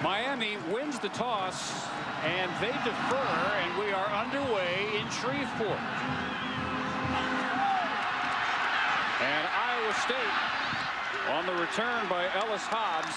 Miami wins the toss, and they defer, and we are underway in Shreveport. And Iowa State on the return by Ellis Hobbs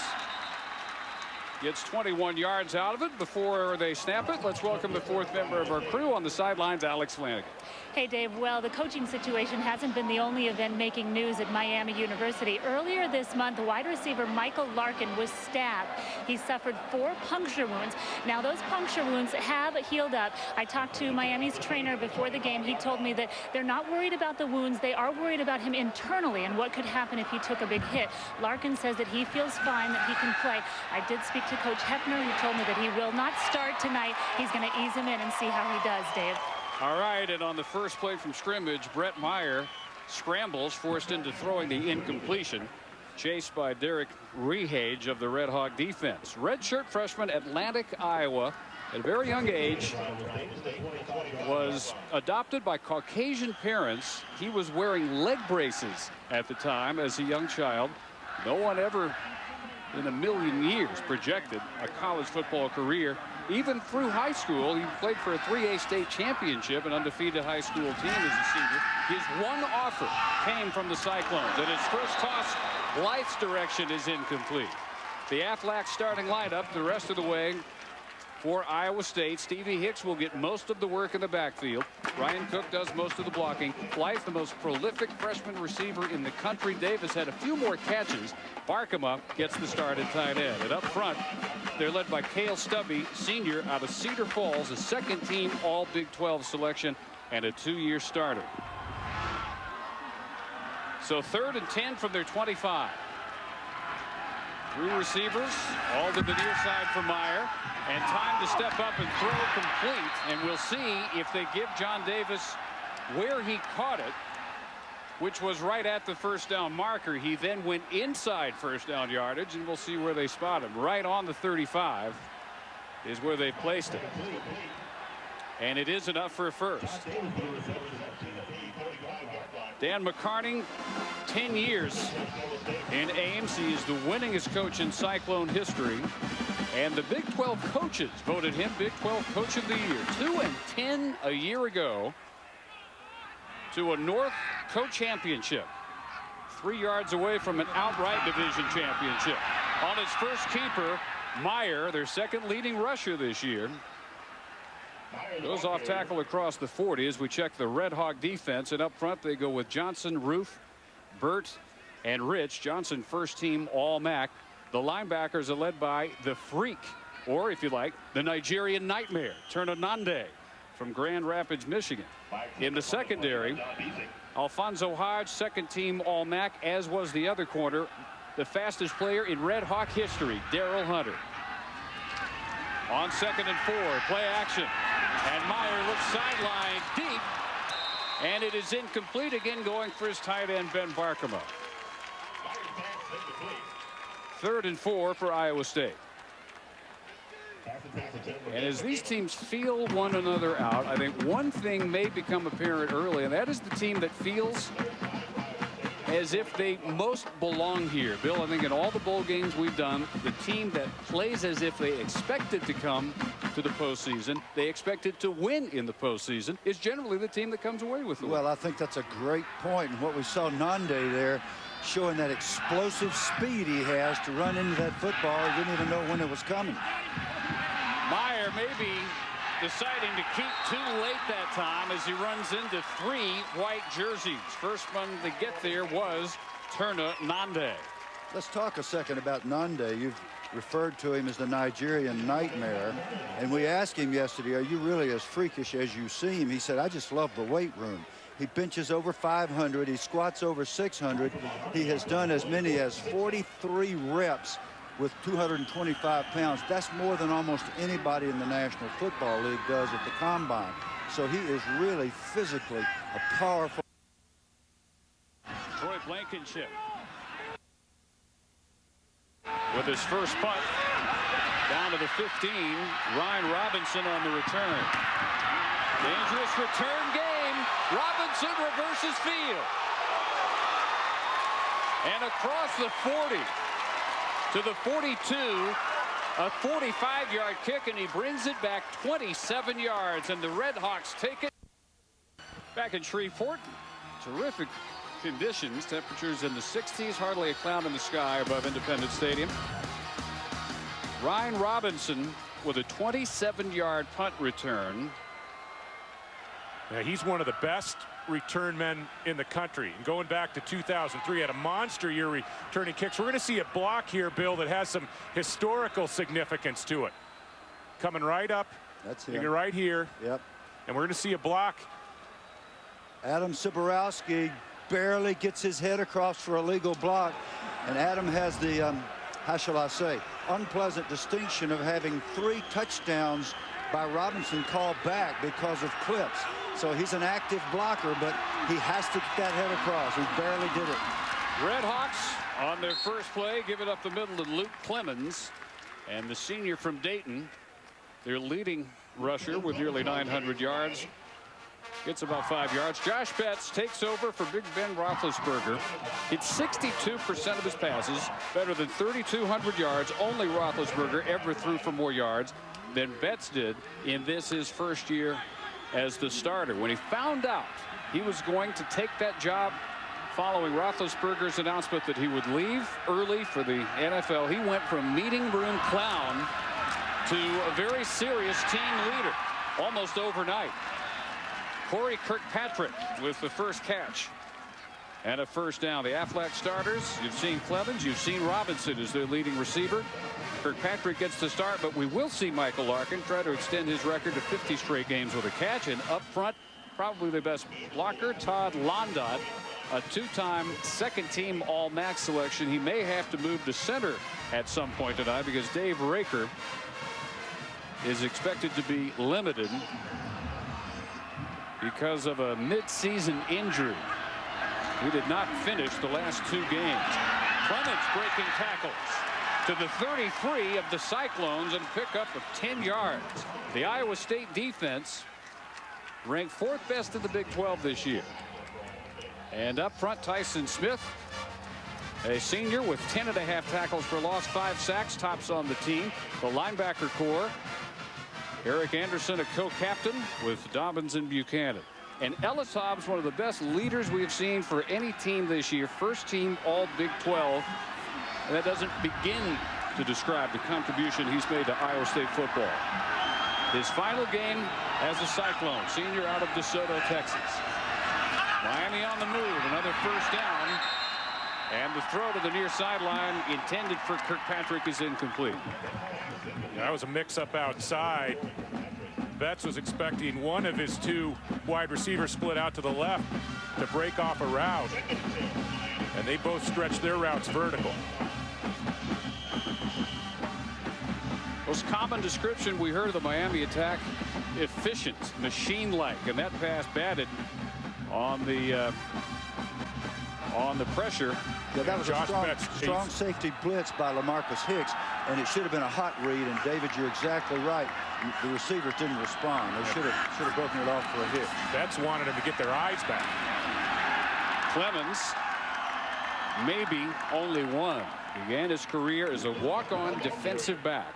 gets 21 yards out of it before they snap it. Let's welcome the fourth member of our crew on the sidelines, Alex Flanagan. Hey, Dave. Well, the coaching situation hasn't been the only event making news at Miami University. Earlier this month, wide receiver Michael Larkin was stabbed. He suffered 4 puncture wounds. Now, those puncture wounds have healed up. I talked to Miami's trainer before the game. He told me that they're not worried about the wounds. They are worried about him internally and what could happen if he took a big hit. Larkin says that he feels fine, that he can play. I did speak to Coach Hefner, who told me that he will not start tonight. He's going to ease him in and see how he does, Dave. All right, and on the first play from scrimmage, Brett Meyer scrambles, forced into throwing the incompletion, chased by Derek Rehage of the Red Hawk defense. Redshirt freshman, Atlantic, Iowa, at a very young age, was adopted by Caucasian parents. He was wearing leg braces at the time as a young child. No one ever in a million years projected a college football career. Even through high school, he played for a 3A state championship, an undefeated high school team as a senior. His one offer came from the Cyclones, and his first toss, Blythe's direction, is incomplete. The Aflac starting lineup the rest of the way for Iowa State. Stevie Hicks will get most of the work in the backfield. Ryan Cook does most of the blocking. Blythe, the most prolific freshman receiver in the country. Davis had a few more catches. Barkema gets the start at tight end. And up front, they're led by Cale Stubby, senior out of Cedar Falls, a second-team All-Big 12 selection and a 2-year starter. So 3rd and 10 from their 25. 3 receivers, all to the near side for Meyer. And time to step up and throw complete. And we'll see if they give John Davis where he caught it, which was right at the first down marker. He then went inside first down yardage, and we'll see where they spot him. Right on the 35 is where they placed it. And it is enough for a first. Dan McCarney, 10 years in Ames. He is the winningest coach in Cyclone history. And the Big 12 coaches voted him Big 12 Coach of the Year. 2-10 a year ago to a North co-championship. 3 yards away from an outright division championship. On his first keeper, Meyer, their second leading rusher this year, goes off tackle across the 40 as we check the Red Hawk defense. And up front, they go with Johnson, Roof, Burt, and Rich. Johnson, first team All-MAC. The linebackers are led by the Freak, or if you like, the Nigerian Nightmare, Turnanande from Grand Rapids, Michigan. In the secondary, Alfonso Hodge, second team All-MAC, as was the other corner, the fastest player in Red Hawk history, Daryl Hunter. On 2nd and 4, play action. And Meyer looks sideline deep. And it is incomplete again, going for his tight end, Ben Barkema. 3rd and 4 for Iowa State. And as these teams feel one another out, I think one thing may become apparent early, and that is the team that feels as if they most belong here. Bill, I think in all the bowl games we've done, the team that plays as if they expected to come to the postseason, they expected to win in the postseason, is generally the team that comes away with the win. Well, I think that's a great point. And what we saw Nande there, showing that explosive speed he has to run into that football. He didn't even know when it was coming. Meyer maybe deciding to keep too late that time as he runs into 3 white jerseys. First one to get there was Turnanande. Let's talk a second about Nande. You've referred to him as the Nigerian Nightmare. And we asked him yesterday, are you really as freakish as you seem? He said, I just love the weight room. He benches over 500. He squats over 600. He has done as many as 43 reps with 225 pounds. That's more than almost anybody in the National Football League does at the combine. So he is really physically a powerful. Troy Blankenship with his first punt down to the 15. Ryan Robinson on the return. Dangerous return game. Robinson reverses field. And across the 40 to the 42 A 45-yard kick, and he brings it back 27 yards, and the Red Hawks take it. Back in Shreveport, terrific conditions, temperatures in the 60s, hardly a cloud in the sky above Independence Stadium. Ryan Robinson with a 27-yard punt return. Yeah, he's one of the best return men in the country. And going back to 2003, had a monster year returning kicks. We're going to see a block here, Bill, that has some historical significance to it. Coming right up. That's him. Right here. Yep. And we're going to see a block. Adam Siborowski barely gets his head across for a legal block. And Adam has the, how shall I say, unpleasant distinction of having 3 touchdowns by Robinson called back because of clips. So he's an active blocker, but he has to get that head across. He barely did it. Red Hawks on their first play give it up the middle to Luke Clemens, and the senior from Dayton, their leading rusher with nearly 900 yards, gets about 5 yards. Josh Betts takes over for Big Ben Roethlisberger. Hits 62% of his passes, better than 3,200 yards. Only Roethlisberger ever threw for more yards than Betts did in his first year as the starter. When he found out he was going to take that job following Roethlisberger's announcement that he would leave early for the NFL, he went from meeting room clown to a very serious team leader almost overnight. Corey Kirkpatrick with the first catch and a first down. The Aflac starters, you've seen Clemens, you've seen Robinson as their leading receiver. Kirkpatrick gets the start, but we will see Michael Larkin try to extend his record to 50 straight games with a catch. And up front, probably the best blocker, Todd Londot, a 2-time second-team All-MAC selection. He may have to move to center at some point tonight because Dave Raker is expected to be limited because of a mid-season injury. He did not finish the last 2 games. Clemens breaking tackles to the 33 of the Cyclones and pick up of 10 yards. The Iowa State defense ranked 4th best in the Big 12 this year. And up front, Tyson Smith, a senior with 10.5 tackles for loss, 5 sacks, tops on the team. The linebacker core, Eric Anderson, a co-captain with Dobbins and Buchanan. And Ellis Hobbs, one of the best leaders we've seen for any team this year. First team All Big 12. And that doesn't begin to describe the contribution he's made to Iowa State football. His final game as a Cyclone, senior out of DeSoto, Texas. Miami on the move, another first down. And the throw to the near sideline intended for Kirkpatrick is incomplete. That was a mix-up outside. Betts was expecting one of his 2 wide receivers split out to the left to break off a route. And they both stretched their routes vertical. Most common description we heard of the Miami attack, efficient, machine-like, and that pass batted on the pressure. Yeah, that was a strong safety blitz by LaMarcus Hicks, and it should have been a hot read. And David, you're exactly right. The receivers didn't respond. They should have broken it off for a hit. Betts wanted them to get their eyes back. Clemens, maybe only one, began his career as a walk-on defensive back.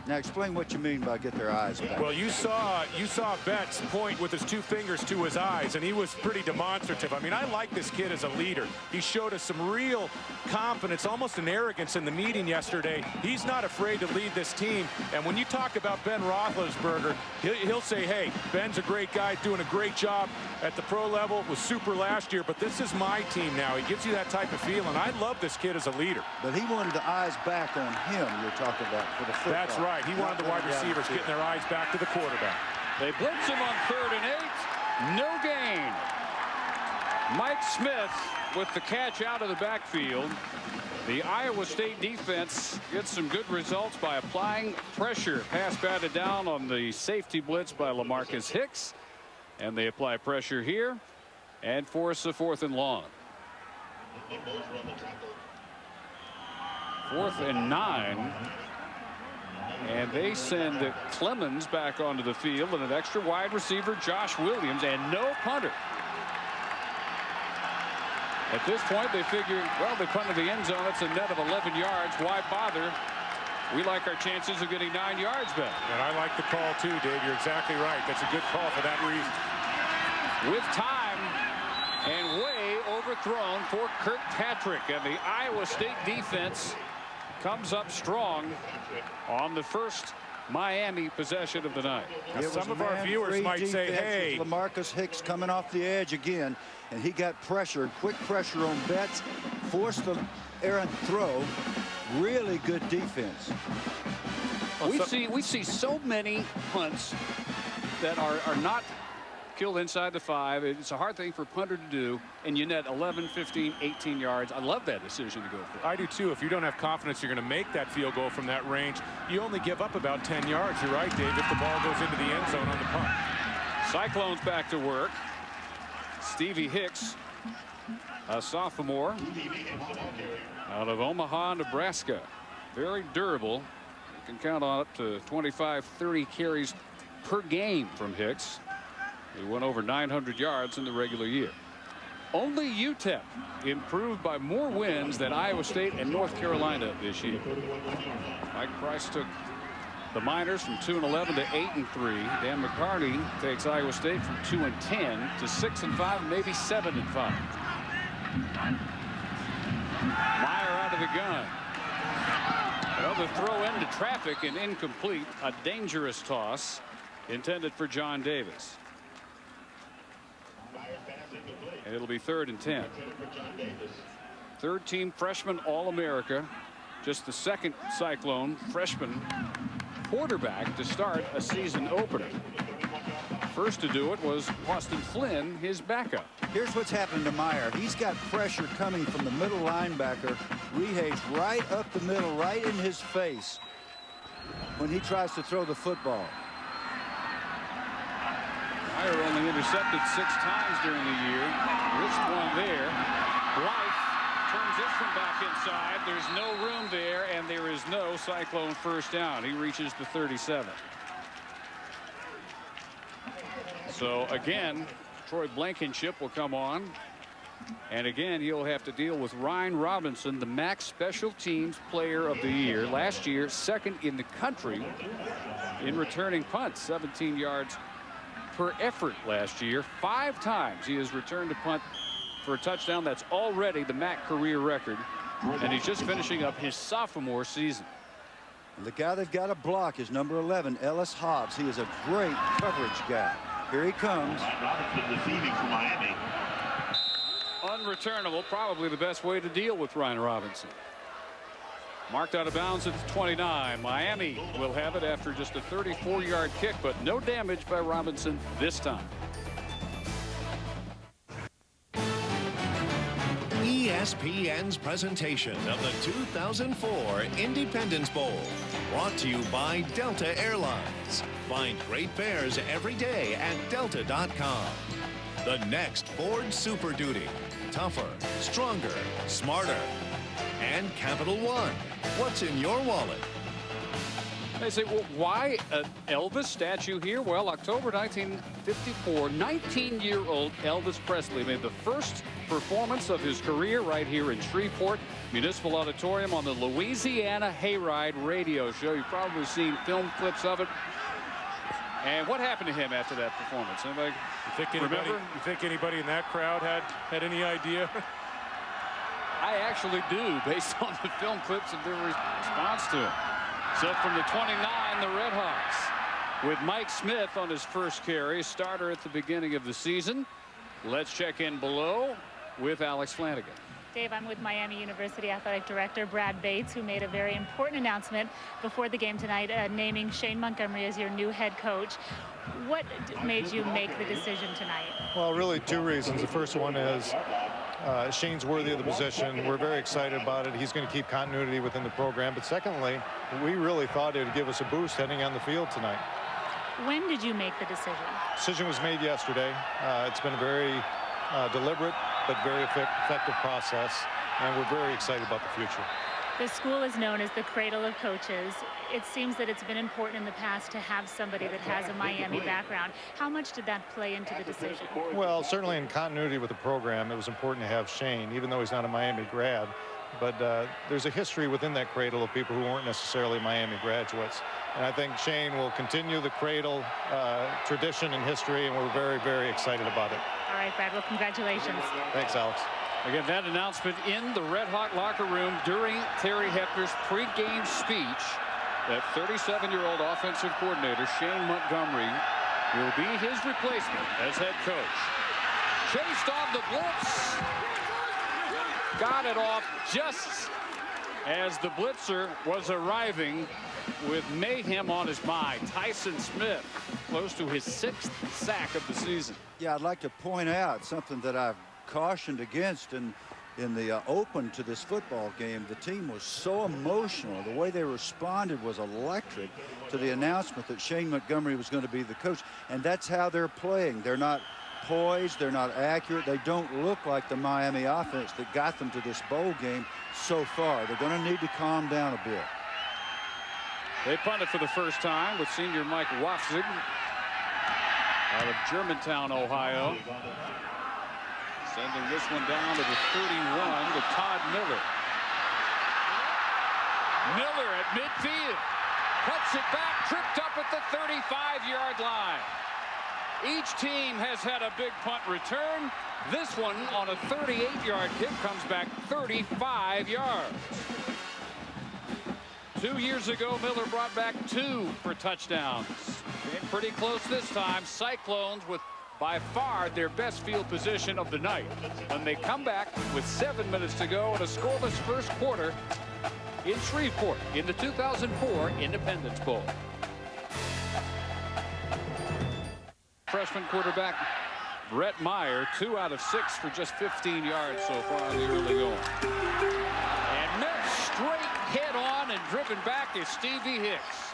Now explain what you mean by get their eyes back. Well, you saw Betts point with his 2 fingers to his eyes, and he was pretty demonstrative. I mean, I like this kid as a leader. He showed us some real confidence, almost an arrogance in the meeting yesterday. He's not afraid to lead this team. And when you talk about Ben Roethlisberger, he'll say, hey, Ben's a great guy, doing a great job at the pro level, was super last year, but this is my team now. He gives you that type of feeling. I love this kid as a leader. But he wanted the eyes back on him, you're talking about, for the football. That's right. He wanted the wide receivers getting their eyes back to the quarterback. They blitz him on 3rd and 8. No gain. Mike Smith with the catch out of the backfield. The Iowa State defense gets some good results by applying pressure. Pass batted down on the safety blitz by LaMarcus Hicks. And they apply pressure here and force a 4th and long. 4th and 9. And they send Clemens back onto the field and an extra wide receiver, Josh Williams, and no punter. At this point, they figure, well, they punted the end zone. It's a net of 11 yards. Why bother We like our chances of getting 9 yards back. And I like the call too, Dave. You're exactly right. That's a good call for that reason. With time and way overthrown for Kirkpatrick, and the Iowa State defense comes up strong on the first Miami possession of the night. Some of our viewers might say, hey, LaMarcus Hicks coming off the edge again, and he got pressure, quick pressure on Betts, forced the errant throw. Really good defense. We see so many punts that are not killed inside the 5. It's a hard thing for a punter to do, and you net 11, 15, 18 yards. I love that decision to go for. I do too. If you don't have confidence you're going to make that field goal from that range, you only give up about 10 yards. You're right, Dave, if the ball goes into the end zone on the punt. Cyclones back to work. Stevie Hicks, a sophomore out of Omaha, Nebraska. Very durable. You can count on up to 25, 30 carries per game from Hicks. He went over 900 yards in the regular year. Only UTEP improved by more wins than Iowa State and North Carolina this year. Mike Price took the Miners from 2-11 to 8-3. Dan McCarty takes Iowa State from 2-10 to 6-5, maybe 7-5. Meyer out of the gun. Another throw into traffic and incomplete. A dangerous toss intended for John Davis. And it'll be 3rd and 10. Third team freshman All-America. Just the second Cyclone freshman quarterback to start a season opener. First to do it was Austin Flynn, his backup. Here's what's happened to Meyer. He's got pressure coming from the middle linebacker. Rehage right up the middle, right in his face when he tries to throw the football. Meyer only intercepted 6 times during the year. Missed one there. Blythe turns this one back inside. There's no room there, and there is no Cyclone first down. He reaches the 37. So again, Troy Blankenship will come on. And again, he'll have to deal with Ryan Robinson, the MAC Special Teams Player of the Year. Last year, 2nd in the country in returning punts, 17 yards per effort last year. 5 times he has returned a punt for a touchdown. That's already the MAC career record. And he's just finishing up his sophomore season. And the guy they've got to block is number 11, Ellis Hobbs. He is a great coverage guy. Here he comes. Unreturnable, probably the best way to deal with Ryan Robinson. Marked out of bounds at the 29. Miami will have it after just a 34-yard kick, but no damage by Robinson this time. ESPN's presentation of the 2004 Independence Bowl, brought to you by Delta Airlines. Find great fares every day at delta.com. The next Ford Super Duty. Tougher, stronger, smarter. And Capital One. What's in your wallet? They say, well, why an Elvis statue here? Well, October 1954, 19-year-old Elvis Presley made the first performance of his career right here in Shreveport Municipal Auditorium on the Louisiana Hayride radio show. You've probably seen film clips of it. And what happened to him after that performance? Anybody remember? You think anybody in that crowd had any idea? I actually do, based on the film clips and their response to him. So from the 29, the Redhawks with Mike Smith on his first carry, starter at the beginning of the season. Let's check in below with Alex Flanagan. Dave, I'm with Miami University Athletic Director Brad Bates, who made a very important announcement before the game tonight, naming Shane Montgomery as your new head coach. What made you make the decision tonight? Well, really 2 reasons. The first one is Shane's worthy of the position. We're very excited about it. He's going to keep continuity within the program. But secondly, we really thought it would give us a boost heading on the field tonight. When did you make the decision? Decision was made yesterday. It's been a very deliberate but very effective process, and we're very excited about the future. The school is known as the cradle of coaches. It seems that it's been important in the past to have somebody that has a Miami background. How much did that play into the decision? Well, certainly in continuity with the program, it was important to have Shane, even though he's not a Miami grad. but there's a history within that cradle of people who weren't necessarily Miami graduates. And I think Shane will continue the cradle tradition and history, and we're very, very excited about it. All right, Brad. Well, congratulations. Thanks, Alex. Again, that announcement in the Red Hawk locker room during Terry Hefner's pregame speech. That 37-year-old offensive coordinator, Shane Montgomery, will be his replacement as head coach. Chased on the blitz. Got it off just as the blitzer was arriving with mayhem on his mind. Tyson Smith, close to his 6th sack of the season. Yeah, I'd like to point out something that I've cautioned against in the open to this football game. The team was so emotional. The way they responded was electric to the announcement that Shane Montgomery was going to be the coach. And that's how they're playing. They're not poised. They're not accurate. They don't look like the Miami offense that got them to this bowl game so far. They're going to need to calm down a bit. They punted for the first time with senior Mike Wafzig out of Germantown, Ohio. Sending this one down to the 31 to Todd Miller. Miller at midfield. Puts it back, tripped up at the 35-yard line. Each team has had a big punt return. This one on a 38-yard kick comes back 35 yards. 2 years ago, Miller brought back 2 for touchdowns. Came pretty close this time. Cyclones with by far their best field position of the night when they come back with 7 minutes to go in a scoreless first quarter in Shreveport in the 2004 Independence Bowl. Freshman quarterback Brett Meyer, 2 out of 6 for just 15 yards so far in the early going. And met straight head on and driven back is Stevie Hicks.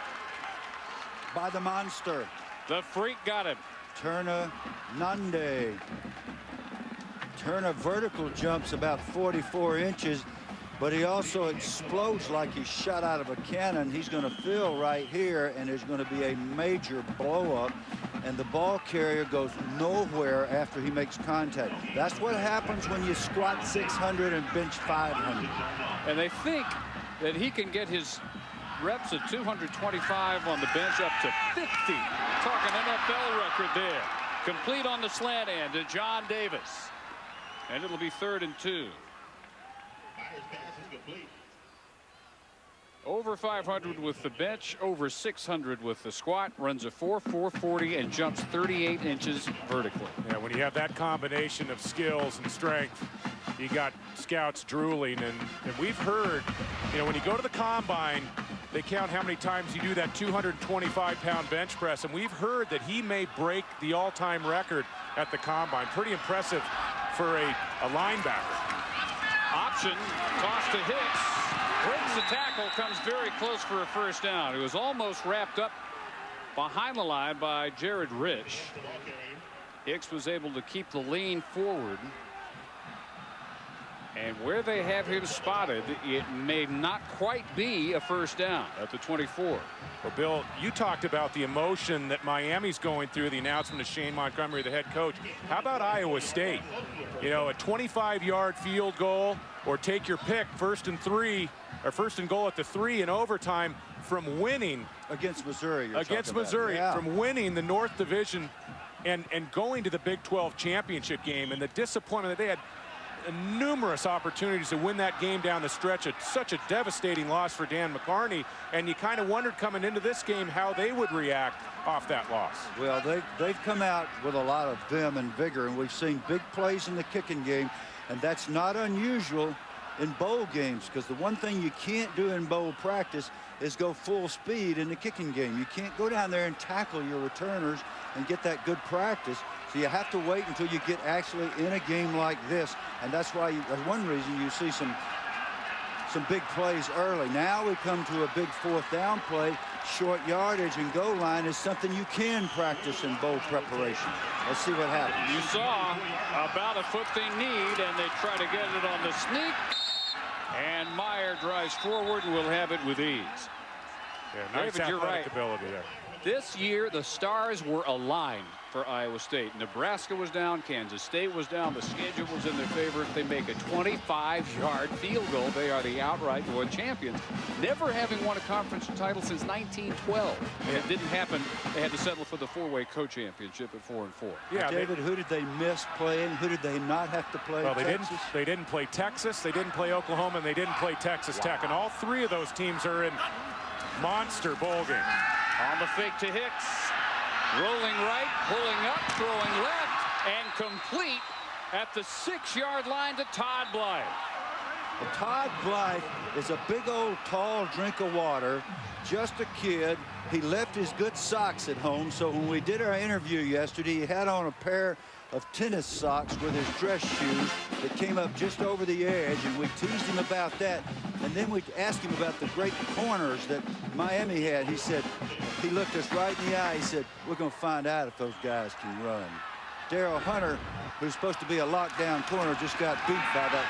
By the monster. The freak got him. Turner Nunde. Turner vertical jumps about 44 inches, but he also explodes like he's shot out of a cannon. He's going to fill right here, and there's going to be a major blow up, and the ball carrier goes nowhere after he makes contact. That's what happens when you squat 600 and bench 500. And they think that he can get his reps at 225 on the bench up to 50. Talking NFL record there. Complete on the slant end to John Davis. And it'll be 3rd and 2. Over 500 with the bench, over 600 with the squat, runs a 4.40 and jumps 38 inches vertically. Yeah, when you have that combination of skills and strength, you got scouts drooling. And we've heard, you know, when you go to the combine, they count how many times you do that 225-pound bench press, and we've heard that he may break the all-time record at the combine. Pretty impressive for a linebacker. Option, toss to Hicks. Breaks the tackle, comes very close for a first down. It was almost wrapped up behind the line by Jared Rich. Hicks was able to keep the lean forward. And where they have him spotted, it may not quite be a first down at the 24. Well, Bill, you talked about the emotion that Miami's going through, the announcement of Shane Montgomery, the head coach. How about Iowa State? You know, a 25-yard field goal, or take your pick, 1st and 3, or 1st and goal at the 3 in overtime from winning. Against Missouri. Against Missouri, yeah. From winning the North Division and going to the Big 12 championship game, and the disappointment that they had numerous opportunities to win that game down the stretch. Such a devastating loss for Dan McCarney, and you kind of wondered coming into this game how they would react off that loss. Well, they've come out with a lot of vim and vigor, and we've seen big plays in the kicking game, and that's not unusual in bowl games, because the one thing you can't do in bowl practice is go full speed in the kicking game. You can't go down there and tackle your returners and get that good practice. So you have to wait until you get actually in a game like this, and that's why that's one reason you see some big plays early. Now we come to a big 4th down play. Short yardage and goal line is something you can practice in bowl preparation. Let's see what happens. You saw about a foot they need, and they try to get it on the sneak. And Meyer drives forward and will have it with ease. Yeah, nice David, you're right. athletic ability there. This year, the stars were aligned for Iowa State. Nebraska was down. Kansas State was down. The schedule was in their favor. If they make a 25-yard field goal, they are the outright world champions. Never having won a conference title since 1912. And it didn't happen. They had to settle for the four-way co-championship at 4-4. Yeah, David, who did they miss playing? Who did they not have to play? Well, Texas? they didn't play Texas. They didn't play Oklahoma, and they didn't play Texas Tech. And all three of those teams are in monster bowl games. On the fake to Hicks. Rolling right, pulling up, throwing left, and complete at the 6-yard line to Todd Blythe. Well, Todd Blythe is a big old tall drink of water, just a kid. He left his good socks at home, so when we did our interview yesterday, he had on a pair of tennis socks with his dress shoes that came up just over the edge, and we teased him about that. And then we asked him about the great corners that Miami had. He said, he looked us right in the eye. He said, we're going to find out if those guys can run. Daryl Hunter, who's supposed to be a lockdown corner, just got beat by that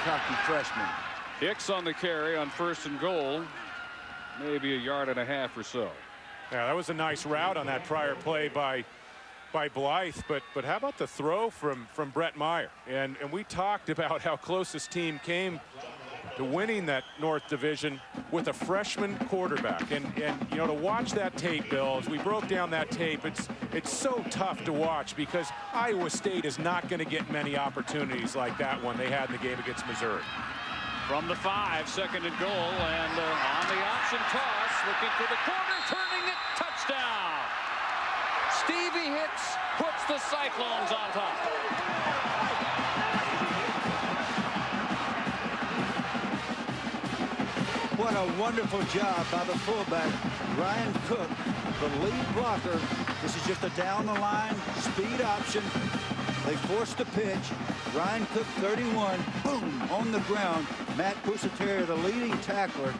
cocky freshman. Hicks on the carry on 1st and goal. Maybe a yard and a half or so. Yeah, that was a nice route on that prior play by Blythe, but how about the throw from Brett Meyer? And we talked about how close this team came to winning that North Division with a freshman quarterback. And you know, to watch that tape, Bill, as we broke down that tape, it's so tough to watch because Iowa State is not going to get many opportunities like that one they had in the game against Missouri. From the 5, 2nd and goal, and on the option toss, looking for the corner, turning it, touchdown. Stevie Hicks puts the Cyclones on top. What a wonderful job by the fullback, Ryan Cook, the lead blocker. This is just a down-the-line speed option. They forced the pitch. Ryan Cook, 31, boom, on the ground. Matt Pusateri, the leading tackler.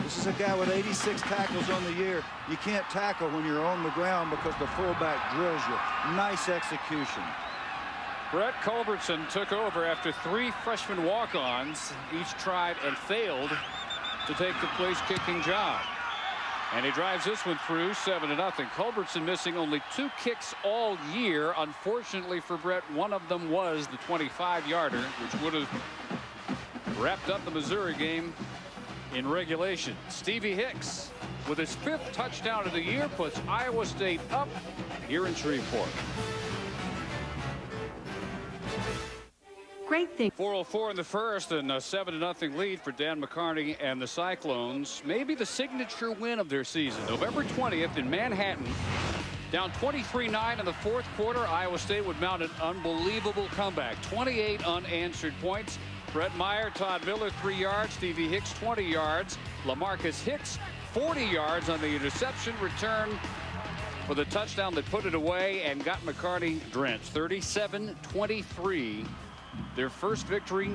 This is a guy with 86 tackles on the year. You can't tackle when you're on the ground because the fullback drills you. Nice execution. Brett Culbertson took over after 3 freshman walk-ons. Each tried and failed to take the place-kicking job. And he drives this one through 7-0. Culbertson missing only 2 kicks all year. Unfortunately for Brett, one of them was the 25-yarder, which would have wrapped up the Missouri game in regulation. Stevie Hicks, with his 5th touchdown of the year, puts Iowa State up here in Shreveport. Great thing. 4:04 in the first, and a 7-0 lead for Dan McCarney and the Cyclones. Maybe the signature win of their season. November 20th in Manhattan. Down 23-9 in the 4th quarter. Iowa State would mount an unbelievable comeback. 28 unanswered points. Brett Meyer, Todd Miller, 3 yards. Stevie Hicks, 20 yards. LaMarcus Hicks, 40 yards on the interception return for the touchdown that put it away and got McCarney drenched. 37-23. Their first victory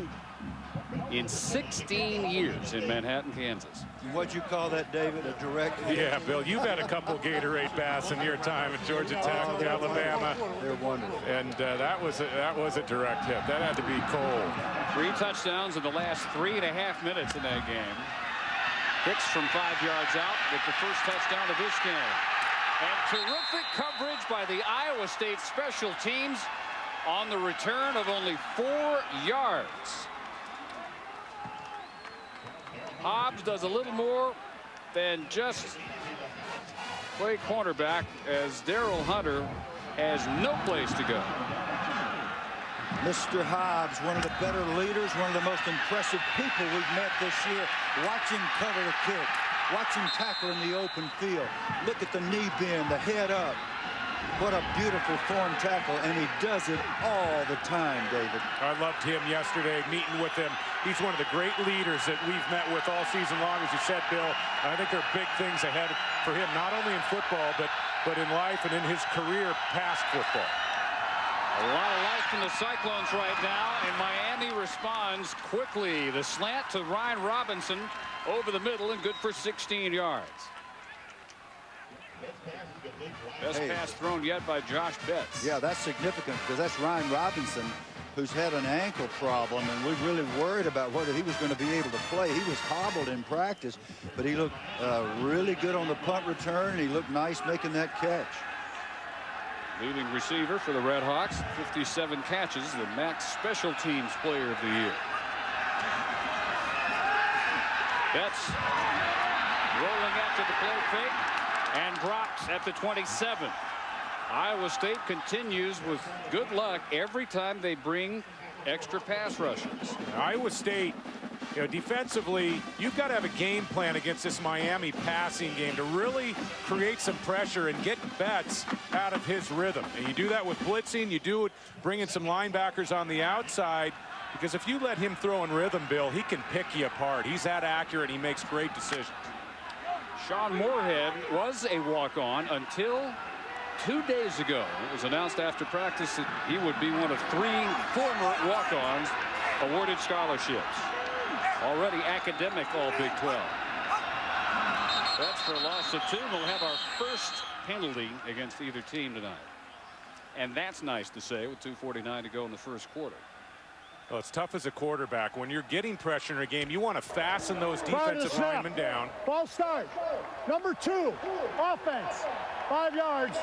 in 16 years in Manhattan, Kansas. What'd you call that, David? A direct hit? Yeah, Bill, you've had a couple Gatorade baths in your time at Georgia Tech, Alabama. They're wonderful. And that was a direct hit. That had to be cold. 3 touchdowns in the last 3.5 minutes in that game. Hicks from 5 yards out with the first touchdown of this game. And terrific coverage by the Iowa State special teams on the return of only 4 yards. Hobbs does a little more than just play cornerback, as Daryl Hunter has no place to go. Mr. Hobbs, one of the better leaders, one of the most impressive people we've met this year. Watch him cover the kick. Watch him tackle in the open field. Look at the knee bend, the head up. What a beautiful form tackle, and he does it all the time, David. I loved him yesterday, meeting with him. He's one of the great leaders that we've met with all season long, as you said, Bill. I think there are big things ahead for him, not only in football, but in life and in his career past football. A lot of life from the Cyclones right now, and Miami responds quickly. The slant to Ryan Robinson over the middle and good for 16 yards. Best pass thrown yet by Josh Betts. Yeah, that's significant because that's Ryan Robinson, who's had an ankle problem, and we really worried about whether he was going to be able to play. He was hobbled in practice, but he looked really good on the punt return, and he looked nice making that catch. Leading receiver for the Red Hawks, 57 catches, the MAC Special Teams Player of the Year. Betts rolling after the play fake and drops at the 27. Iowa State continues with good luck every time they bring extra pass rushers. Iowa State, you know, defensively, you've got to have a game plan against this Miami passing game to really create some pressure and get Betts out of his rhythm. And you do that with blitzing. You do it bringing some linebackers on the outside, because if you let him throw in rhythm, Bill, he can pick you apart. He's that accurate. He makes great decisions. Sean Moorhead was a walk-on until 2 days ago. It was announced after practice that he would be one of 3 former walk-ons awarded scholarships. Already academic All Big 12. That's for a loss of 2. We'll have our first penalty against either team tonight. And that's nice to say with 2:49 to go in the first quarter. Well, it's tough as a quarterback. When you're getting pressure in a game, you want to fasten those defensive linemen down. Ball start. Number 2, offense. 5 yards.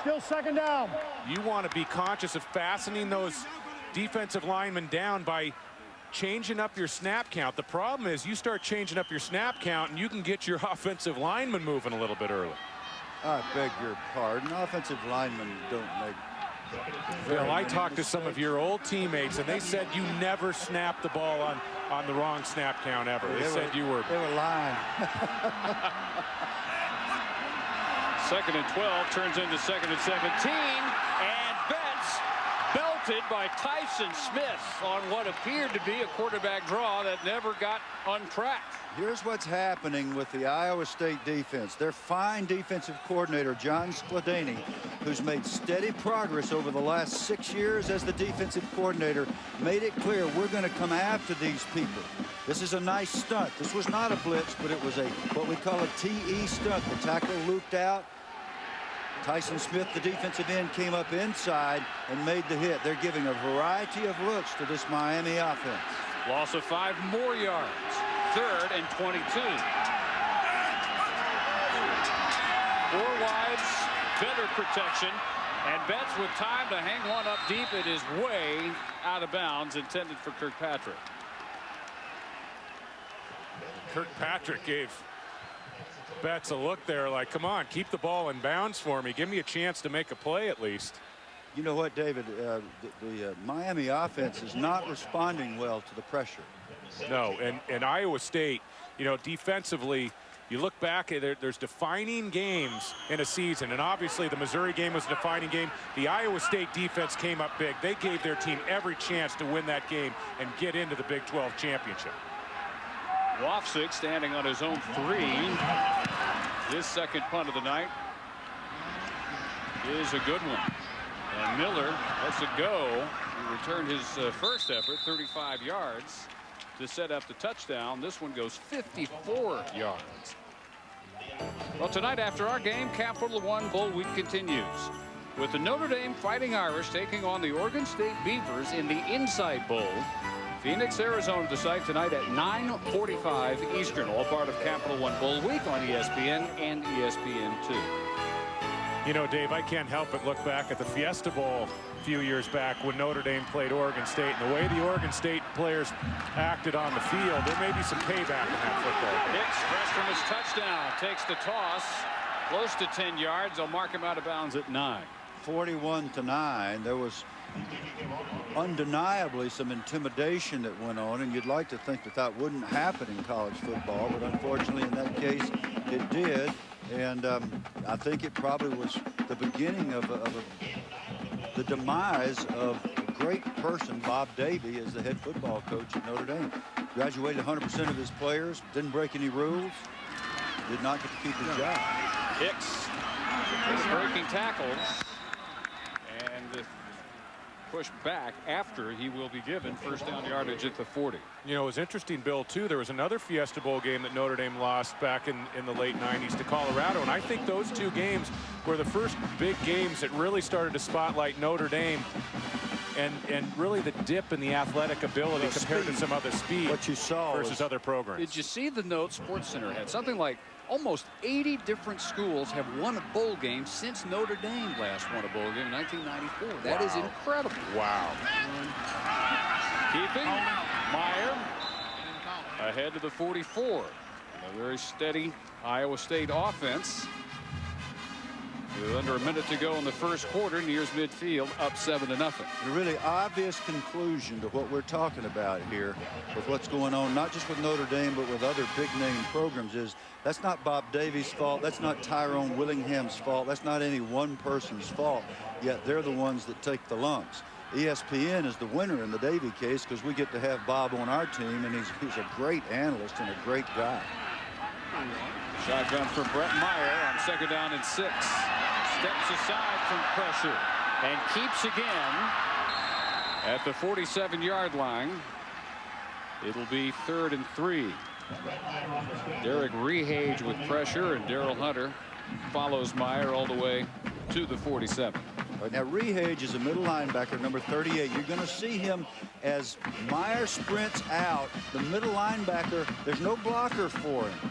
Still second down. You want to be conscious of fastening those defensive linemen down by changing up your snap count. The problem is you start changing up your snap count and you can get your offensive linemen moving a little bit early. I beg your pardon. Offensive linemen don't make. Well, I talked to some of your old teammates, and they said you never snapped the ball on the wrong snap count ever. They said you were. They were lying. 2nd and 12 turns into 2nd and 17, and Betts belted by Tyson Smith on what appeared to be a quarterback draw that never got untracked. Here's what's happening with the Iowa State defense. Their fine defensive coordinator, John Skladany, who's made steady progress over the last 6 years as the defensive coordinator, made it clear we're going to come after these people. This is a nice stunt. This was not a blitz, but it was a what we call a TE stunt. The tackle looped out. Tyson Smith, the defensive end, came up inside and made the hit. They're giving a variety of looks to this Miami offense. Loss of 5 more yards. 3rd and 22. 4 wides, better protection, and Betts with time to hang one up deep. It is way out of bounds, intended for Kirkpatrick. Kirkpatrick gave Betts a look there like, come on, keep the ball in bounds for me. Give me a chance to make a play at least. You know what, David? The Miami offense is not responding well to the pressure. No, and Iowa State, you know, defensively, you look back at there's defining games in a season, and obviously the Missouri game was a defining game. The Iowa State defense came up big. They gave their team every chance to win that game and get into the Big 12 championship. Wofsik standing on his own 3. His second punt of the night is a good one. And Miller lets it go. He returned his first effort, 35 yards, to set up the touchdown. This one goes 54 yards. Well, tonight after our game, Capital One Bowl week continues with the Notre Dame Fighting Irish taking on the Oregon State Beavers in the Inside Bowl. Phoenix, Arizona, the site tonight at 9:45 Eastern, all part of Capital One Bowl week on ESPN and ESPN2. You know, Dave, I can't help but look back at the Fiesta Bowl a few years back when Notre Dame played Oregon State, and the way the Oregon State players acted on the field, there may be some payback in that football. Hicks, fresh from his touchdown, takes the toss, close to 10 yards. They'll mark him out of bounds at 9. 41-9. There was undeniably some intimidation that went on, and you'd like to think that that wouldn't happen in college football, but unfortunately in that case it did. And I think it probably was the beginning of the demise of a great person, Bob Davie, as the head football coach at Notre Dame. Graduated 100% of his players, didn't break any rules, did not get to keep his job. Hicks breaking tackles, and pushed back after he will be given first down yardage at the 40. You know, it was interesting, Bill, too. There was another Fiesta Bowl game that Notre Dame lost back in the late 90s to Colorado. And I think those two games were the first big games that really started to spotlight Notre Dame and really the dip in the athletic ability compared to some other speed what you saw versus other programs. Did you see the note SportsCenter had? Something like almost 80 different schools have won a bowl game since Notre Dame last won a bowl game in 1994. That is incredible. Wow. Keeping Meyer ahead to the 44. A very steady Iowa State offense. With under a minute to go in the first quarter, nears midfield, up 7-0. The really obvious conclusion to what we're talking about here with what's going on, not just with Notre Dame, but with other big-name programs, is that's not Bob Davies' fault. That's not Tyrone Willingham's fault. That's not any one person's fault. Yet they're the ones that take the lumps. ESPN is the winner in the Davie case because we get to have Bob on our team, and he's a great analyst and a great guy. Shotgun for Brett Meyer on second down and 6. Steps aside from pressure and keeps again at the 47-yard line. It'll be 3rd and 3. Derek Rehage with pressure, and Daryl Hunter follows Meyer all the way to the 47. Right, now Rehage is a middle linebacker, number 38. You're going to see him as Meyer sprints out. The middle linebacker, there's no blocker for him.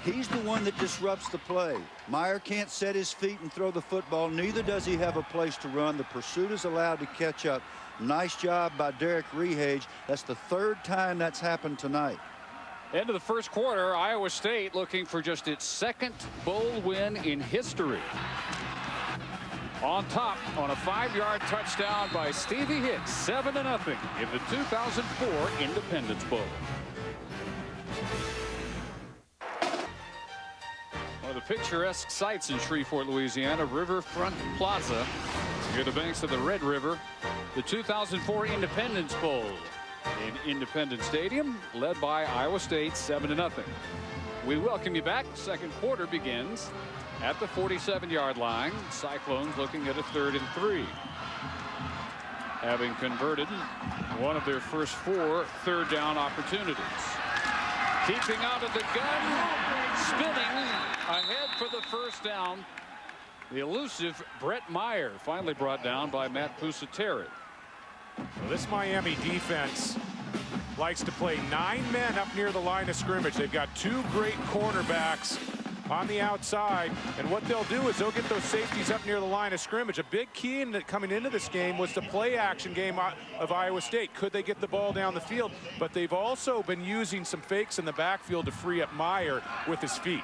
He's the one that disrupts the play. Meyer can't set his feet and throw the football. Neither does he have a place to run. The pursuit is allowed to catch up. Nice job by Derek Rehage. That's the 3rd time that's happened tonight. End of the first quarter, Iowa State looking for just its 2nd bowl win in history. On top on a 5-yard touchdown by Stevie Hicks, 7-0 in the 2004 Independence Bowl. One of the picturesque sights in Shreveport, Louisiana, Riverfront Plaza near the banks of the Red River. The 2004 Independence Bowl in Independence Stadium, led by Iowa State, 7-0. We welcome you back. Second quarter begins at the 47-yard line. Cyclones looking at a 3rd and 3. Having converted one of their first 4 third down opportunities. Keeping out of the gun, spinning ahead for the first down. The elusive Brett Meyer, finally brought down by Matt Pusateri. Well, this Miami defense likes to play 9 men up near the line of scrimmage. They've got 2 great cornerbacks on the outside, and what they'll do is they'll get those safeties up near the line of scrimmage. A big key coming into this game was the play action game of Iowa State. Could they get the ball down the field? But they've also been using some fakes in the backfield to free up Meyer with his feet.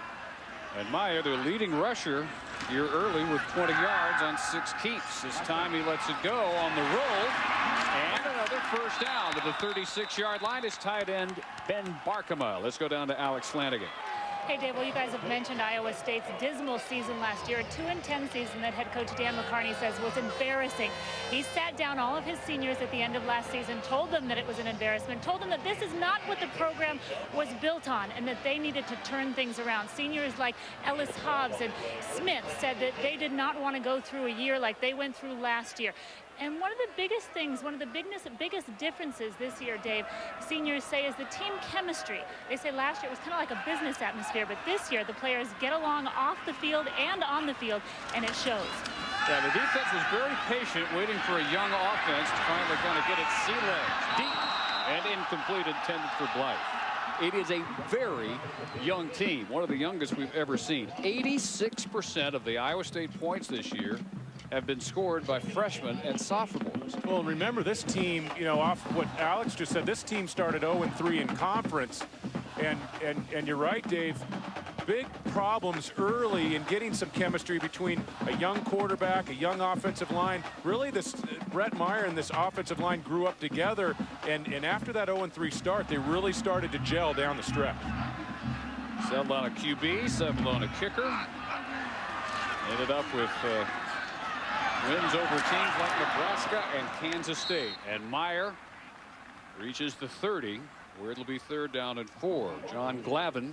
And Meyer, their leading rusher here early with 20 yards on 6 keeps. This time he lets it go on the roll, and another first down to the 36-yard line is tight end Ben Barkema. Let's go down to Alex Flanagan. Hey, Dave, well, you guys have mentioned Iowa State's dismal season last year. A 2-10 season that head coach Dan McCarney says was embarrassing. He sat down all of his seniors at the end of last season, told them that it was an embarrassment, told them that this is not what the program was built on and that they needed to turn things around. Seniors like Ellis Hobbs and Smith said that they did not want to go through a year like they went through last year. And one of the biggest things, one of the biggest differences this year, Dave, seniors say, is the team chemistry. They say last year it was kind of like a business atmosphere, but this year the players get along off the field and on the field, and it shows. Yeah, the defense was very patient, waiting for a young offense to finally kind of get its sea legs deep and incomplete, intended for Blythe. It is a very young team, one of the youngest we've ever seen. 86% of the Iowa State points this year have been scored by freshmen and sophomores. Well, remember this team, you know, off what Alex just said, this team started 0-3 in conference, and you're right, Dave. Big problems early in getting some chemistry between a young quarterback, a young offensive line. Really, this Brett Meyer and this offensive line grew up together, and after that 0-3 start, they really started to gel down the stretch. Settled on a QB, settled on a kicker. Ended up with wins over teams like Nebraska and Kansas State. And Meyer reaches the 30, where it'll be 3rd down and 4. John Glavin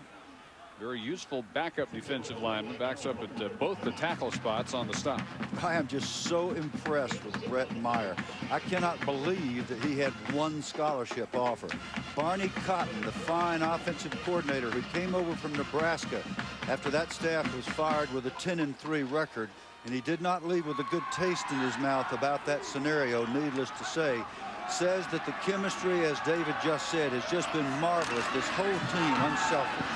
Very useful backup defensive lineman. Backs up at both the tackle spots on the stop. I am just so impressed with Brett Meyer. I cannot believe that he had one scholarship offer. Barney Cotton, the fine offensive coordinator who came over from Nebraska after that staff was fired with a 10-3 record, and he did not leave with a good taste in his mouth about that scenario, needless to say, says that the chemistry, as David just said, has just been marvelous. This whole team unselfish.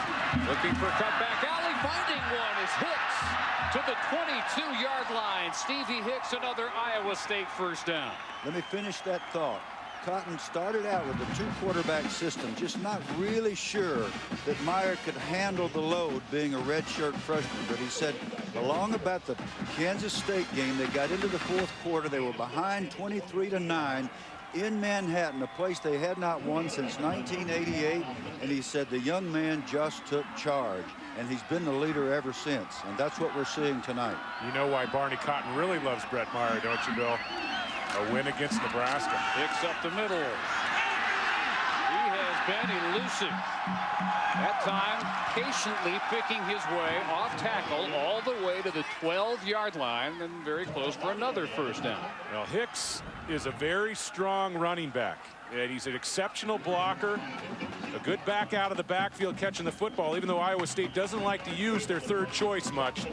Looking for cutback alley, finding one is Hicks to the 22-yard line. Stevie Hicks, another Iowa State first down. Let me finish that thought. Cotton started out with a 2-quarterback system, just not really sure that Meyer could handle the load being a redshirt freshman. But he said along about the Kansas State game, they got into the fourth quarter. They were behind 23-9 in Manhattan, a place they had not won since 1988. And he said the young man just took charge. And he's been the leader ever since. And that's what we're seeing tonight. You know why Barney Cotton really loves Brett Meyer, don't you, Bill? A win against Nebraska. Hicks up the middle. He has been elusive. That time, patiently picking his way off tackle all the way to the 12-yard line, and very close for another first down. Well, Hicks is a very strong running back. And he's an exceptional blocker, a good back out of the backfield catching the football, even though Iowa State doesn't like to use their third choice much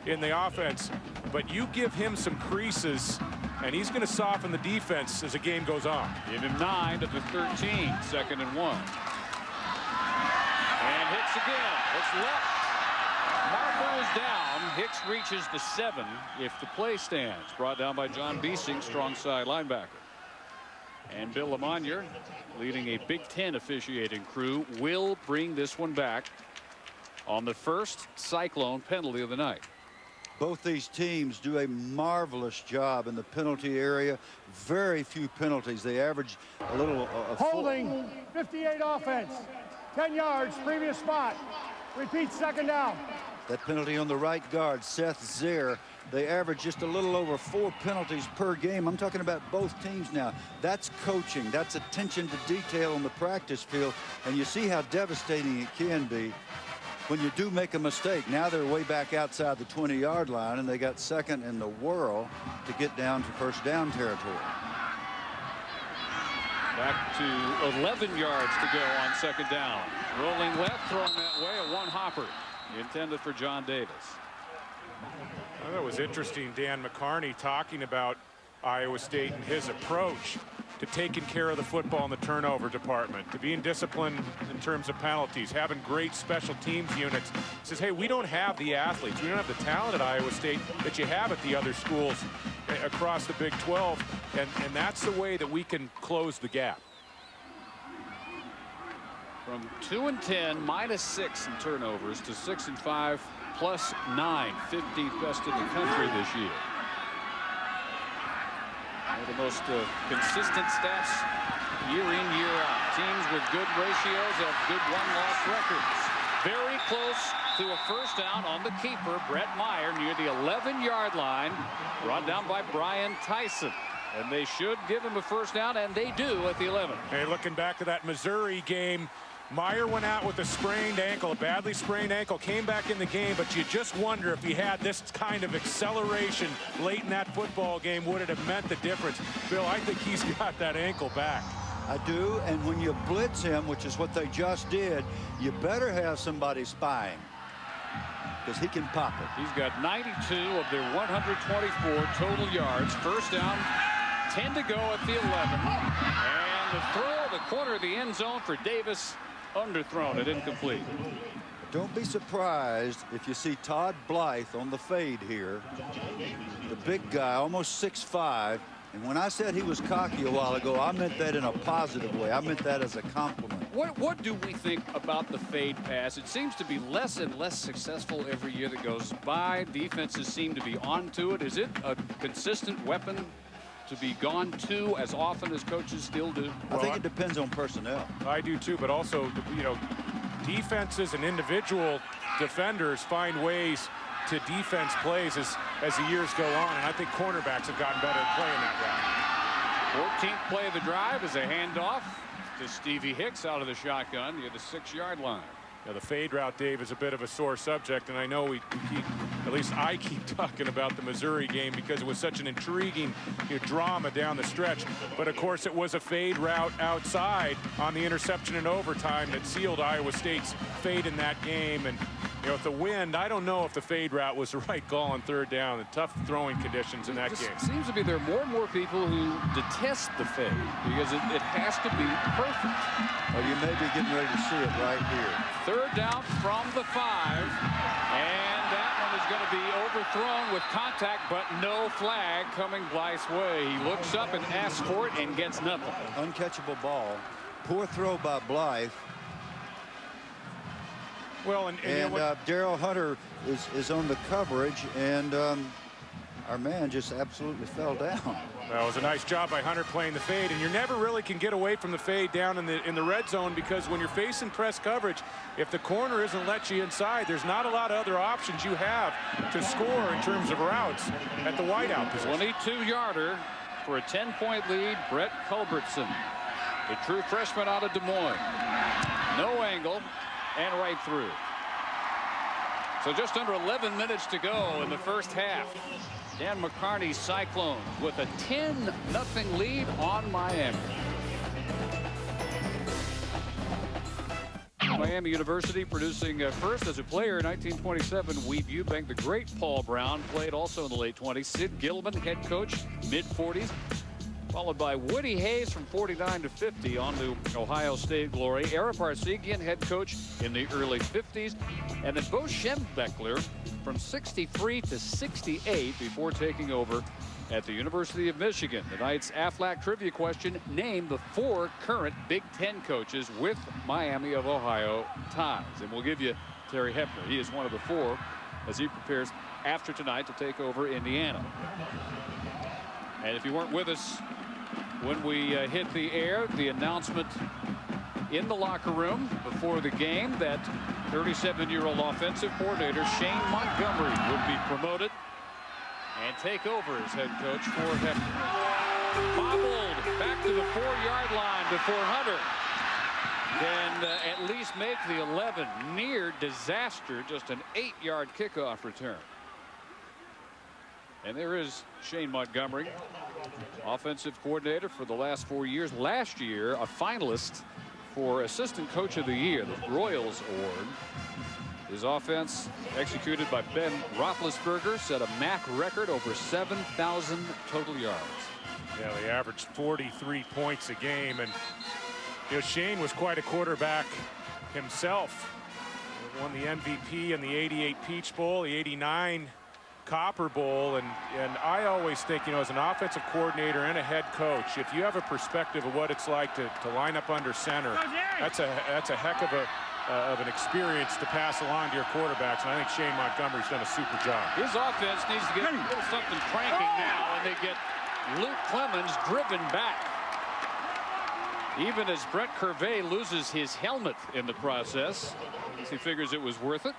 in the offense. But you give him some creases, and he's going to soften the defense as the game goes on. Give him 9 to the 13, 2nd and 1. And Hicks again. It's left. Marker is down. Hicks reaches the 7 if the play stands. Brought down by John Biesing, strong side linebacker. And Bill Lamonier, leading a Big Ten officiating crew, will bring this one back on the first Cyclone penalty of the night. Both these teams do a marvelous job in the penalty area. Very few penalties. They average a little. Holding, 58 offense. 10 yards, previous spot. Repeat, 2nd down. That penalty on the right guard, Seth Zare, they average just a little over 4 penalties per game. I'm talking about both teams now. That's coaching. That's attention to detail on the practice field. And you see how devastating it can be when you do make a mistake. Now they're way back outside the 20-yard line, and they got 2nd in the world to get down to first down territory. Back to 11 yards to go on 2nd down. Rolling left, throwing that way, a one-hopper intended for John Davis. I thought it was interesting, Dan McCarney talking about Iowa State and his approach to taking care of the football in the turnover department, to being disciplined in terms of penalties, having great special teams units. He says, hey, we don't have the athletes, we don't have the talent at Iowa State that you have at the other schools across the Big 12, and that's the way that we can close the gap. From 2-10, -6 in turnovers, to 6-5, +9, 15th best in the country this year. One of the most consistent stats year in, year out. Teams with good ratios have good one-loss records. Very close to a first down on the keeper, Brett Meyer, near the 11-yard line, brought down by Brian Tyson. And they should give him a first down, and they do at the 11. Hey, looking back to that Missouri game, Meyer went out with a sprained ankle, a badly sprained ankle, came back in the game, but you just wonder if he had this kind of acceleration late in that football game, would it have meant the difference? Bill, I think he's got that ankle back. I do, and when you blitz him, which is what they just did, you better have somebody spying, because he can pop it. He's got 92 of their 124 total yards. First down, 10 to go at the 11. And the throw, the corner of the end zone for Davis, underthrown and incomplete. Don't be surprised if you see Todd Blythe on the fade here. The big guy, almost 6'5". And when I said he was cocky a while ago, I meant that in a positive way. I meant that as a compliment. What do we think about the fade pass? It seems to be less and less successful every year that goes by. Defenses seem to be onto it. Is it a consistent weapon to be gone to as often as coaches still do? I think it depends on personnel. I do too, but also, you know, defenses and individual defenders find ways to defense plays as the years go on, and I think cornerbacks have gotten better at playing that route. 14th play of the drive is a handoff to Stevie Hicks out of the shotgun near the 6-yard line. Yeah, the fade route, Dave, is a bit of a sore subject, and I know we keep, at least I keep talking about the Missouri game because it was such an intriguing drama down the stretch. But of course, it was a fade route outside on the interception in overtime that sealed Iowa State's fate in that game. And with the wind, I don't know if the fade route was the right call on third down. The tough throwing conditions in that game. Seems to be there are more and more people who detest the fade because it has to be perfect. Well, you may be getting ready to see it right here. Third down from the 5, and that one is going to be overthrown with contact, but no flag coming Blythe's way. He looks up and asks for it and gets nothing. Uncatchable ball. Poor throw by Blythe. Well, and Daryl Hunter is on the coverage, and our man just absolutely fell down. Well, it was a nice job by Hunter playing the fade, and you never really can get away from the fade down in the red zone, because when you're facing press coverage, if the corner isn't let you inside, there's not a lot of other options you have to score in terms of routes at the wideout position. 22-yarder for a 10-point lead. Brett Culbertson, the true freshman out of Des Moines. No angle and right through. So just under 11 minutes to go in the first half. Dan McCarney's Cyclones with a 10-0 lead on Miami. Miami University producing first as a player in 1927. Weeb Eubank, the great Paul Brown, played also in the late 20s. Sid Gilman, head coach, mid-40s. Followed by Woody Hayes from 49 to 50 on to Ohio State glory. Ara Parsegian, head coach in the early 50s. And then Bo Schembechler from 63 to 68 before taking over at the University of Michigan. Tonight's Aflac trivia question: name the 4 current Big Ten coaches with Miami of Ohio ties. And we'll give you Terry Hepner. He is one of the 4 as he prepares after tonight to take over Indiana. And if you weren't with us when we hit the air, the announcement in the locker room before the game that 37-year-old offensive coordinator Shane Montgomery would be promoted and take over as head coach for Hepner. Bobbled back to the 4-yard line before Hunter can at least make the 11. Near disaster, just an 8-yard kickoff return. And there is Shane Montgomery, offensive coordinator for the last 4 years. Last year, a finalist for Assistant Coach of the Year, the Royals Award. His offense, executed by Ben Roethlisberger, set a MAC record over 7,000 total yards. Yeah, they averaged 43 points a game, and Shane was quite a quarterback himself. He won the MVP in the '88 Peach Bowl, the '89 Copper Bowl, and I always think, as an offensive coordinator and a head coach, if you have a perspective of what it's like to line up under center, that's a heck of an experience to pass along to your quarterbacks, and I think Shane Montgomery's done a super job. His offense needs to get a little something cranking now, and they get Luke Clemens driven back. Even as Brett Curvey loses his helmet in the process, he figures it was worth it.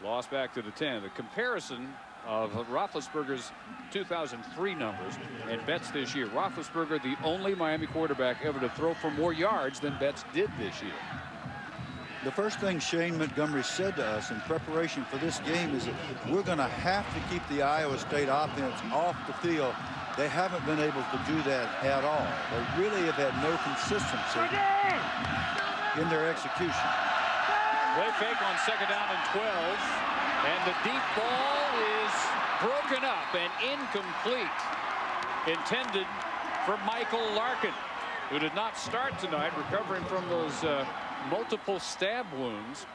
Lost back to the 10. The comparison of Roethlisberger's 2003 numbers and Betts this year. Roethlisberger, the only Miami quarterback ever to throw for more yards than Betts did this year. The first thing Shane Montgomery said to us in preparation for this game is that we're going to have to keep the Iowa State offense off the field. They haven't been able to do that at all. They really have had no consistency in their execution. Play fake on 2nd down and 12, and the deep ball is broken up and incomplete. Intended for Michael Larkin, who did not start tonight, recovering from those multiple stab wounds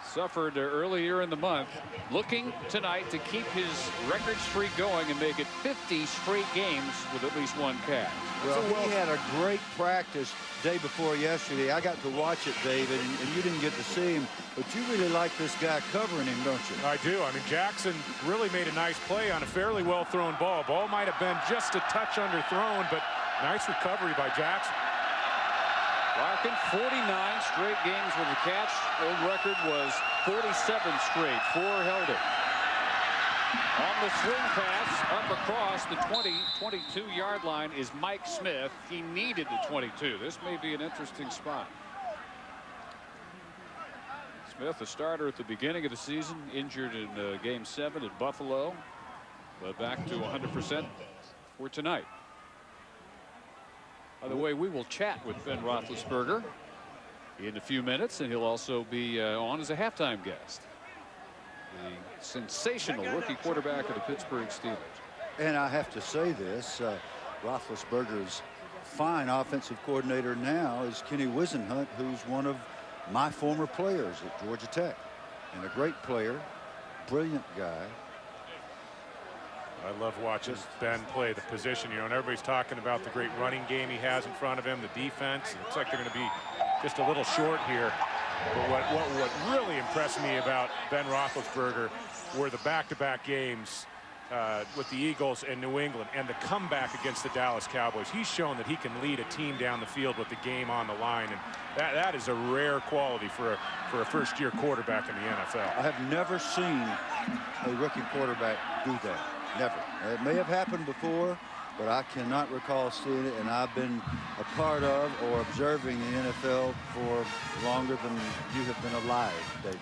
suffered earlier in the month. Looking tonight to keep his record streak going and make it 50 straight games with at least 1 catch. Well, he had a great practice day before yesterday. I got to watch it, David, and you didn't get to see him, but you really like this guy covering him, don't you? I do. I mean, Jackson really made a nice play on a fairly well thrown ball. Ball might have been just a touch underthrown, but nice recovery by Jackson. Larkin, 49 straight games with a catch. Old record was 47 straight. 4 held it. On the swing pass up across the 22-yard line is Mike Smith. He needed the 22. This may be an interesting spot. Smith, the starter at the beginning of the season, injured in Game 7 at Buffalo, but back to 100% for tonight. By the way, we will chat with Ben Roethlisberger in a few minutes, and he'll also be on as a halftime guest. The sensational rookie quarterback of the Pittsburgh Steelers. And I have to say this, Roethlisberger's fine offensive coordinator now is Kenny Wisenhunt, who's one of my former players at Georgia Tech, and a great player, brilliant guy. I love watching Ben play the position, you know, and everybody's talking about the great running game he has in front of him, the defense. It looks like they're going to be just a little short here. But what really impressed me about Ben Roethlisberger were the back-to-back games with the Eagles and New England, and the comeback against the Dallas Cowboys. He's shown that he can lead a team down the field with the game on the line, and that is a rare quality for a first-year quarterback in the NFL. I have never seen a rookie quarterback do that. Never. It may have happened before, but I cannot recall seeing it, and I've been a part of or observing the NFL for longer than you have been alive, David.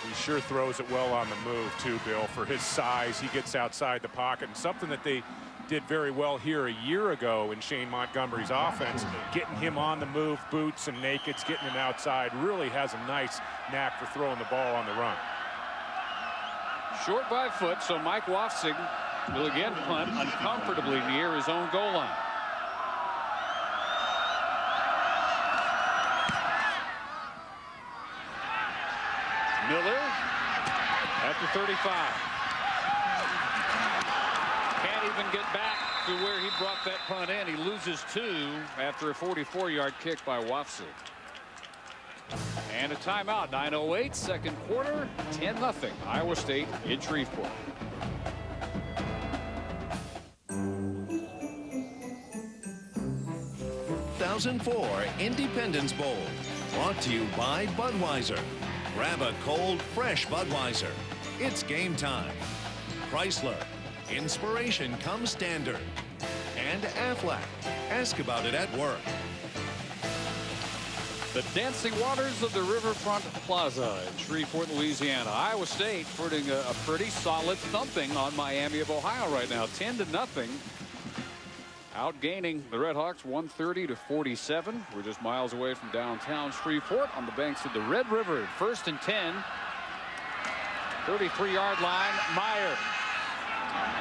He sure throws it well on the move too, Bill. For his size, he gets outside the pocket, and something that they did very well here a year ago in Shane Montgomery's offense, getting him on the move, boots and nakeds, getting him outside, really has a nice knack for throwing the ball on the run. Short by foot, so Mike Wafsig will again punt uncomfortably near his own goal line. Miller at the 35. Can't even get back to where he brought that punt in. He loses 2 after a 44-yard kick by Wafsig. And a timeout. 9:08, second quarter, 10-0 Iowa State in Shreveport. Independence Bowl, brought to you by Budweiser. Grab a cold, fresh Budweiser. It's game time. Chrysler, inspiration comes standard. And Aflac, ask about it at work. The dancing waters of the Riverfront Plaza in Shreveport, Louisiana. Iowa State putting a pretty solid thumping on Miami of Ohio right now, 10-0. Outgaining the Redhawks 130-47. We're just miles away from downtown Shreveport on the banks of the Red River. 1st and 10. 33-yard line. Meyer.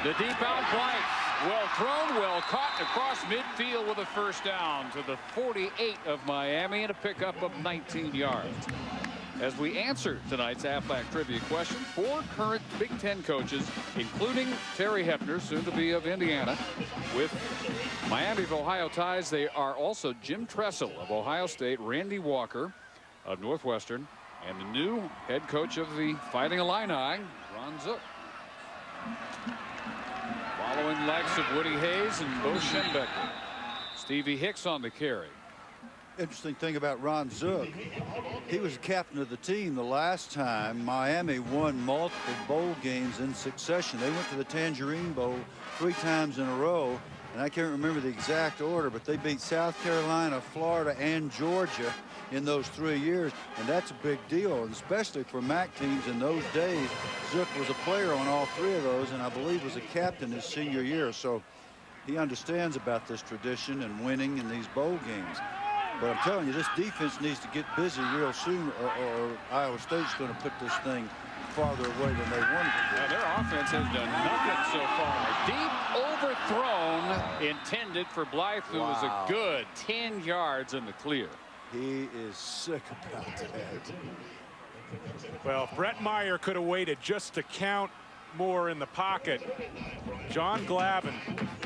The deep out Blythe. Well thrown, well caught across midfield with a first down to the 48 of Miami and a pickup of 19 yards. As we answer tonight's Aflac trivia question, 4 current Big Ten coaches, including Terry Hefner, soon to be of Indiana, with Miami of Ohio ties. They are also Jim Tressel of Ohio State, Randy Walker of Northwestern, and the new head coach of the Fighting Illini, Ron Zook. Following the likes of Woody Hayes and Bo Schembechler. Stevie Hicks on the carry. Interesting thing about Ron Zook, he was the captain of the team the last time Miami won multiple bowl games in succession. They went to the Tangerine Bowl 3 times in a row, and I can't remember the exact order, but they beat South Carolina, Florida, and Georgia in those 3 years, and that's a big deal, and especially for MAC teams in those days. Zook was a player on all 3 of those, and I believe was a captain his senior year, so he understands about this tradition and winning in these bowl games. But I'm telling you, this defense needs to get busy real soon, or Iowa State's going to put this thing farther away than they wanted to. Now, their offense has done nothing so far. Deep overthrown intended for Blythe, who was a good 10 yards in the clear. He is sick about that. Well, if Brett Meyer could have waited just to count more in the pocket, John Glavin,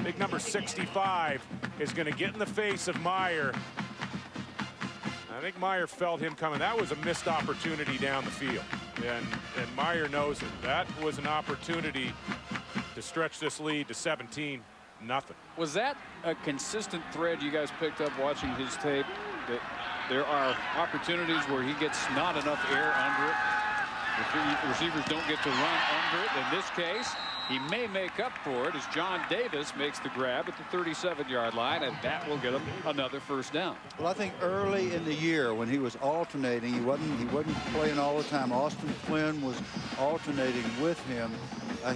big number 65, is going to get in the face of Meyer. I think Meyer felt him coming. That was a missed opportunity down the field, and Meyer knows it. That was an opportunity to stretch this lead to 17-0. Was that a consistent thread you guys picked up watching his tape, that there are opportunities where he gets not enough air under it? Receivers don't get to run under it. In this case, He may make up for it as John Davis makes the grab at the 37-yard line, and that will get him another first down. Well, I think early in the year when he was alternating, he wasn't playing all the time. Austin Flynn was alternating with him.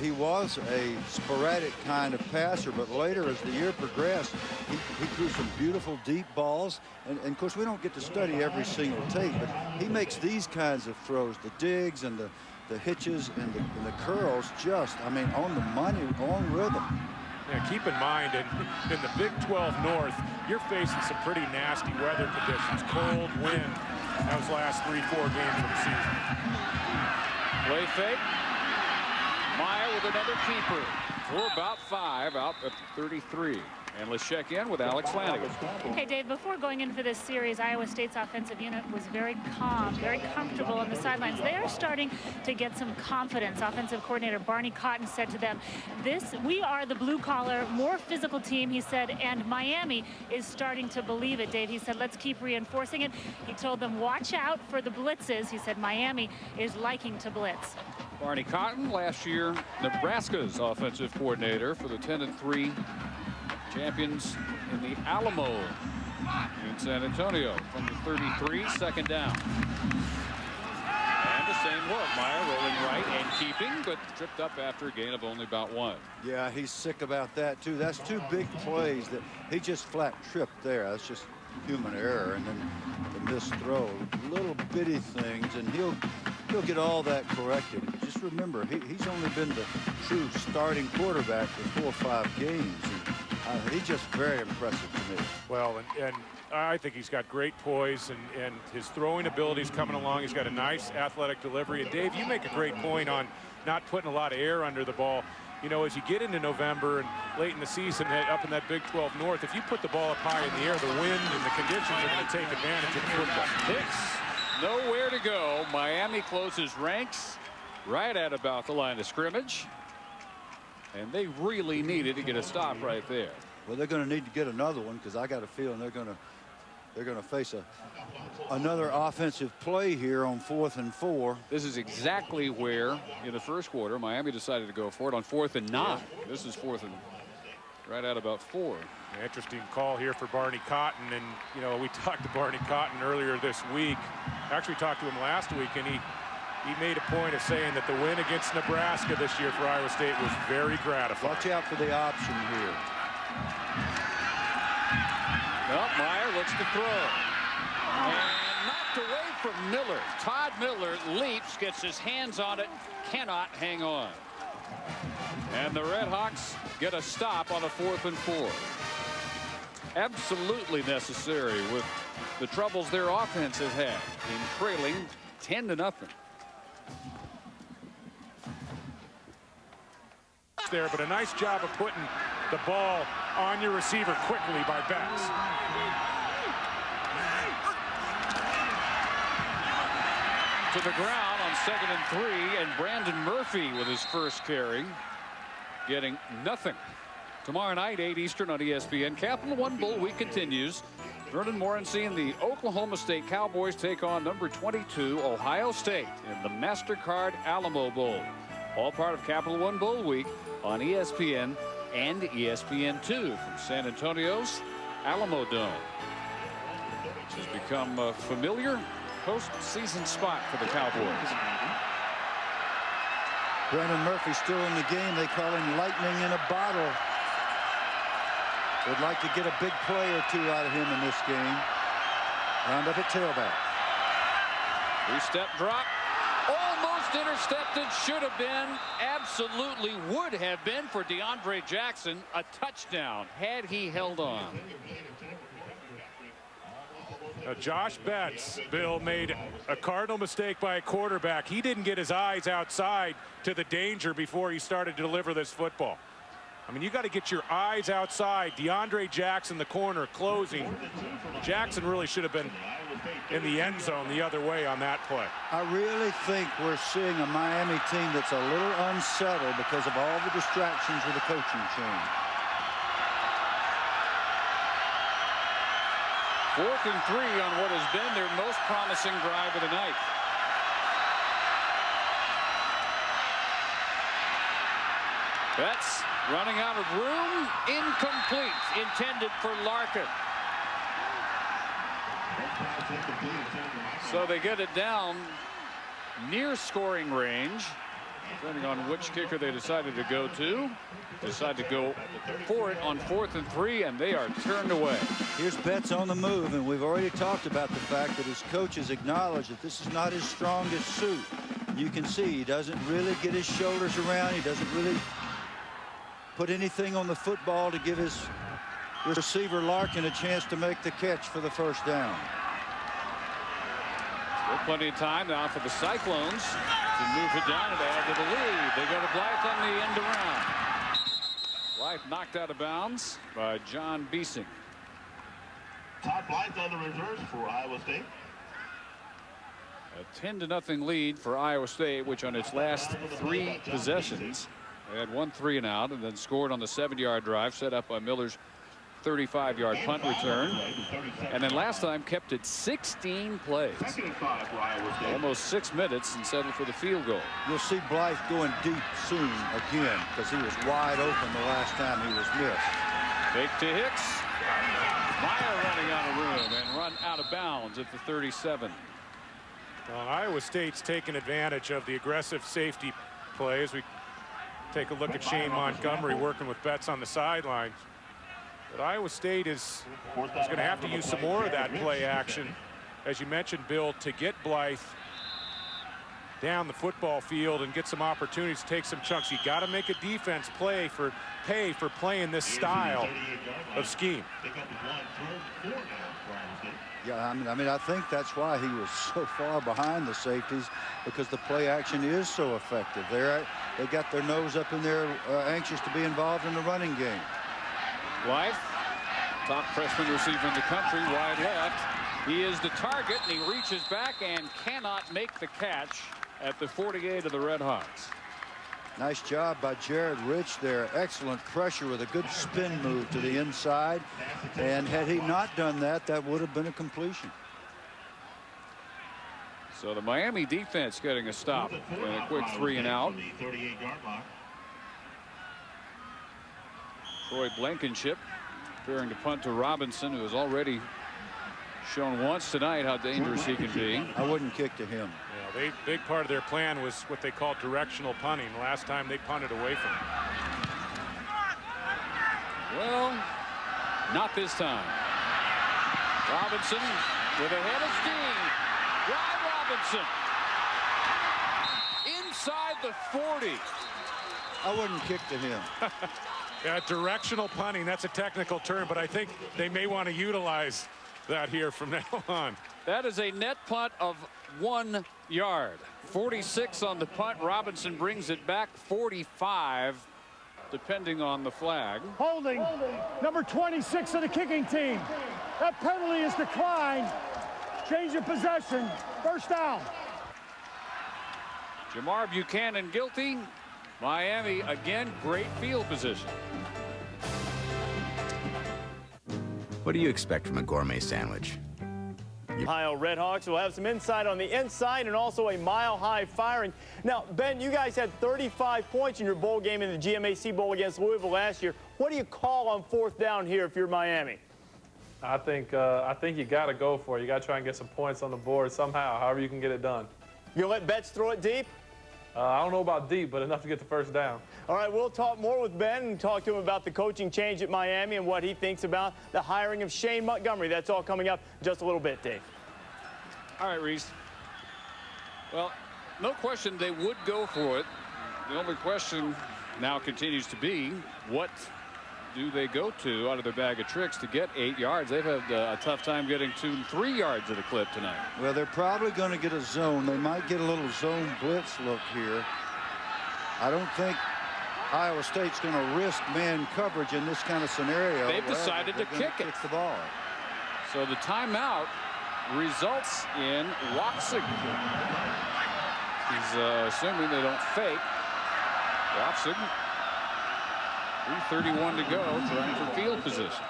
He was a sporadic kind of passer, but later as the year progressed, he threw some beautiful deep balls. And of course, we don't get to study every single tape, but he makes these kinds of throws, the digs and the hitches and the curls, just, I mean, on the money, on rhythm. Yeah, keep in mind, in the Big 12 North, you're facing some pretty nasty weather conditions, cold wind. Those last 3-4 games of the season. Play fake. Meyer with another keeper for about 5 out at the 33. And let's check in with Alex Flanagan. Hey, Dave, before going into this series, Iowa State's offensive unit was very calm, very comfortable on the sidelines. They are starting to get some confidence. Offensive coordinator Barney Cotton said to them, we are the blue-collar, more physical team, he said, and Miami is starting to believe it, Dave. He said, let's keep reinforcing it. He told them, watch out for the blitzes. He said, Miami is liking to blitz. Barney Cotton, last year, Nebraska's offensive coordinator for the 10-3 champions in the Alamo in San Antonio from the 33, second down. And the same look. Meyer rolling right and keeping, but tripped up after a gain of only about 1. Yeah, he's sick about that, too. That's 2 big plays that he just flat tripped there. That's just human error. And then the missed throw, little bitty things, and he'll get all that corrected. Just remember, he's only been the true starting quarterback for 4 or 5 games. And he's just very impressive to me. Well, and I think he's got great poise, and his throwing ability is coming along. He's got a nice athletic delivery. And Dave, you make a great point on not putting a lot of air under the ball. You know, as you get into November and late in the season up in that Big 12 North, if you put the ball up high in the air, the wind and the conditions are going to take advantage of the football. Hicks, nowhere to go. Miami closes ranks right at about the line of scrimmage. And they really needed to get a stop right there. Well, they're going to need to get another one, because I got a feeling they're going to face another offensive play here on 4th and 4. This is exactly where in the first quarter Miami decided to go for it on 4th and 9. This is 4th and right at about 4. Interesting call here for Barney Cotton. And you know, we talked to Barney Cotton earlier this week. Actually talked to him last week, and he made a point of saying that the win against Nebraska this year for Iowa State was very gratifying. Watch out for the option here. Well, Meyer looks to throw. And knocked away from Miller. Todd Miller leaps, gets his hands on it, cannot hang on. And the Red Hawks get a stop on a 4th and 4. Absolutely necessary with the troubles their offense has had in trailing 10-0. There, but a nice job of putting the ball on your receiver quickly by Betts. To the ground on 2nd and 3, and Brandon Murphy with his first carry, getting nothing. Tomorrow night, 8 Eastern on ESPN. Capital One Bowl week continues. Vernon Morency and the Oklahoma State Cowboys take on number 22 Ohio State in the MasterCard Alamo Bowl. All part of Capital One Bowl week on ESPN and ESPN2 from San Antonio's Alamo Dome. This has become a familiar postseason spot for the Cowboys. Brandon Murphy still in the game. They call him lightning in a bottle. Would like to get a big play or 2 out of him in this game. Round up at tailback. 3-step drop. Almost intercepted. Should have been. Absolutely would have been for DeAndre Jackson. A touchdown had he held on. Josh Betts, Bill, made a cardinal mistake by a quarterback. He didn't get his eyes outside to the danger before he started to deliver this football. I mean, you got to get your eyes outside. DeAndre Jackson, the corner, closing. Jackson really should have been in the end zone the other way on that play. I really think we're seeing a Miami team that's a little unsettled because of all the distractions with the coaching change. 4th and 3 on what has been their most promising drive of the night. Betts running out of room. Incomplete. Intended for Larkin. So they get it down near scoring range. Depending on which kicker they decided to go to. Decide to go for it on 4th and 3, and they are turned away. Here's Betts on the move, and we've already talked about the fact that his coaches acknowledge that this is not his strongest suit. You can see he doesn't really get his shoulders around. He doesn't really put anything on the football to give his receiver Larkin a chance to make the catch for the first down. Still plenty of time now for the Cyclones to move it down and add to the lead. They go to Blythe on the end around. Blythe knocked out of bounds by John Beesing. Todd Blythe on the reverse for Iowa State. A 10-0 lead for Iowa State, which on its last 3 possessions they had 1 3-and-out and then scored on the 7-yard drive set up by Miller's 35-yard punt return, and then last time kept it 16 plays, almost 6 minutes, and settled for the field goal. You'll see Blythe going deep soon again because he was wide open the last time he was missed. Fake to Hicks. Meyer running out of room and run out of bounds at the 37. Well, Iowa State's taken advantage of the aggressive safety plays. We take a look at Shane Montgomery working with Betts on the sideline. But Iowa State is going to have to use some more of that play action, as you mentioned, Bill, to get Blythe down the football field and get some opportunities to take some chunks. You got to make a defense pay for playing this style of scheme. Yeah, I mean, I think that's why he was so far behind the safeties, because the play action is so effective. They got their nose up in there, anxious to be involved in the running game. Blythe, top freshman receiver in the country, wide left. He is the target, and he reaches back and cannot make the catch at the 48 of the Red Hawks. Nice job by Jared Rich there. Excellent pressure with a good spin move to the inside. And had he not done that, that would have been a completion. So the Miami defense getting a stop and a quick 3-and-out. Troy Blankenship preparing to punt to Robinson, who has already shown once tonight how dangerous he can be. I wouldn't kick to him. Yeah, big part of their plan was what they called directional punting. Last time they punted away from him. Well, not this time. Robinson with a head of steam. Drive Robinson inside the 40. I wouldn't kick to him. Yeah, directional punting, that's a technical term, but I think they may want to utilize that here from now on. That is a net punt of 1 yard. 46 on the punt. Robinson brings it back 45, depending on the flag. Holding number 26 of the kicking team. That penalty is declined. Change of possession. First down. Jamar Buchanan guilty. Miami again, great field position. What do you expect from a gourmet sandwich? Ohio Redhawks will have some insight on the inside and also a mile-high firing. Now, Ben, you guys had 35 points in your bowl game in the GMAC Bowl against Louisville last year. What do you call on 4th down here if you're Miami? I think you got to go for it. You got to try and get some points on the board somehow, however you can get it done. You gonna let Betts throw it deep? I don't know about deep, but enough to get the first down. All right, we'll talk more with Ben and talk to him about the coaching change at Miami and what he thinks about the hiring of Shane Montgomery. That's all coming up in just a little bit, Dave. All right, Reese. Well, no question they would go for it. The only question now continues to be, what do they go to out of their bag of tricks to get 8 yards? They've had a tough time getting 2 and 3 yards at a clip tonight. Well, they're probably going to get a zone. They might get a little zone blitz look here. I don't think Iowa State's going to risk man coverage in this kind of scenario. They've decided to kick it. The ball. So the timeout results in Wachsig. He's assuming they don't fake. Wachsig, 3:31 to go, trying for field position.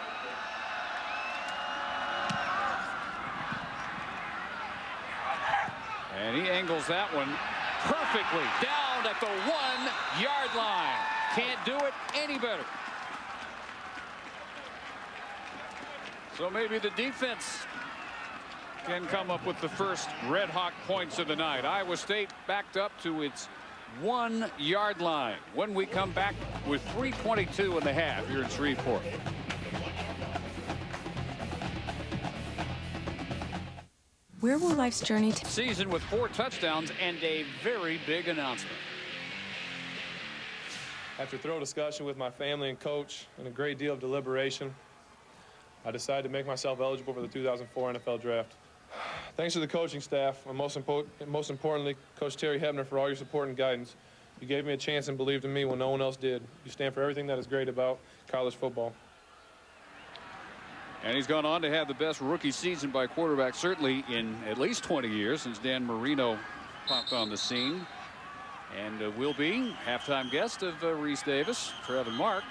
And he angles that one perfectly down at the 1 yard line. can't do it any better. So maybe the defense can come up with the first Red Hawk points of the night. Iowa State backed up to its 1 yard line when we come back with 3:22 in the half here in Shreveport. Where will life's journey take? Season with 4 touchdowns and a very big announcement. After thorough discussion with my family and coach and a great deal of deliberation, I decided to make myself eligible for the 2004 NFL Draft. Thanks to the coaching staff, and most importantly, Coach Terry Hebner, for all your support and guidance. You gave me a chance and believed in me when no one else did. You stand for everything that is great about college football. And he's gone on to have the best rookie season by quarterback, certainly in at least 20 years since Dan Marino popped on the scene. And will be halftime guest of Reese Davis, Trev and Mark,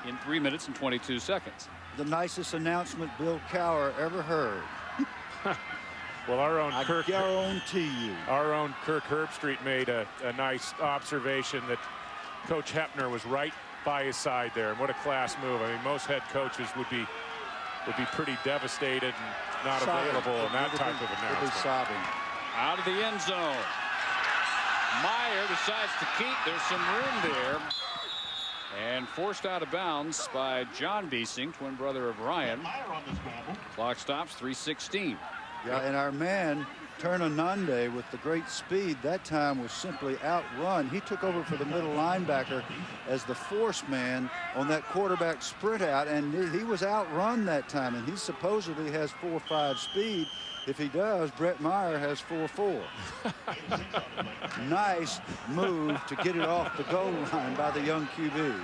in 3 minutes and 22 seconds. The nicest announcement Bill Cowher ever heard. Well, our own I guarantee you. Our own Kirk Herbstreit made a nice observation that Coach Hebner was right by his side there, and what a class move. I mean, most head coaches would be pretty devastated and not available in that type of announcement. Sobbing. Out of the end zone. Meyer decides to keep. There's some room there. And forced out of bounds by John Biesing, twin brother of Ryan. Clock stops, 3:16. Yeah, and our man, Turnanande, with the great speed, that time was simply outrun. He took over for the middle linebacker as the force man on that quarterback sprint out, and he was outrun that time, and he supposedly has 4.5 speed. If he does, Brett Meyer has 4.4. Nice move to get it off the goal line by the young QB.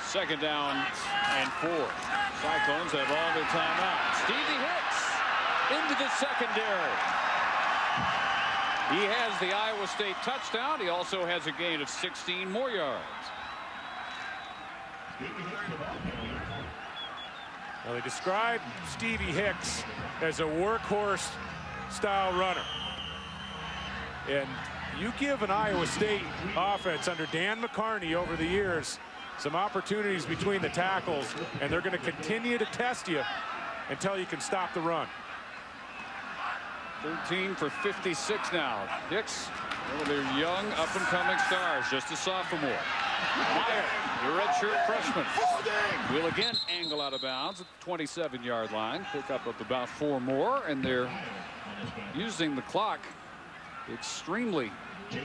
Second down and 4. Cyclones have all their timeouts. Stevie Hicks into the secondary. He has the Iowa State touchdown. He also has a gain of 16 more yards. Well, they described Stevie Hicks as a workhorse style runner. And you give an Iowa State offense under Dan McCarney over the years some opportunities between the tackles, and they're going to continue to test you until you can stop the run. 13 for 56 now. Hicks, one of their young up-and-coming stars, just a sophomore. Meyer, the redshirt freshman, will again angle out of bounds at the 27-yard line. Pick up of about 4 more, and they're using the clock extremely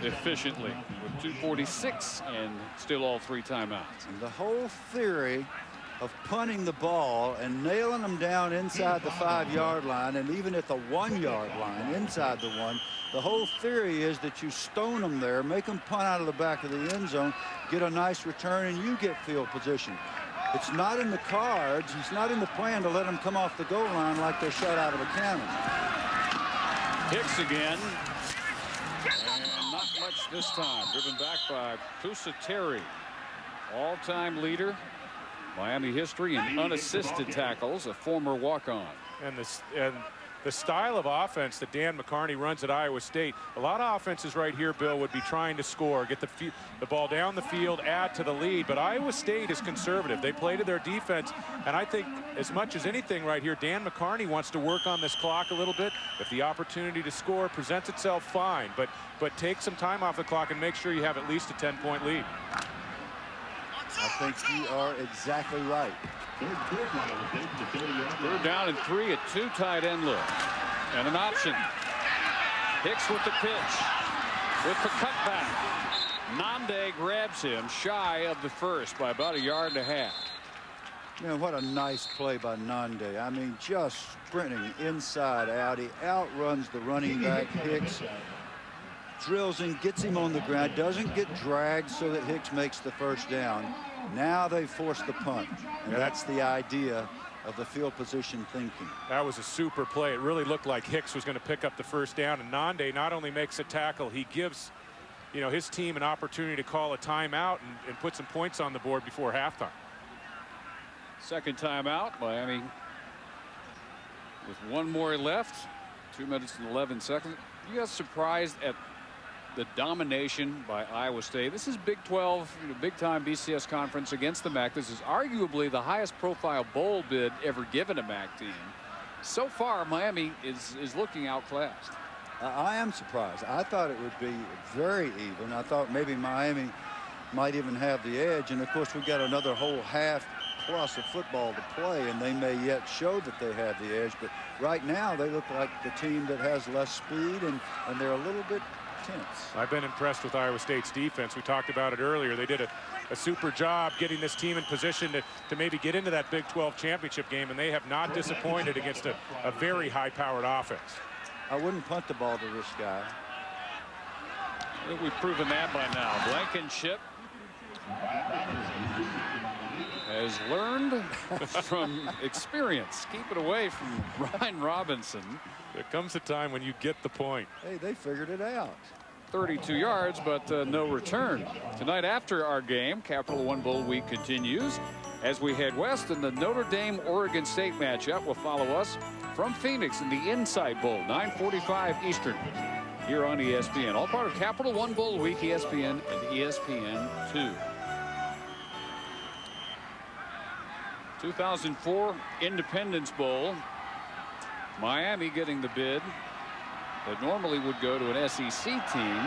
efficiently with 2:46 and still all 3 timeouts. And the whole theory of punting the ball and nailing them down inside the 5-yard line, and even at the 1-yard line inside the 1, the whole theory is that you stone them there, make them punt out of the back of the end zone, get a nice return, and you get field position. It's not in the cards. It's not in the plan to let them come off the goal line like they're shot out of a cannon. Hicks again. And not much this time. Driven back by Pusateri, all-time leader, Miami history in unassisted tackles, a former walk-on. And the style of offense that Dan McCarney runs at Iowa State, a lot of offenses right here, Bill, would be trying to score, get the ball down the field, add to the lead. But Iowa State is conservative. They play to their defense. And I think as much as anything right here, Dan McCarney wants to work on this clock a little bit. If the opportunity to score presents itself, fine. But take some time off the clock and make sure you have at least a 10-point lead. I think you are exactly right. 3rd down and 3, a 2 tight end look. And an option. Hicks with the pitch. With the cutback. Nande grabs him shy of the first by about 1.5 yards. Man, what a nice play by Nande. I mean, just sprinting inside out. He outruns the running back, Hicks. Drills in, gets him on the ground, doesn't get dragged so that Hicks makes the first down. Now they force the punt, and that's the idea of the field position thinking. That was a super play. It really looked like Hicks was going to pick up the first down, and Nande not only makes a tackle, he gives his team an opportunity to call a timeout and put some points on the board before halftime. Second timeout, Miami with 1 more left, 2 minutes and 11 seconds. You guys surprised at the domination by Iowa State. This is Big 12, big time BCS conference against the MAC. This is arguably the highest profile bowl bid ever given a MAC team. So far, Miami is looking outclassed. I am surprised. I thought it would be very even. I thought maybe Miami might even have the edge. And of course, we've got another whole half plus of football to play, and they may yet show that they have the edge. But right now, they look like the team that has less speed, and they're a little bit tense. I've been impressed with Iowa State's defense. We talked about it earlier. They did a super job getting this team in position to maybe get into that Big 12 championship game, and they have not disappointed against a very high-powered offense. I wouldn't punt the ball to this guy. I think we've proven that by now. Blankenship has learned from experience. Keep it away from Ryan Robinson. There comes a time when you get the point. Hey, they figured it out. 32 yards, but no return. Tonight after our game, Capital One Bowl week continues as we head west, and the Notre Dame-Oregon State matchup will follow us from Phoenix in the Inside Bowl, 9:45 Eastern, here on ESPN. All part of Capital One Bowl week, ESPN and ESPN2. 2004 Independence Bowl. Miami getting the bid that normally would go to an SEC team.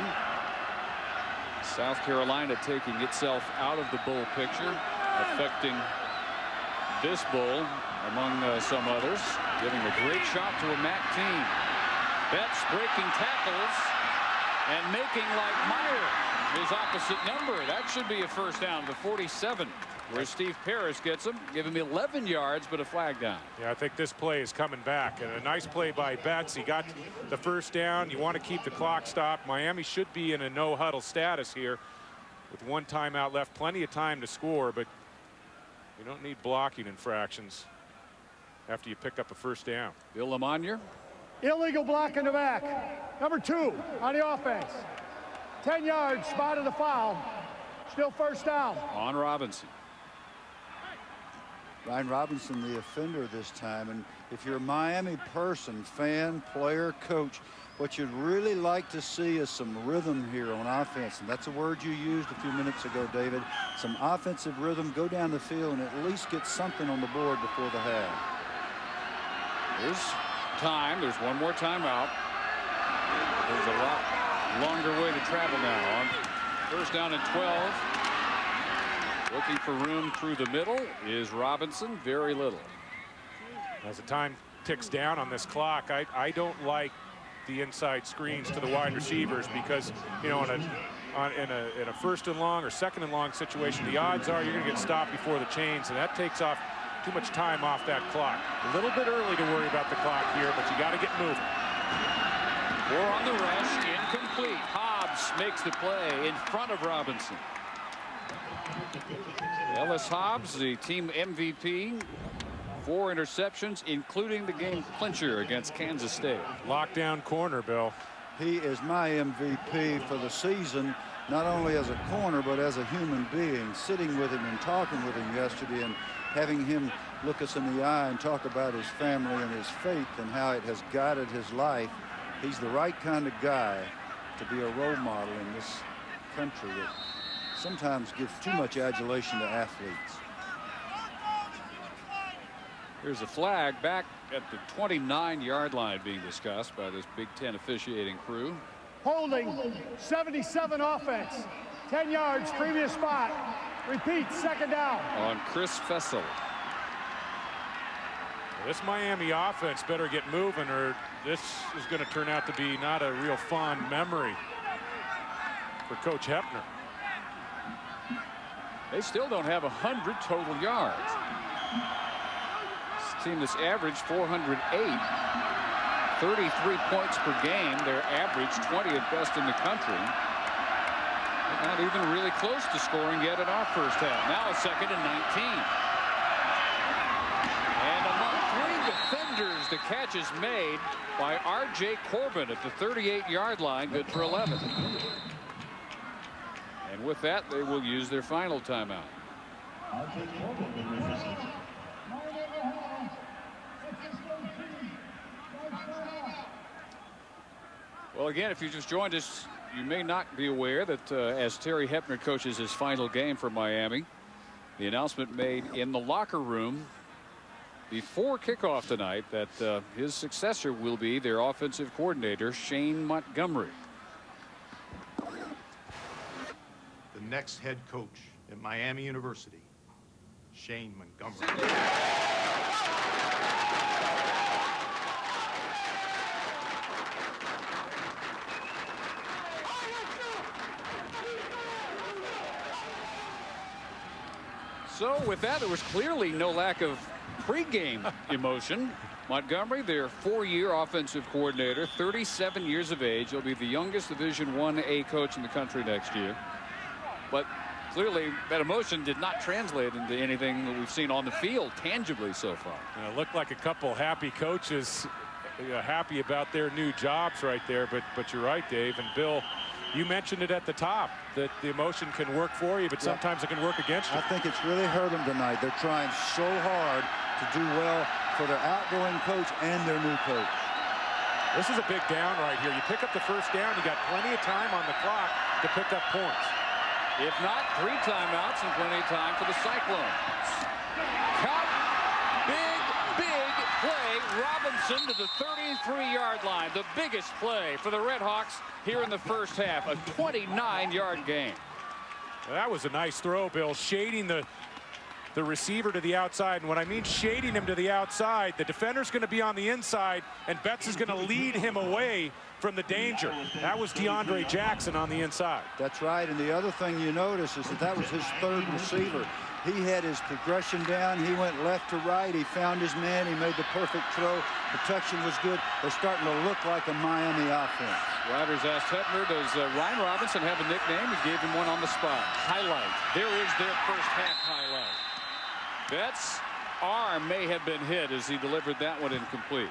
South Carolina taking itself out of the bowl picture, affecting this bowl among some others, giving a great shot to a MAC team. Betts breaking tackles and making like Meyer his opposite number. That should be a first down to 47. Where Steve Paris gets him, give him 11 yards, but a flag down. Yeah, I think this play is coming back. And a nice play by Betts. He got the first down. You want to keep the clock stopped. Miami should be in a no-huddle status here with one timeout left. Plenty of time to score, but you don't need blocking infractions after you pick up a first down. Bill Lamagna. Illegal block in the back. Number 2 on the offense. 10 yards, spotted the foul. Still first down. On Robinson. Ryan Robinson, the offender this time. And if you're a Miami person, fan, player, coach, what you'd really like to see is some rhythm here on offense. And that's a word you used a few minutes ago, David. Some offensive rhythm. Go down the field and at least get something on the board before the half. There's time. There's one more timeout. There's a lot longer way to travel now. On first down and 12. Looking for room through the middle is Robinson. Very little. As the time ticks down on this clock, I don't like the inside screens to the wide receivers because, you know, in a first and long or second and long situation, the odds are you're going to get stopped before the chains, and that takes off too much time off that clock. A little bit early to worry about the clock here, but you got to get moving. 4 on the rush, incomplete. Hobbs makes the play in front of Robinson. Ellis Hobbs, the team MVP, 4 interceptions, including the game clincher against Kansas State. Lockdown corner, Bill. He is my MVP for the season, not only as a corner, but as a human being. Sitting with him and talking with him yesterday and having him look us in the eye and talk about his family and his faith and how it has guided his life. He's the right kind of guy to be a role model in this country that sometimes gives too much adulation to athletes. Here's a flag back at the 29-yard line being discussed by this Big Ten officiating crew. Holding 77 offense. 10 yards, previous spot. Repeat, second down. On Chris Fessel. This Miami offense better get moving or this is going to turn out to be not a real fond memory for Coach Hepner. They still don't have 100 total yards. This team that's averaged 408, 33 points per game. Their average 20th best in the country. They're not even really close to scoring yet in our first half. Now a second and 19. And among 3 defenders, the catch is made by R.J. Corbin at the 38-yard line, good for 11. And with that, they will use their final timeout. Well, again, if you just joined us, you may not be aware that as Terry Hepner coaches his final game for Miami, the announcement made in the locker room before kickoff tonight that his successor will be their offensive coordinator, Shane Montgomery. The next head coach at Miami University, Shane Montgomery. So with that, there was clearly no lack of pregame emotion. Montgomery, their 4-year offensive coordinator, 37 years of age. He'll be the youngest Division I-A coach in the country next year. But clearly that emotion did not translate into anything that we've seen on the field tangibly so far. It looked like a couple happy coaches, happy about their new jobs right there. But you're right, Dave. And Bill, you mentioned it at the top that the emotion can work for you, but sometimes it can work against you. I think it's really hurt them tonight. They're trying so hard to do well for their outgoing coach and their new coach. This is a big down right here. You pick up the first down, you got plenty of time on the clock to pick up points. If not, 3 timeouts and plenty of time for the Cyclones. Cut. Big play. Robinson to the 33-yard line. The biggest play for the Redhawks here in the first half. A 29-yard gain. Well, that was a nice throw, Bill. Shading the receiver to the outside. And when I mean shading him to the outside, the defender's going to be on the inside, and Betts is going to lead him away from the danger. That was DeAndre Jackson on the inside. That's right. And the other thing you notice is that was his 3rd receiver. He had his progression down. He went left to right. He found his man. He made the perfect throw. Protection was good. They're starting to look like a Miami offense. Riders asked Hepner, does Ryan Robinson have a nickname? He gave him one on the spot. Highlight. There is their first half highlight. Betts' arm may have been hit as he delivered that one incomplete.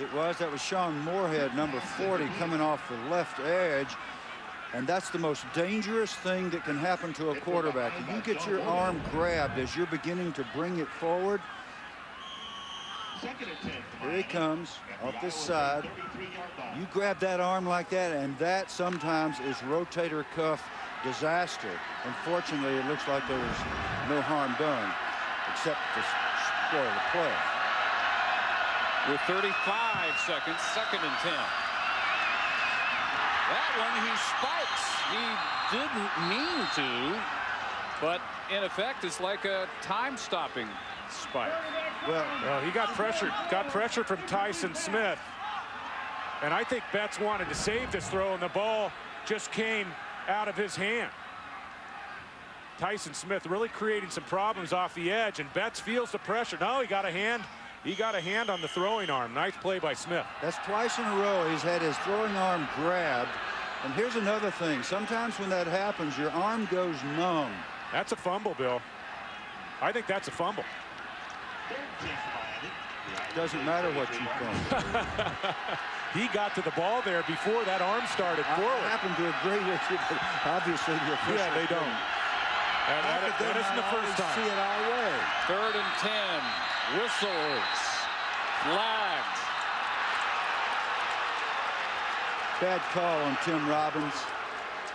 It was. That was Sean Moorhead, number 40, coming off the left edge. And that's the most dangerous thing that can happen to a quarterback. If you get your arm grabbed as you're beginning to bring it forward. Here he comes off this side. You grab that arm like that, and that sometimes is rotator cuff disaster. Unfortunately, it looks like there was no harm done except to spoil the play. With 35 seconds, 2nd and 10. That one he spikes. He didn't mean to, but in effect it's like a time-stopping spike. Well, he got pressure from Tyson Smith, and I think Betts wanted to save this throw, and the ball just came out of his hand. Tyson Smith really creating some problems off the edge, and Betts feels the pressure. No, he got a hand. He got a hand on the throwing arm. Nice play by Smith. That's twice in a row he's had his throwing arm grabbed. And here's another thing. Sometimes when that happens, your arm goes numb. That's a fumble, Bill. I think that's a fumble. Doesn't matter what you think. He got to the ball there before that arm started forward. I happen to agree with you, but obviously the officials they don't. That isn't the first time. See it our way. 3rd and 10. Whistles. Flags. Bad call on Tim Robbins.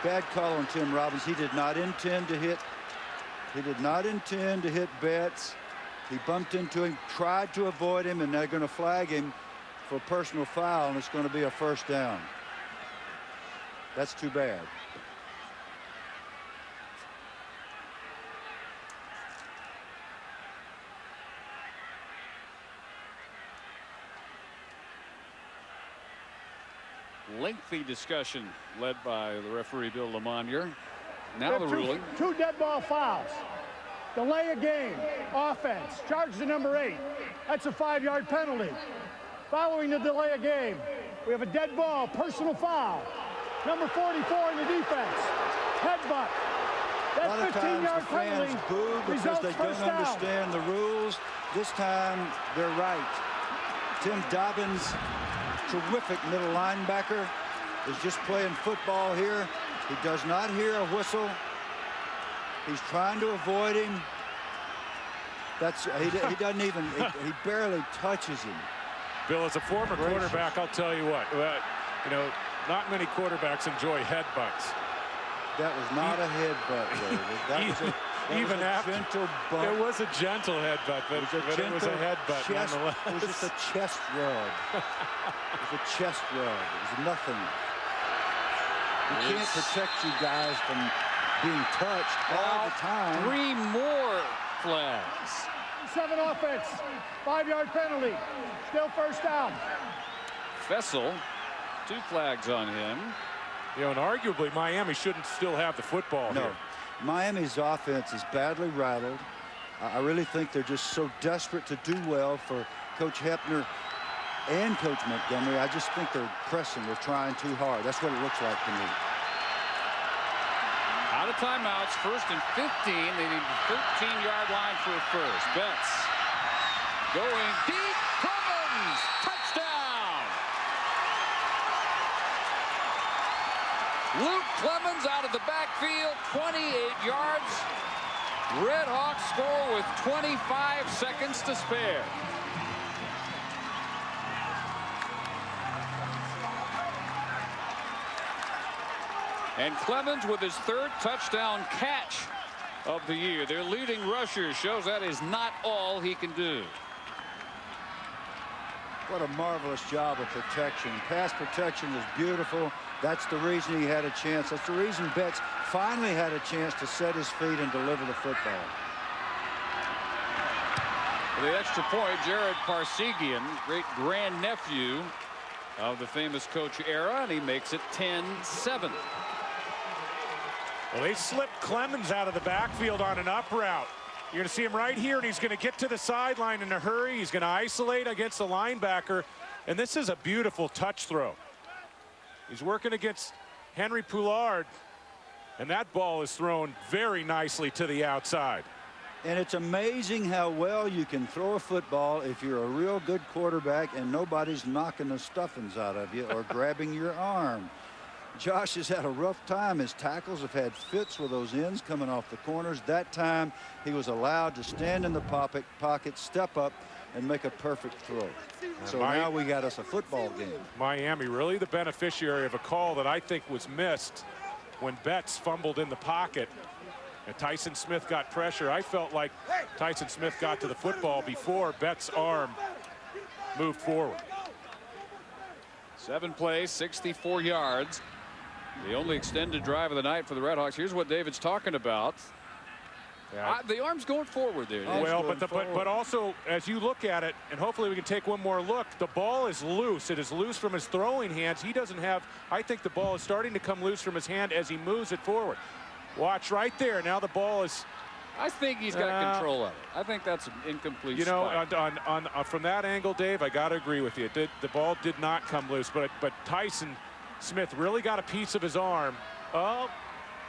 Bad call on Tim Robbins. He did not intend to hit. He did not intend to hit Betts. He bumped into him, tried to avoid him, and they're going to flag him for personal foul, and it's going to be a 1st down. That's too bad. Lengthy discussion led by the referee Bill Lamonier. Now the ruling. 2 dead ball fouls. Delay a game. Offense. Charge to number 8. That's a 5-yard penalty. Following the delay of game, we have a dead ball, personal foul. Number 44 in the defense. Headbutt. That 15-yard penalty fans boo because they don't understand the rules. This time they're right. Tim Dobbins, terrific middle linebacker, is just playing football here. He does not hear a whistle. He's trying to avoid him. He doesn't even, he barely touches him. Bill, as a former quarterback, I'll tell you what, you know, Not many quarterbacks enjoy headbutts. That was not a headbutt, David. That was a gentle bump. It was a gentle headbutt, but it was a headbutt nonetheless. It was just a chest rub. It was a chest rub. It was nothing. You can't protect you guys from being touched all the time. 3 more flags. 7 offense. 5-yard penalty. Still first down. Fessel, 2 flags on him. You know, and arguably Miami shouldn't still have the football here. Miami's offense is badly rattled. I really think they're just so desperate to do well for Coach Hepner and Coach Montgomery. I just think they're pressing. They're trying too hard. That's what it looks like to me. Out of timeouts, 1st and 15. They need the 13-yard line for a first. Betts going deep. Clemens, touchdown. Luke Clemens out of the backfield, 28 yards. Red Hawks score with 25 seconds to spare. And Clemens with his 3rd touchdown catch of the year. Their leading rusher shows that is not all he can do. What a marvelous job of protection. Pass protection was beautiful. That's the reason he had a chance. That's the reason Betts finally had a chance to set his feet and deliver the football. For the extra point, Jared Parsegian, great grandnephew of the famous Coach Era, and he makes it 10-7. Well, they slipped Clemens out of the backfield on an up route. You're going to see him right here, and he's going to get to the sideline in a hurry. He's going to isolate against the linebacker, and this is a beautiful touch throw. He's working against Henry Poulard, and that ball is thrown very nicely to the outside. And it's amazing how well you can throw a football if you're a real good quarterback and nobody's knocking the stuffings out of you or grabbing your arm. Josh has had a rough time. His tackles have had fits with those ends coming off the corners. That time he was allowed to stand in the pocket, step up, and make a perfect throw. So now we got us a football game. Miami really the beneficiary of a call that I think was missed when Betts fumbled in the pocket. And Tyson Smith got pressure. I felt like Tyson Smith got to the football before Betts' arm moved forward. 7 plays, 64 yards. The only extended drive of the night for the Red Hawks. Here's what David's talking about. The arm's going forward there. Well, but also, as you look at it, and hopefully we can take one more look, the ball is loose. It is loose from his throwing hands. He doesn't have, I think the ball is starting to come loose from his hand as he moves it forward. Watch right there. Now the ball is. I think he's got control of it. I think that's an incomplete. You know, from that angle, Dave, I got to agree with you. The ball did not come loose, but Tyson Smith really got a piece of his arm. Oh,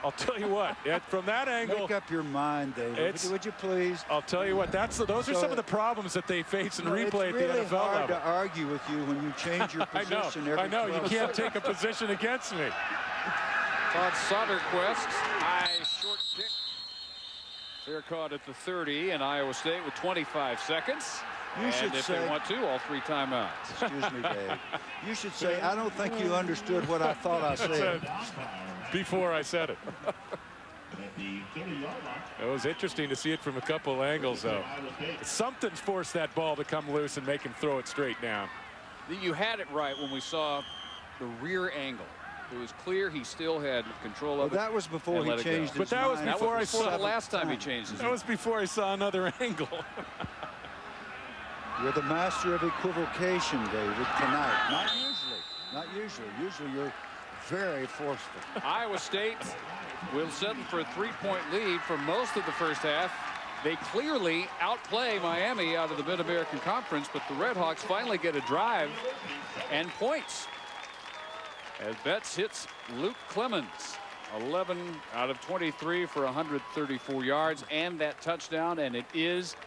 I'll tell you what. From that angle, make up your mind, David. Would you please? I'll tell you what. Those are some of the problems that they face in replay at the NFL level. It's really hard to argue with you when you change your position every 12 I know. You can't take a position against me. Todd Soderquist, high short kick. They're caught at the 30, and Iowa State with 25 seconds. You should if say, they want to, all 3 timeouts. Excuse me, Dave. You should say, I don't think you understood what I thought I said. Before I said it. It was interesting to see it from a couple angles, though. Something's forced that ball to come loose and make him throw it straight down. You had it right when we saw the rear angle. It was clear he still had control of it. That was before he changed his mind. But that was before I saw the last time he changed his mind. That was before I saw another angle. You're the master of equivocation, David, tonight. Not usually. Not usually. Usually you're very forceful. Iowa State will settle for a 3-point lead for most of the first half. They clearly outplay Miami out of the Mid-American Conference, but the Red Hawks finally get a drive and points. As Betts hits Luke Clemens, 11 out of 23 for 134 yards and that touchdown, and it is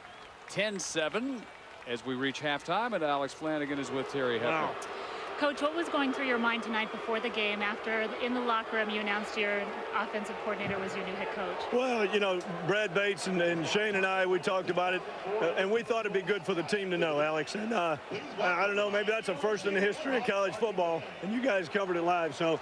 10-7 as we reach halftime, and Alex Flanagan is with Terry Hepner. Coach, what was going through your mind tonight before the game after in the locker room you announced your offensive coordinator was your new head coach? Well, you know, Brad Bates and Shane and I, we talked about it, and we thought it'd be good for the team to know, Alex. And I don't know, maybe that's a first in the history of college football, and you guys covered it live. So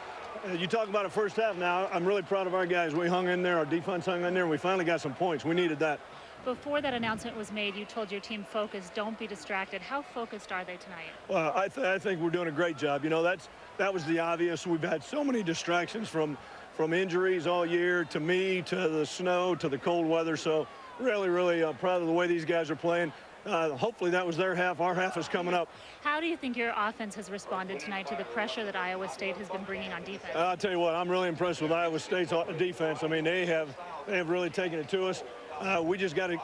you talk about a first half now. I'm really proud of our guys. We hung in there. Our defense hung in there, and we finally got some points. We needed that. Before that announcement was made, you told your team focus, don't be distracted. How focused are they tonight? Well, I think we're doing a great job. You know, that was the obvious. We've had so many distractions from injuries all year, to me, to the snow, to the cold weather. So really, really proud of the way these guys are playing. Hopefully that was their half. Our half is coming up. How do you think your offense has responded tonight to the pressure that Iowa State has been bringing on defense? I'll tell you what, I'm really impressed with Iowa State's defense. I mean, they have really taken it to us. We just got to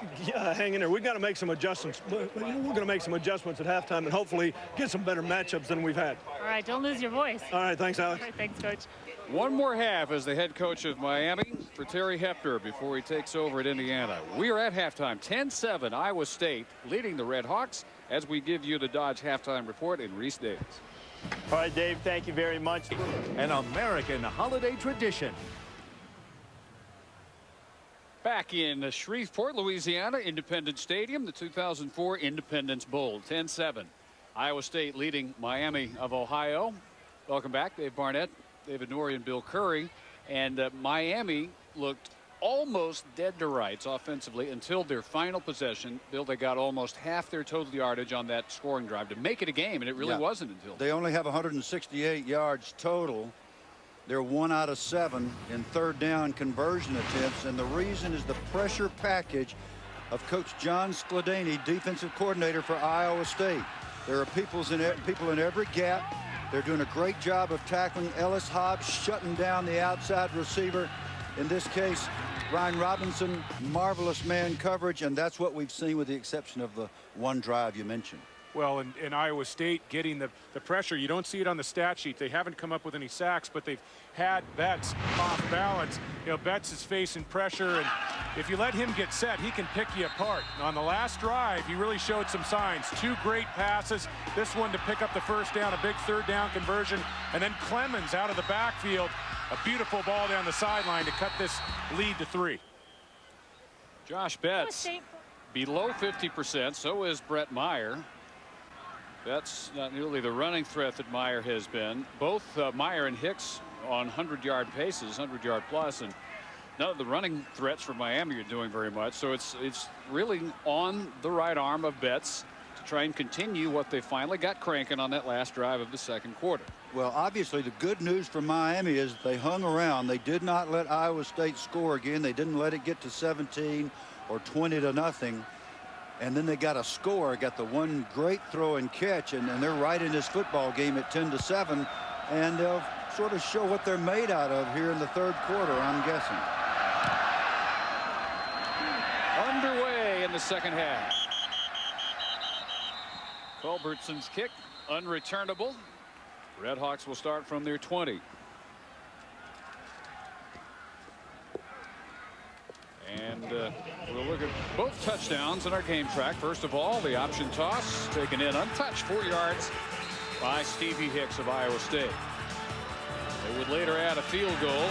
hang in there. We've got to make some adjustments. We're going to make some adjustments at halftime and hopefully get some better matchups than we've had. All right, don't lose your voice. All right, thanks, Alex. All right, thanks, Coach. One more half as the head coach of Miami for Terry Hefner before he takes over at Indiana. We are at halftime, 10-7, Iowa State leading the Red Hawks as we give you the Dodge halftime report in Reese Davis. All right, Dave, thank you very much. An American holiday tradition. Back in Shreveport, Louisiana, Independence Stadium, the 2004 Independence Bowl, 10-7. Iowa State leading Miami of Ohio. Welcome back, Dave Barnett, David Norrie, and Bill Curry. And Miami looked almost dead to rights offensively until their final possession. Bill, they got almost half their total yardage on that scoring drive to make it a game, and it really wasn't until. They only have 168 yards total. They're 1 out of 7 in third down conversion attempts, and the reason is the pressure package of Coach John Skladany, defensive coordinator for Iowa State. There are people in every gap. They're doing a great job of tackling Ellis Hobbs, shutting down the outside receiver. In this case, Ryan Robinson, marvelous man coverage, and that's what we've seen with the exception of the one drive you mentioned. Well, in Iowa State getting the pressure, you don't see it on the stat sheet. They haven't come up with any sacks, but they've had Betts off balance. You know, Betts is facing pressure, and if you let him get set, he can pick you apart. On the last drive, he really showed some signs. 2 great passes. This one to pick up the first down, a big third down conversion, and then Clemens out of the backfield. A beautiful ball down the sideline to cut this lead to 3. Josh Betts below 50%. So is Brett Meyer. That's not nearly the running threat that Meyer has been. Both Meyer and Hicks on 100-yard paces, 100-yard plus, and none of the running threats for Miami are doing very much. So it's really on the right arm of Betts to try and continue what they finally got cranking on that last drive of the second quarter. Well, obviously, the good news for Miami is they hung around. They did not let Iowa State score again. They didn't let it get to 17 or 20-0. And then they got a score, got the one great throw and catch, and they're right in this football game at 10-7. And they'll sort of show what they're made out of here in the third quarter, I'm guessing. Underway in the second half. Culbertson's kick, unreturnable. Red Hawks will start from their 20. And we'll look at both touchdowns in our game track. First of all, the option toss taken in untouched, 4 yards by Stevie Hicks of Iowa State. They would later add a field goal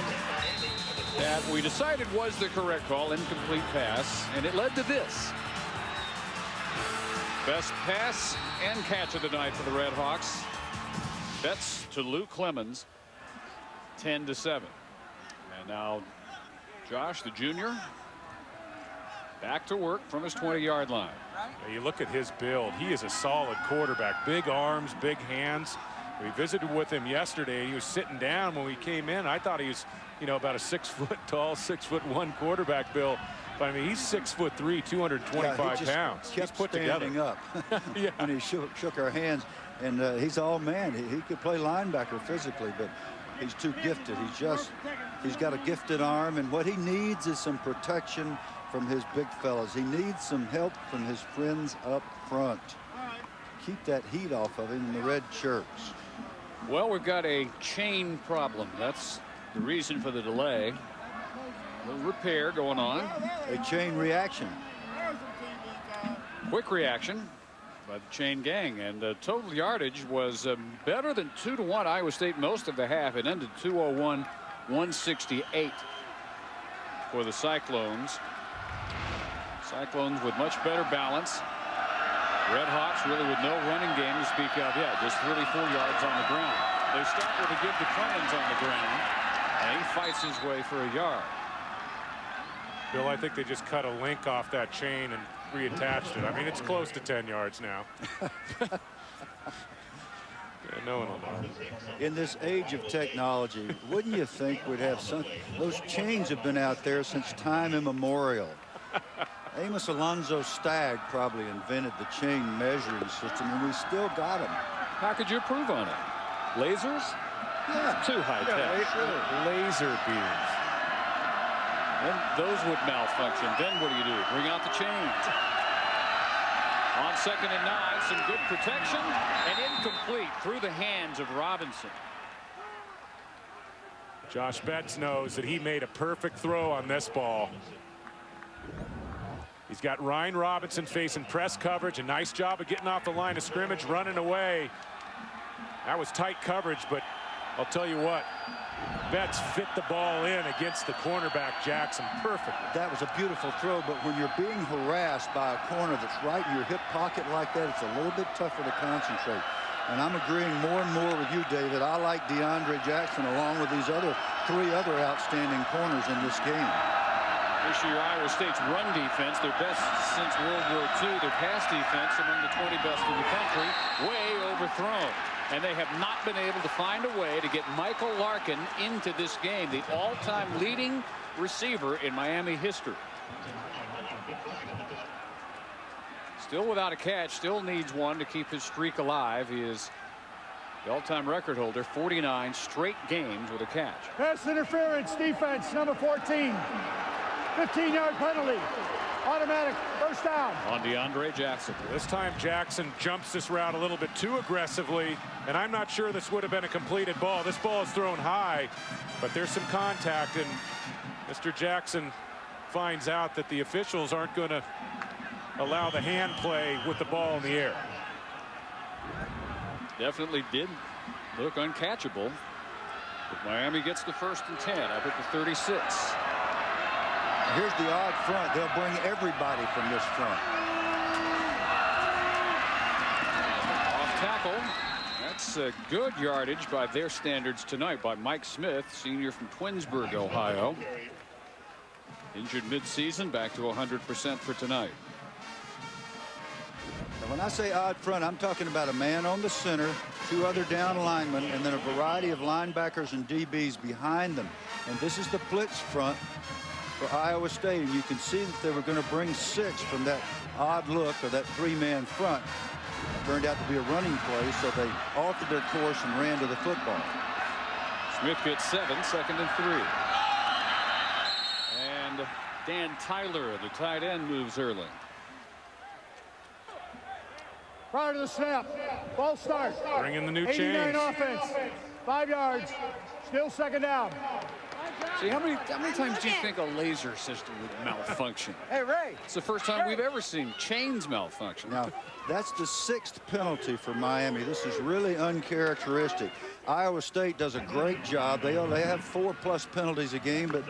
that we decided was the correct call, incomplete pass, and it led to this. Best pass and catch of the night for the Red Hawks. Betts to Luke Clemens, 10-7. And now Josh, the junior, back to work from his 20-yard line. Yeah, you look at his build. He is a solid quarterback. Big arms, big hands. We visited with him yesterday. He was sitting down when we came in. I thought he was, you know, about a 6-foot tall, 6'1" quarterback, Bill. But I mean, he's 6'3", 225 pounds. He's put together. Up yeah. When he shook our hands, and he's all man. He could play linebacker physically, but he's too gifted. He's got a gifted arm, and what he needs is some protection from his big fellas. He needs some help from his friends up front. Keep that heat off of him in the red shirts. Well, we've got a chain problem. That's the reason for the delay. A little repair going on. A chain reaction. Quick reaction. by the chain gang, and the total yardage was better than 2-1 Iowa State most of the half. It ended 201-168 for the Cyclones. Cyclones with much better balance. Red Hawks really with no running game to speak of. Yeah, just 34 yards on the ground. They start with a give to Clemens on the ground, and he fights his way for a yard. Bill, I think they just cut a link off that chain and reattached it. I mean, it's close to 10 yards now. Yeah, no one will know. In this age of technology, wouldn't you think we'd have some? Those chains have been out there since time immemorial. Amos Alonzo Stagg probably invented the chain measuring system, and we still got them. How could you improve on it? Lasers? Yeah. Too high tech. Laser beams. Then those would malfunction. Then what do? Bring out the chains. On 2nd and 9, some good protection, and incomplete through the hands of Robinson. Josh Betts knows that he made a perfect throw on this ball. He's got Ryan Robinson facing press coverage. A nice job of getting off the line of scrimmage, running away. That was tight coverage, but I'll tell you what, Betts fit the ball in against the cornerback Jackson perfectly. That was a beautiful throw, but when you're being harassed by a corner that's right in your hip pocket like that, it's a little bit tougher to concentrate. And I'm agreeing more and more with you, David. I like DeAndre Jackson along with these three other outstanding corners in this game. This year, Iowa State's run defense, their best since World War II. Their pass defense among the 20 best in the country, way overthrown. And they have not been able to find a way to get Michael Larkin into this game, the all-time leading receiver in Miami history. Still without a catch, still needs one to keep his streak alive. He is the all-time record holder, 49 straight games with a catch. Pass interference defense, number 14. 15-yard penalty. Automatic first down. On DeAndre Jackson. This time Jackson jumps this route a little bit too aggressively, and I'm not sure this would have been a completed ball. This ball is thrown high, but there's some contact, and Mr. Jackson finds out that the officials aren't going to allow the hand play with the ball in the air. Definitely did look uncatchable. But Miami gets the 1st and 10 up at the 36. Here's the odd front. They'll bring everybody from this front. Off tackle. That's a good yardage by their standards tonight by Mike Smith, senior from Twinsburg, Ohio. Injured midseason, back to 100% for tonight. Now, when I say odd front, I'm talking about a man on the center, 2 other down linemen, and then a variety of linebackers and DBs behind them. And this is the blitz front for Iowa State, and you can see that they were going to bring 6 from that odd look or that 3-man front. It turned out to be a running play, so they altered their course and ran to the football. Smith gets 7, 2nd and 3. And Dan Tyler, the tight end, moves early. Prior to the snap, ball start. Bring in the new 89 chains. offense, 5 yards, still 2nd down. See, how many times do you think a laser system would malfunction? Hey, Ray. It's the first time we've ever seen chains malfunction. Now, that's the 6th penalty for Miami. This is really uncharacteristic. Iowa State does a great job. They have 4+ penalties a game, but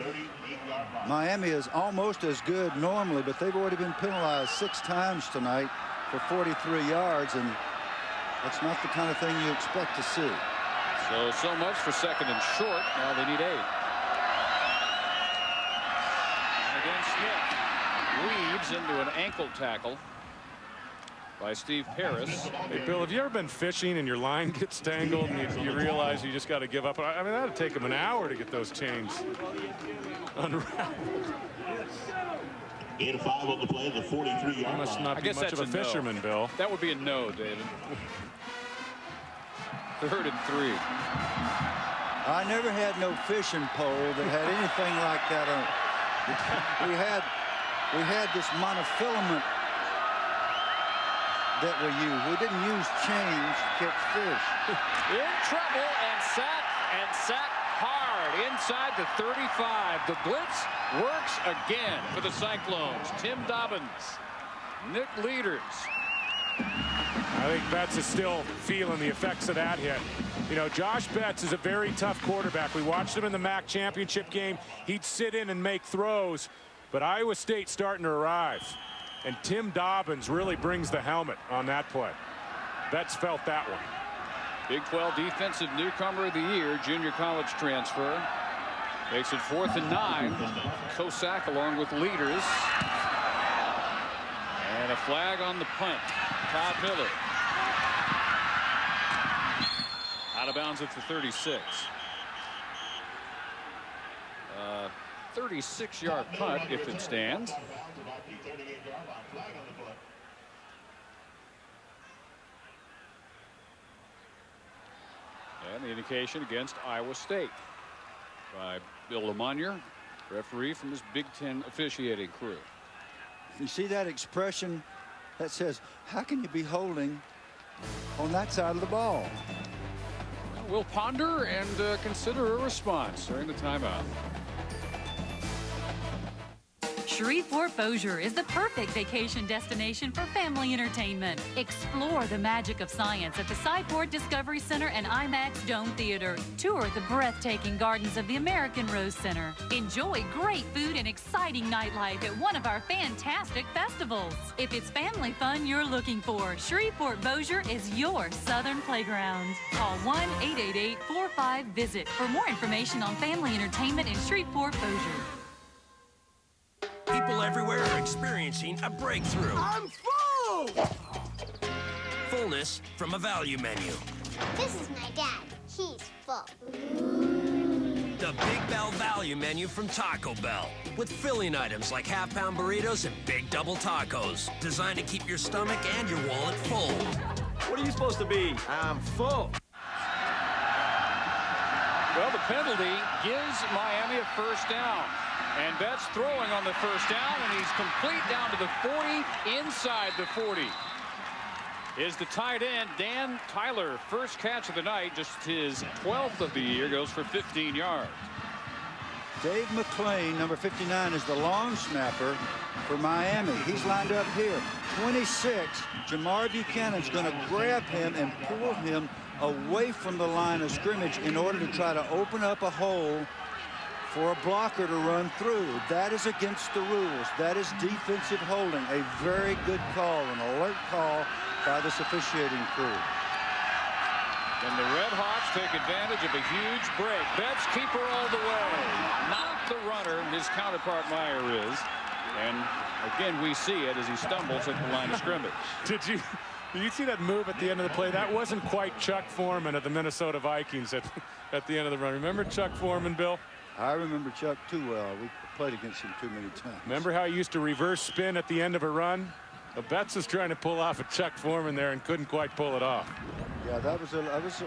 Miami is almost as good normally, but they've already been penalized 6 times tonight for 43 yards, and that's not the kind of thing you expect to see. So much for 2nd and short. Now they need 8. Again, Smith weaves into an ankle tackle by Steve Harris. Hey, Bill, have you ever been fishing and your line gets tangled and you realize you just got to give up? I mean, that'd take them an hour to get those chains unraveled. 8-5 on the play, the 43-yard line. Must not be much of a fisherman, Bill. That would be a no, David. 3rd and 3. I never had no fishing pole that had anything like that on it. We had this monofilament that we used. We didn't use chains to catch fish. In trouble and sacked hard inside the 35. The blitz works again for the Cyclones. Tim Dobbins, Nick Leaders, I think Betts is still feeling the effects of that hit. You know, Josh Betts is a very tough quarterback. We watched him in the MAC championship game. He'd sit in and make throws, but Iowa State starting to arrive. And Tim Dobbins really brings the helmet on that play. Betts felt that one. Big 12 defensive newcomer of the year, junior college transfer. Makes it 4th and 9. Kosak along with leaders. And a flag on the punt. Todd Miller. Out of bounds at the 36. 36-yard punt if it stands. And the indication against Iowa State by Bill Lemonier, referee from his Big Ten officiating crew. You see that expression that says, how can you be holding on that side of the ball? Well, we'll ponder and consider a response during the timeout. Shreveport Bossier is the perfect vacation destination for family entertainment. Explore the magic of science at the Cyclones Discovery Center and IMAX Dome Theater. Tour the breathtaking gardens of the American Rose Center. Enjoy great food and exciting nightlife at one of our fantastic festivals. If it's family fun you're looking for, Shreveport Bossier is your southern playground. Call 1-888-45-VISIT for more information on family entertainment in Shreveport Bossier. People everywhere are experiencing a breakthrough. I'm full! Fullness from a value menu. This is my dad. He's full. The Big Bell Value Menu from Taco Bell. With filling items like half-pound burritos and big double tacos. Designed to keep your stomach and your wallet full. What are you supposed to be? I'm full. Well, the penalty gives Miami a first down. And Betts throwing on the first down, and he's complete down to the 40, inside the 40. Is the tight end, Dan Tyler, first catch of the night, just his 12th of the year, goes for 15 yards. Dave McClain, number 59, is the long snapper for Miami. He's lined up here. 26, Jamar Buchanan's going to grab him and pull him away from the line of scrimmage in order to try to open up a hole for a blocker to run through. That is against the rules. That is defensive holding. A very good call, an alert call by this officiating crew. And the Red Hawks take advantage of a huge break. Betts keeper all the way. Not the runner, his counterpart Meyer is. And again, we see it as he stumbles at the line of scrimmage. Did you see that move at the end of the play? That wasn't quite Chuck Foreman of the Minnesota Vikings at the end of the run. Remember Chuck Foreman, Bill? I remember Chuck too well. We played against him too many times. Remember how he used to reverse spin at the end of a run? Well, Betts was trying to pull off a Chuck Foreman there and couldn't quite pull it off. Yeah, that was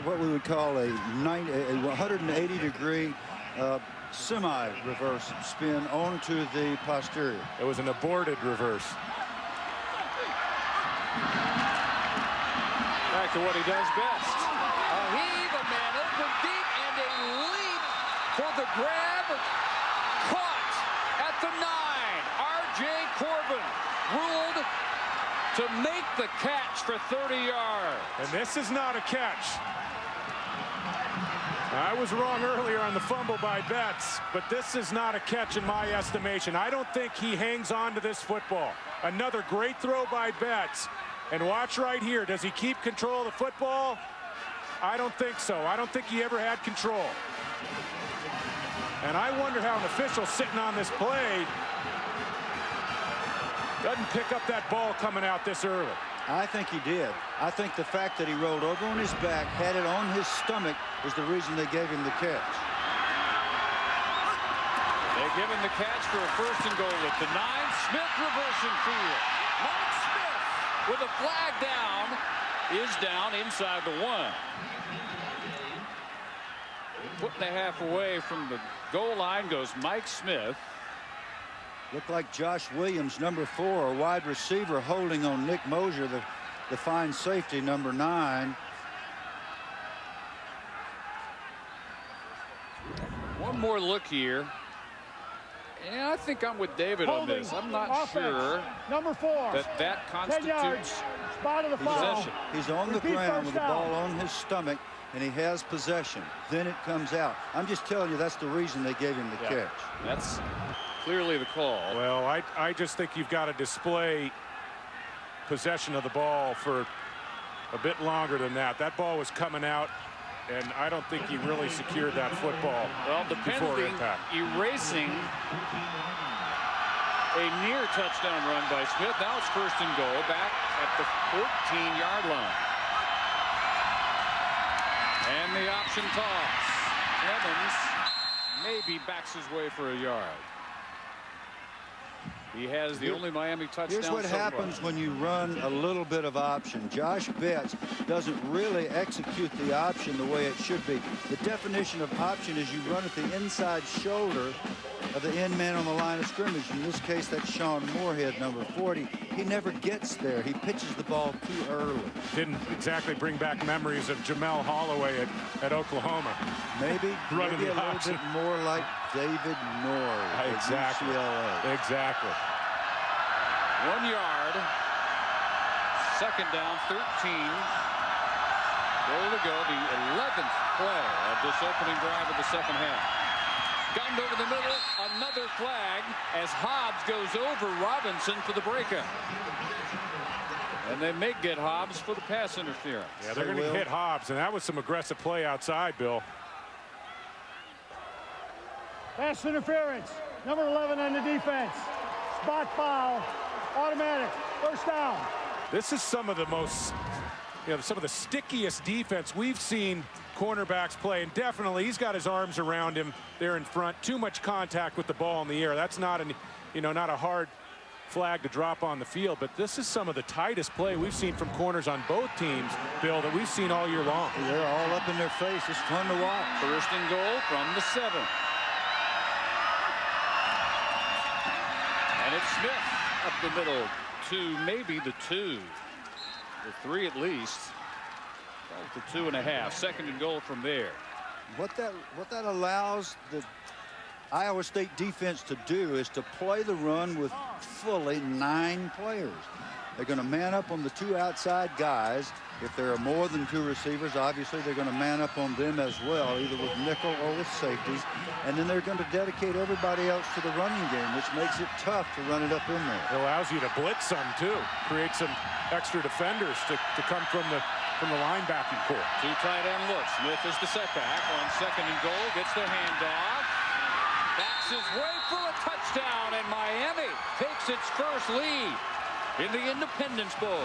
what we would call a 180-degree semi-reverse spin onto the posterior. It was an aborted reverse. Back to what he does best. A heave, a man open deep, and a leap for the grab. Caught at the 9. R.J. Corbin ruled to make the catch for 30 yards. And this is not a catch. I was wrong earlier on the fumble by Betts, but this is not a catch in my estimation. I don't think he hangs on to this football. Another great throw by Betts. And watch right here. Does he keep control of the football? I don't think so. I don't think he ever had control. And I wonder how an official sitting on this play doesn't pick up that ball coming out this early. I think he did. I think the fact that he rolled over on his back, had it on his stomach, is the reason they gave him the catch. They give him the catch for a first and goal at the 9. Smith reversing field. Mike Smith with a flag down is down inside the 1. Foot and a half away from the goal line goes Mike Smith. Looked like Josh Williams, number 4, a wide receiver, holding on Nick Mosier, the fine safety, number 9. One more look here. Yeah, I think I'm with David on this. I'm not sure Number 4. that 10 yards. constitutes Spot of the foul. possession. He's on the Repeat ground with the first ball down. on his stomach, and he has possession. Then it comes out. I'm just telling you, that's the reason they gave him the catch. That's clearly the call. Well, I just think you've got to display possession of the ball for a bit longer than that. That ball was coming out, and I don't think he really secured that football. Well, the before penalty impact. erasing a near touchdown run by Smith. Now it's 1st and goal back at the 14-yard line. And the option toss. Evans maybe backs his way for a yard. He has the only Miami touchdown. Here's what happens when you run a little bit of option. Josh Betts doesn't really execute the option the way it should be. The definition of option is you run at the inside shoulder of the end man on the line of scrimmage. In this case, that's Sean Moorhead, number 40. He never gets there. He pitches the ball too early. Didn't exactly bring back memories of Jamel Holloway at Oklahoma. Maybe a little bit more like David Norrie at UCLA. Exactly. 1 yard. 2nd down, 13. Goal to go. The 11th play of this opening drive of the 2nd half. Gunned over the middle. Another flag as Hobbs goes over Robinson for the breakup. And they may get Hobbs for the pass interference. Yeah, they're going to hit Hobbs, and that was some aggressive play outside, Bill. Pass interference. Number 11 on the defense. Spot foul. Automatic. 1st down. This is some of the most, some of the stickiest defense we've seen cornerbacks play, and definitely he's got his arms around him there in front. Too much contact with the ball in the air. That's not not a hard flag to drop on the field, but this is some of the tightest play we've seen from corners on both teams, Bill, that we've seen all year long. They're all up in their face. It's fun to watch. 1st and goal from the 7. And it's Smith up the middle to maybe the 2. The 3 at least. The 2.5. 2nd and goal from there. What that allows the Iowa State defense to do is to play the run with fully 9 players. They're going to man up on the 2 outside guys. If there are more than 2 receivers, obviously they're going to man up on them as well, either with nickel or with safeties. And then they're going to dedicate everybody else to the running game, which makes it tough to run it up in there. It allows you to blitz some too, create some extra defenders to come from the linebacking core. 2 tight end looks. Smith is the setback on 2nd and goal. Gets the handoff. Backs his way for a touchdown, and Miami takes its first lead in the Independence Bowl.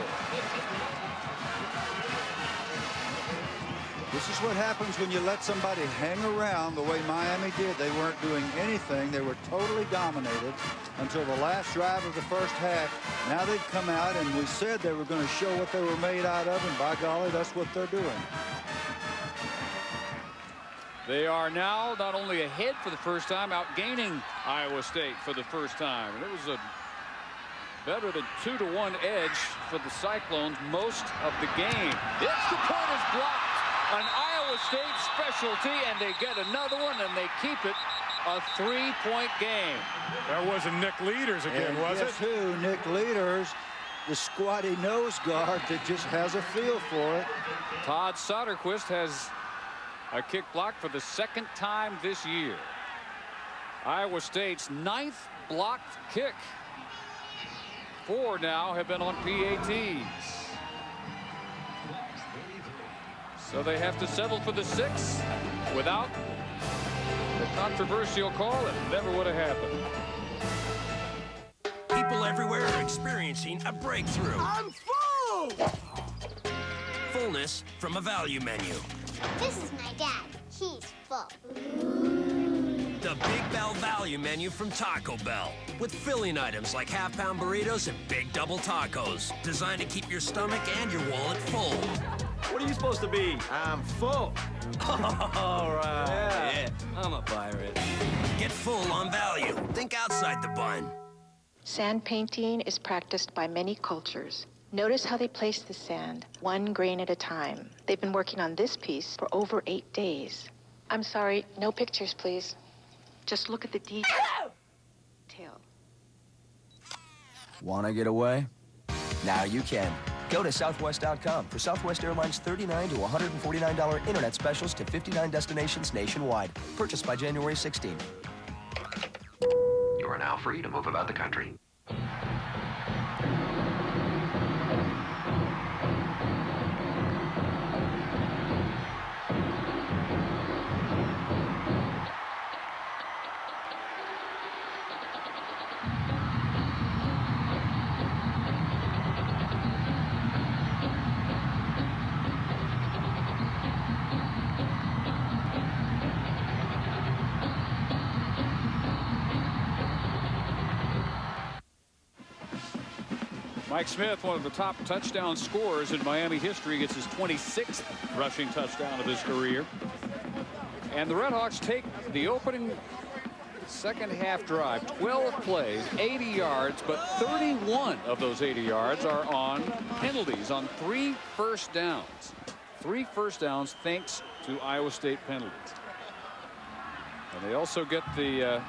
This is what happens when you let somebody hang around the way Miami did. They weren't doing anything. They were totally dominated until the last drive of the 1st half. Now they've come out, and we said they were going to show what they were made out of, and by golly, that's what they're doing. They are now not only ahead for the first time, outgaining Iowa State for the first time. And it was a better than 2-to-1 edge for the Cyclones most of the game. The point is blocked. An Iowa State specialty, and they get another one, and they keep it a 3-point game. That wasn't Nick Leaders again, was it? Guess who? Nick Leaders, the squatty nose guard that just has a feel for it. Todd Soderquist has a kick block for the 2nd time this year. Iowa State's 9th blocked kick. 4 now have been on PATs. So they have to settle for the 6th without the controversial call. It never would have happened. People everywhere are experiencing a breakthrough. I'm full! Fullness from a value menu. This is my dad. He's full. The Big Bell Value Menu from Taco Bell. With filling items like half-pound burritos and big double tacos. Designed to keep your stomach and your wallet full. What are you supposed to be? I'm full. All right. Yeah, I'm a pirate. Get full on value. Think outside the bun. Sand painting is practiced by many cultures. Notice how they place the sand, 1 grain at a time. They've been working on this piece for over 8 days. I'm sorry, no pictures, please. Just look at the detail. Want to get away? Now you can. Go to Southwest.com for Southwest Airlines $39 to $149 internet specials to 59 destinations nationwide. Purchased by January 16. You are now free to move about the country. Mike Smith, one of the top touchdown scorers in Miami history, gets his 26th rushing touchdown of his career. And the Redhawks take the opening second half drive, 12 plays, 80 yards, but 31 of those 80 yards are on penalties, on 3 first downs. 3 first downs thanks to Iowa State penalties. And they also get the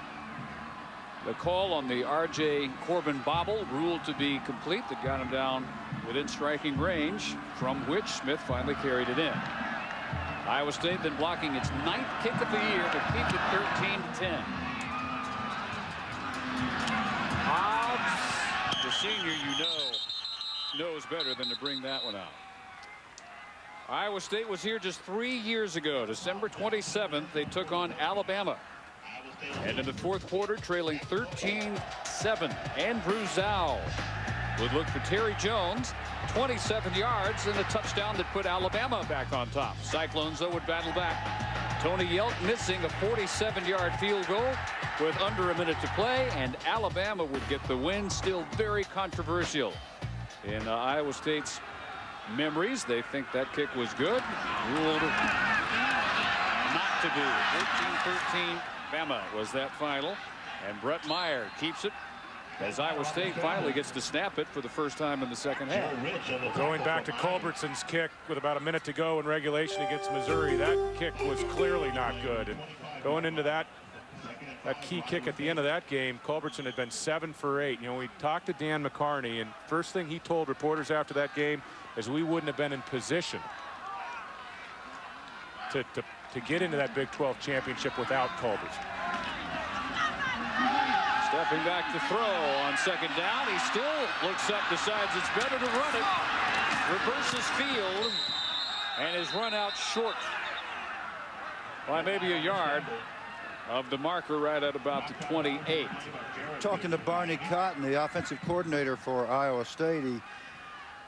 call on the R.J. Corbin bobble, ruled to be complete, that got him down within striking range, from which Smith finally carried it in. Iowa State then blocking its 9th kick of the year to keep it 13-10. Hobbs, the senior, knows better than to bring that one out. Iowa State was here just 3 years ago. December 27th, they took on Alabama. And in the fourth quarter, trailing 13-7, Andrew Zhao would look for Terry Jones, 27 yards, and a touchdown that put Alabama back on top. Cyclones, though, would battle back. Tony Yelk missing a 47-yard field goal with under a minute to play, and Alabama would get the win. Still very controversial in Iowa State's memories. They think that kick was good. Ruled not to be. 13-13. Bama was that final, and Brett Meyer keeps it as Iowa State finally gets to snap it for the first time in the second half. Well, going back to Culbertson's kick with about a minute to go in regulation against Missouri, that kick was clearly not good. And going into that key kick at the end of that game, Culbertson had been 7 for 8. You know, we talked to Dan McCarney, and first thing he told reporters after that game is we wouldn't have been in position to get into that Big 12 championship without Culbertson. Stepping back to throw on second down. He still looks up, decides it's better to run it. Reverses field and is run out short by maybe a yard of the marker, right at about the 28. Talking to Barney Cotton, the offensive coordinator for Iowa State,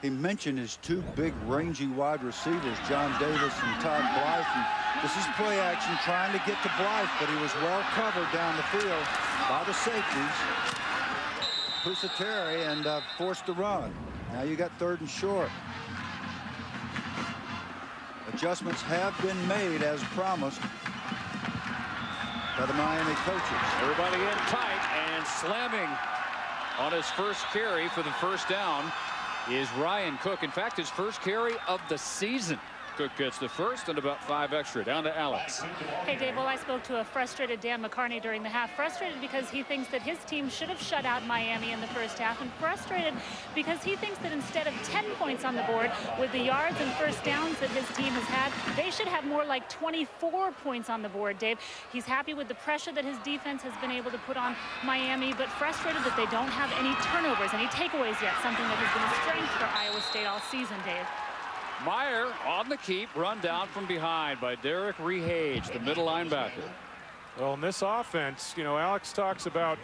he mentioned his 2 big rangy wide receivers, John Davis and Todd Blythe. And this is play action trying to get to Blythe, but he was well covered down the field by the safeties. Pusateri, and forced the run. Now you got 3rd and short. Adjustments have been made as promised by the Miami coaches. Everybody in tight, and slamming on his first carry for the first down is Ryan Cook. In fact, his first carry of the season. Cook gets the first and about 5 extra. Down to Alex. Hey, Dave, well, I spoke to a frustrated Dan McCarney during the half. Frustrated because he thinks that his team should have shut out Miami in the first half, and frustrated because he thinks that instead of 10 points on the board with the yards and first downs that his team has had, they should have more like 24 points on the board, Dave. He's happy with the pressure that his defense has been able to put on Miami, but frustrated that they don't have any turnovers, any takeaways yet, something that has been a strength for Iowa State all season, Dave. Meyer on the keep, run down from behind by Derek Rehage, the middle linebacker. Well, in this offense, you know, Alex talks about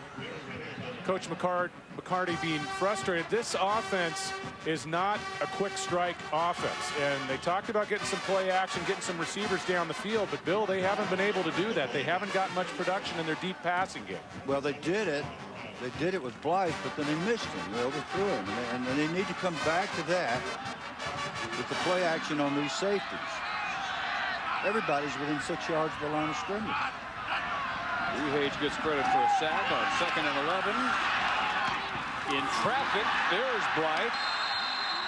Coach McCarty being frustrated. This offense is not a quick strike offense, and they talked about getting some play action, getting some receivers down the field, but Bill, they haven't been able to do that. They haven't got much production in their deep passing game. Well, they did it. They did it with Blythe, but then they missed him. They overthrew him, and they need to come back to that with the play action on these safeties. Everybody's within 6 yards of the line of scrimmage. Rehage gets credit for a sack on 2nd and 11. In traffic, there's Blythe.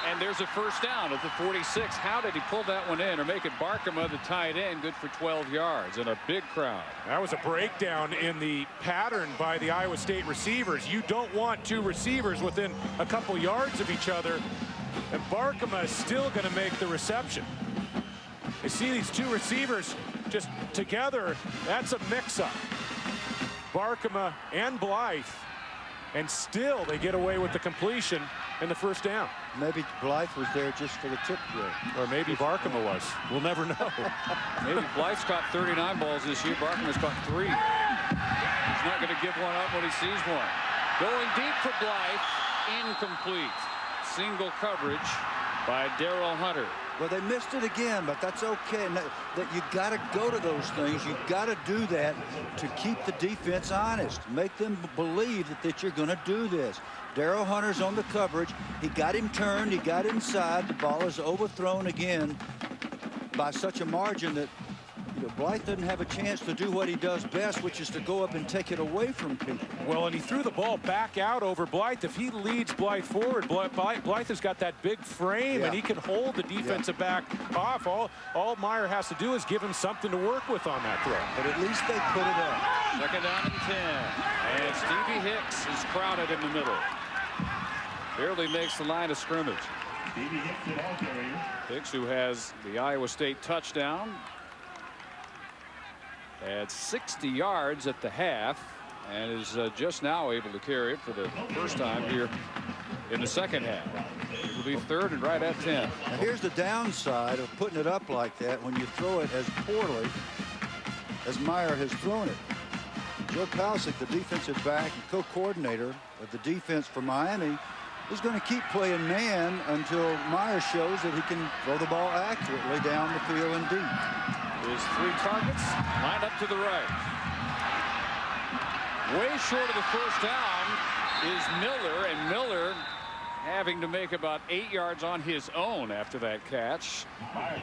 And there's a first down at the 46. How did he pull that one in or make it Barkema, the tight end, good for 12 yards and a big crowd? That was a breakdown in the pattern by the Iowa State receivers. You don't want two receivers within a couple yards of each other. And Barkema is still going to make the reception. You see these two receivers just together. That's a mix-up. Barkema and Blythe. And still they get away with the completion in the first down. Maybe Blythe was there just for the tip drill. Or maybe Barkema was. We'll never know. Maybe Blythe's caught 39 balls this year. Barkema's caught 3. He's not going to give one up when he sees one. Going deep for Blythe. Incomplete. Single coverage by Darrell Hunter. Well, they missed it again, but that's okay. That you got to go to those things. You got to do that to keep the defense honest. Make them believe that you're going to do this. Darrell Hunter's on the coverage. He got him turned. He got inside. The ball is overthrown again by such a margin that Blythe doesn't have a chance to do what he does best, which is to go up and take it away from people. Well, and he threw the ball back out over Blythe. If he leads Blythe forward, Blythe has got that big frame, and he can hold the defensive back off. All Meyer has to do is give him something to work with on that throw. But at least they put it up. Second down and 10. And Stevie Hicks is crowded in the middle. Barely makes the line of scrimmage. Hicks, who has the Iowa State touchdown, at 60 yards at the half, and is just now able to carry it for the first time here in the second half. It will be third and right at 10. Now here's the downside of putting it up like that when you throw it as poorly as Meyer has thrown it. Joe Palcic, the defensive back and co-coordinator of the defense for Miami, is going to keep playing man until Meyer shows that he can throw the ball accurately down the field and deep. His 3 targets lined up to the right. Way short of the first down is Miller, and Miller having to make about 8 yards on his own after that catch.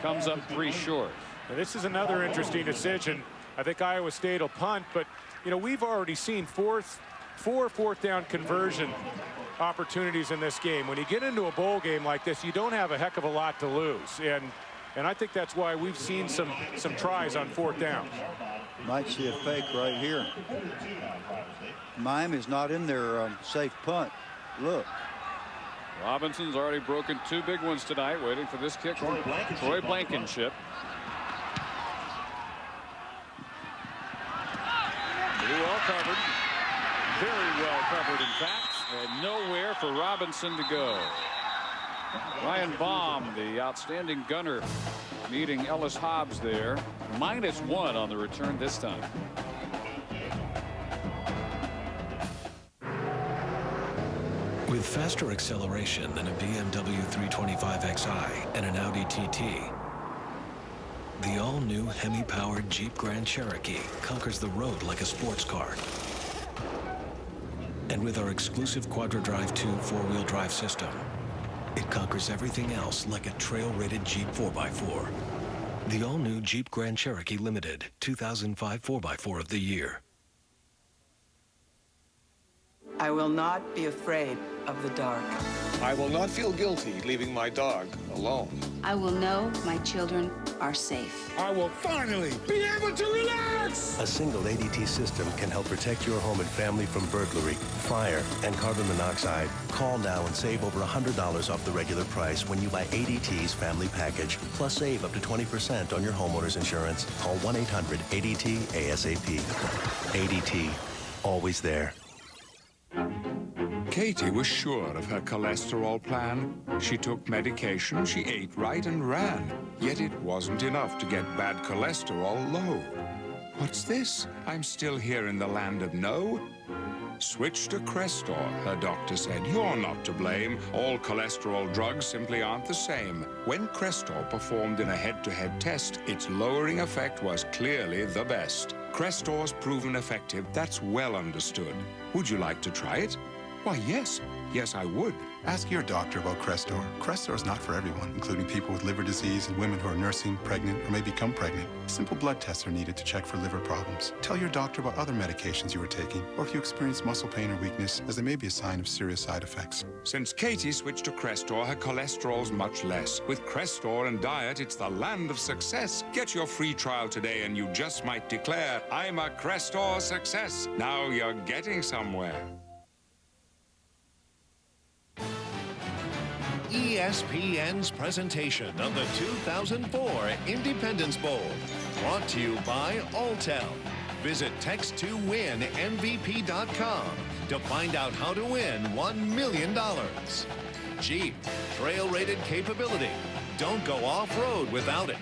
Comes up 3 short. Now, this is another interesting decision. I think Iowa State will punt, but we've already seen 4 fourth down conversion opportunities in this game. When you get into a bowl game like this, you don't have a heck of a lot to lose, and I think that's why we've seen some tries on 4th down. Might see a fake right here. Miami's not in their safe punt. Look. Robinson's already broken 2 big ones tonight, waiting for this kick from Troy Blankenship. Pretty well covered. Very well covered, in fact. And nowhere for Robinson to go. Ryan Baum, the outstanding gunner, meeting Ellis Hobbs there. -1 on the return this time. With faster acceleration than a BMW 325xi and an Audi TT, the all-new Hemi-powered Jeep Grand Cherokee conquers the road like a sports car. And with our exclusive Quadra-Drive 2 4-wheel drive system, it conquers everything else like a trail-rated Jeep 4x4. The all-new Jeep Grand Cherokee Limited 2005 4x4 of the year. I will not be afraid of the dark. I will not feel guilty leaving my dog alone. I will know my children are safe. I will finally be able to relax! A single ADT system can help protect your home and family from burglary, fire, and carbon monoxide. Call now and save over $100 off the regular price when you buy ADT's family package. Plus save up to 20% on your homeowner's insurance. Call 1-800-ADT-ASAP. ADT. Always there. Katie was sure of her cholesterol plan. She took medication, she ate right and ran. Yet it wasn't enough to get bad cholesterol low. What's this? I'm still here in the land of no. Switch to Crestor, her doctor said. You're not to blame. All cholesterol drugs simply aren't the same. When Crestor performed in a head-to-head test, its lowering effect was clearly the best. Crestor's proven effective, that's well understood. Would you like to try it? Why, yes. Yes, I would. Ask your doctor about Crestor. Crestor is not for everyone, including people with liver disease and women who are nursing, pregnant, or may become pregnant. Simple blood tests are needed to check for liver problems. Tell your doctor about other medications you are taking, or if you experience muscle pain or weakness, as they may be a sign of serious side effects. Since Katie switched to Crestor, her cholesterol's much less. With Crestor and diet, it's the land of success. Get your free trial today and you just might declare, I'm a Crestor success. Now you're getting somewhere. ESPN's presentation of the 2004 Independence Bowl. Brought to you by Alltel. Visit text2winmvp.com to find out how to win $1 million. Jeep, trail-rated capability. Don't go off-road without it.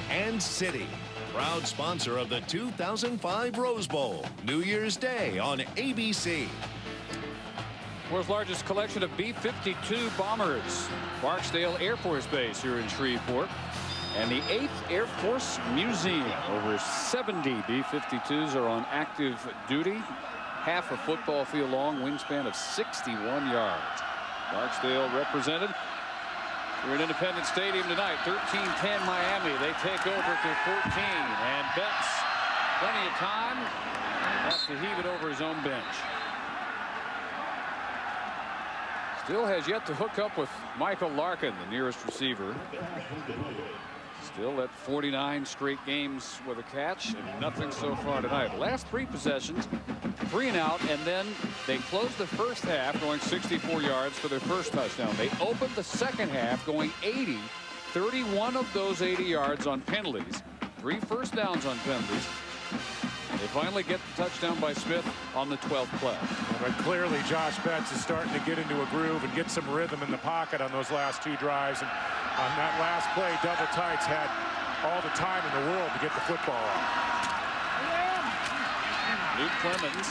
And City, proud sponsor of the 2005 Rose Bowl, New Year's Day on ABC. World's largest collection of B-52 bombers. Barksdale Air Force Base here in Shreveport. And the 8th Air Force Museum. Over 70 B-52s are on active duty. Half a football field long, wingspan of 61 yards. Barksdale represented. We're in Independence Stadium tonight. 13-10 Miami. They take over to 14. And Betts, plenty of time, has to heave it over his own bench. Still has yet to hook up with Michael Larkin, the nearest receiver. Still at 49 straight games with a catch and nothing so far tonight. Last 3 possessions, 3 and out, and then they closed the first half going 64 yards for their first touchdown. They opened the second half going 80, 31 of those 80 yards on penalties, 3 first downs on penalties. They finally get the touchdown by Smith on the 12th play. But clearly Josh Betts is starting to get into a groove and get some rhythm in the pocket on those last 2 drives. And on that last play, Double Tights had all the time in the world to get the football off. Luke Clemens,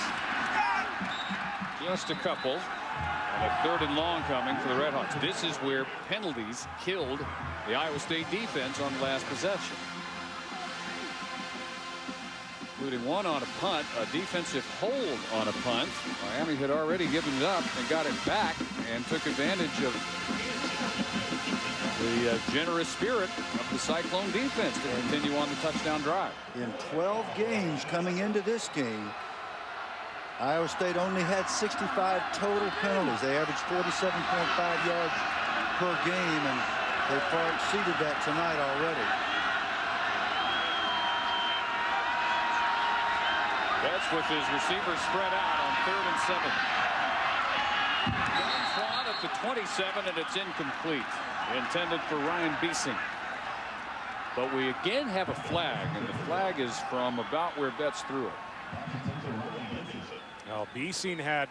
just a couple, and a 3rd and long coming for the Redhawks. This is where penalties killed the Iowa State defense on the last possession, including one on a punt, a defensive hold on a punt. Miami had already given it up and got it back and took advantage of the generous spirit of the Cyclone defense to continue on the touchdown drive. In 12 games coming into this game, Iowa State only had 65 total penalties. They averaged 47.5 yards per game, and they far exceeded that tonight already. Betts with his receivers spread out on 3rd and 7. Swan at the 27, and it's incomplete. Intended for Ryan Beesing. But we again have a flag, and the flag is from about where Betts threw it. Now, Beesing had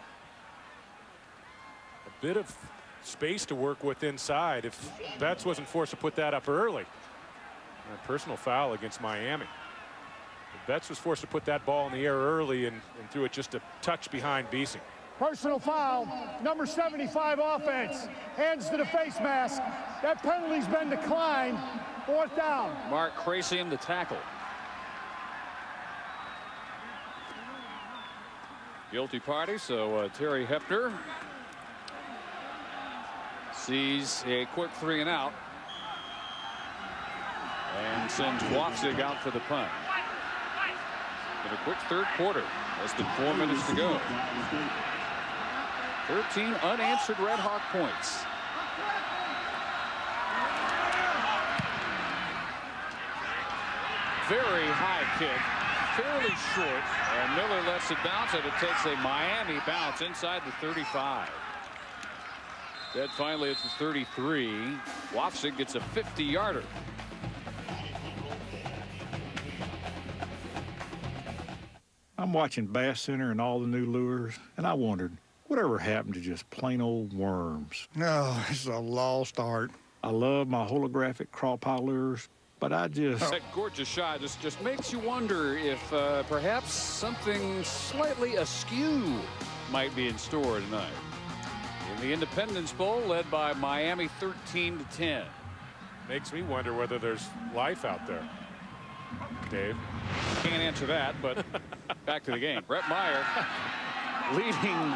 a bit of space to work with inside if Betts wasn't forced to put that up early. And a personal foul against Miami. Betts was forced to put that ball in the air early and threw it just a touch behind Beesing. Personal foul, number 75 offense. Hands to the face mask. That penalty's been declined. 4th down. Mark Crasium, the tackle. Guilty party, so Terry Hefner sees a quick 3 and out and sends Wapsig out for the punt. In a quick 3rd quarter, less than 4 minutes to go. 13 unanswered Red Hawk points. Very high kick, fairly short, and Miller lets it bounce, and it takes a Miami bounce inside the 35. Dead finally at the 33. Wapsig gets a 50-yarder. I'm watching Bass Center and all the new lures, and I wondered, whatever happened to just plain old worms? No, it's a lost art. I love my holographic crawpie lures, but I just... That gorgeous shot just makes you wonder if perhaps something slightly askew might be in store tonight. In the Independence Bowl, led by Miami 13-10. Makes me wonder whether there's life out there. Dave? Can't answer that, but back to the game. Brett Meyer leading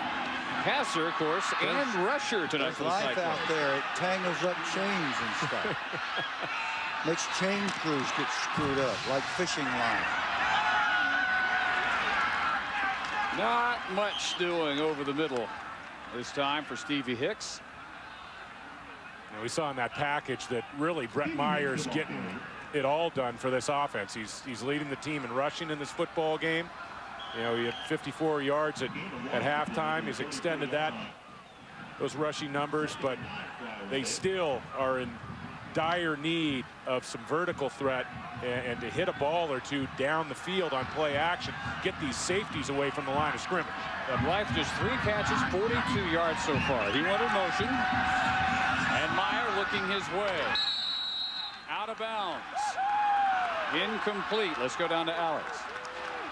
passer, of course, and rusher tonight for the life Cyclones. out there. It tangles up chains and stuff. Makes chain crews get screwed up like fishing line. Not much doing over the middle this time for Stevie Hicks. And we saw in that package that really Brett Myers getting it all done for this offense. He's leading the team in rushing in this football game. You know, he had 54 yards at halftime. He's extended those rushing numbers, but they still are in dire need of some vertical threat and to hit a ball or two down the field on play action, get these safeties away from the line of scrimmage. Blythe just 3 catches, 42 yards so far. He went in motion, and Meyer looking his way. Out of bounds. Incomplete. Let's go down to Alex.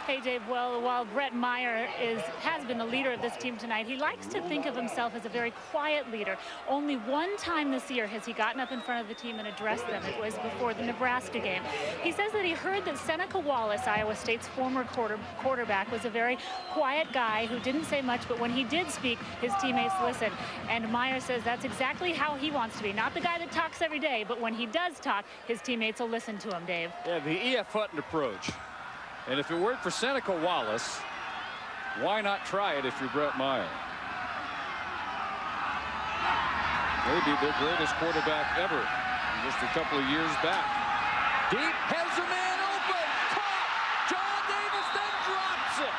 Hey, Dave, well, while Brett Meyer has been the leader of this team tonight, he likes to think of himself as a very quiet leader. Only one time this year has he gotten up in front of the team and addressed them. It was before the Nebraska game. He says that he heard that Seneca Wallace, Iowa State's former quarterback, was a very quiet guy who didn't say much, but when he did speak, his teammates listened. And Meyer says that's exactly how he wants to be. Not the guy that talks every day, but when he does talk, his teammates will listen to him, Dave. Yeah, the E.F. Hutton approach. And if it worked for Seneca Wallace, why not try it if you're Brett Meyer? Maybe their greatest quarterback ever, just a couple of years back. Deep, has a man open, caught. John Davis then drops it.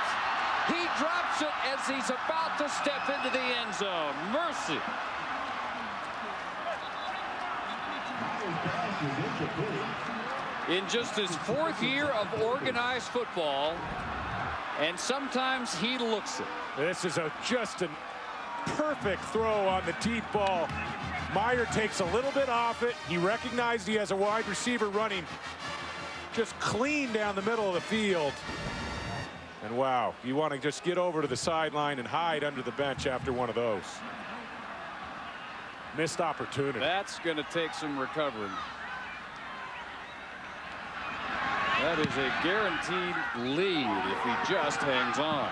He drops it as he's about to step into the end zone. Mercy. In just his 4th year of organized football, and sometimes he looks it. This is just a perfect throw on the deep ball. Meyer takes a little bit off it. He recognized he has a wide receiver running just clean down the middle of the field. And wow, you want to just get over to the sideline and hide under the bench after one of those. Missed opportunity. That's going to take some recovering. That is a guaranteed lead if he just hangs on.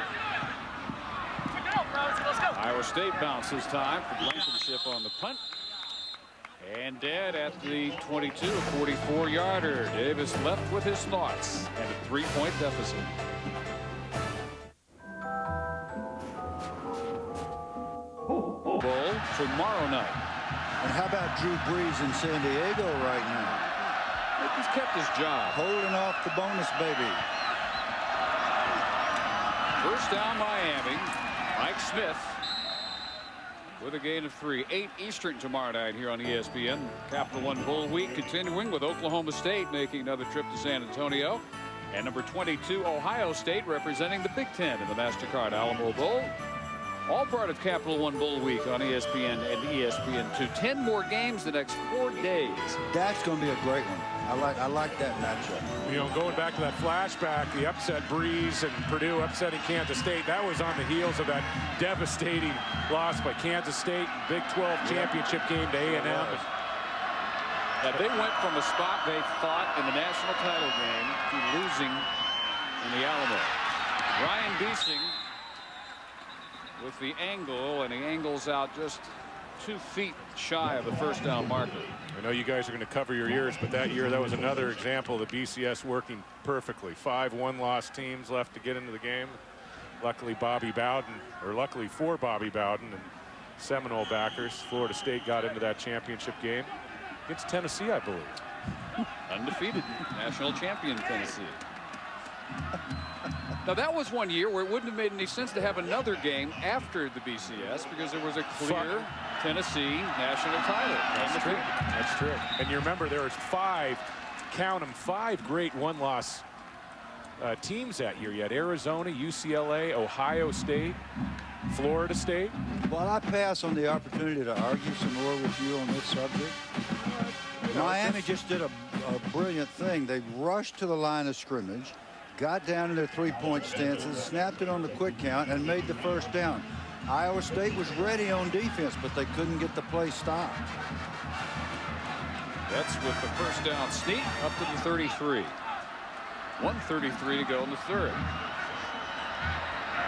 Iowa State bounces time for Blankenship on the punt. And dead at the 22, 44-yarder. Davis left with his thoughts and a 3-point deficit. Bowl tomorrow night. And how about Drew Brees in San Diego right now? He's kept his job. Holding off the bonus, baby. First down, Miami. Mike Smith with a gain of 3. 8 Eastern tomorrow night here on ESPN. Capital One Bowl Week continuing with Oklahoma State making another trip to San Antonio. And number 22, Ohio State, representing the Big Ten in the MasterCard Alamo Bowl. All part of Capital One Bowl Week on ESPN and ESPN2. 10 more games the next 4 days. That's going to be a great one. I like that matchup. You know, going back to that flashback, the upset Breeze and Purdue upsetting Kansas State, that was on the heels of that devastating loss by Kansas State, Big 12 championship game to A&M. Yeah, they went from a spot they fought in the national title game to losing in the Alamo. Ryan Biesing with the angle, and he angles out just 2 feet shy of the first down marker. I know you guys are going to cover your ears, but that year, that was another example of the BCS working perfectly. 5 one-loss teams left to get into the game. Luckily, luckily for Bobby Bowden and Seminole backers, Florida State got into that championship game against Tennessee, I believe. Undefeated national champion Tennessee. Now, that was one year where it wouldn't have made any sense to have another game after the BCS because there was a clear Tennessee national title. That's true. That's true. And you remember there was 5, count them, 5 great one-loss teams that year. You had Arizona, UCLA, Ohio State, Florida State. Well, I pass on the opportunity to argue some more with you on this subject. Miami just did a brilliant thing. They rushed to the line of scrimmage, got down in their 3-point stances, snapped it on the quick count, and made the first down. Iowa State was ready on defense, but they couldn't get the play stopped. That's with the first down sneak up to the 33. 1:33 to go in the third.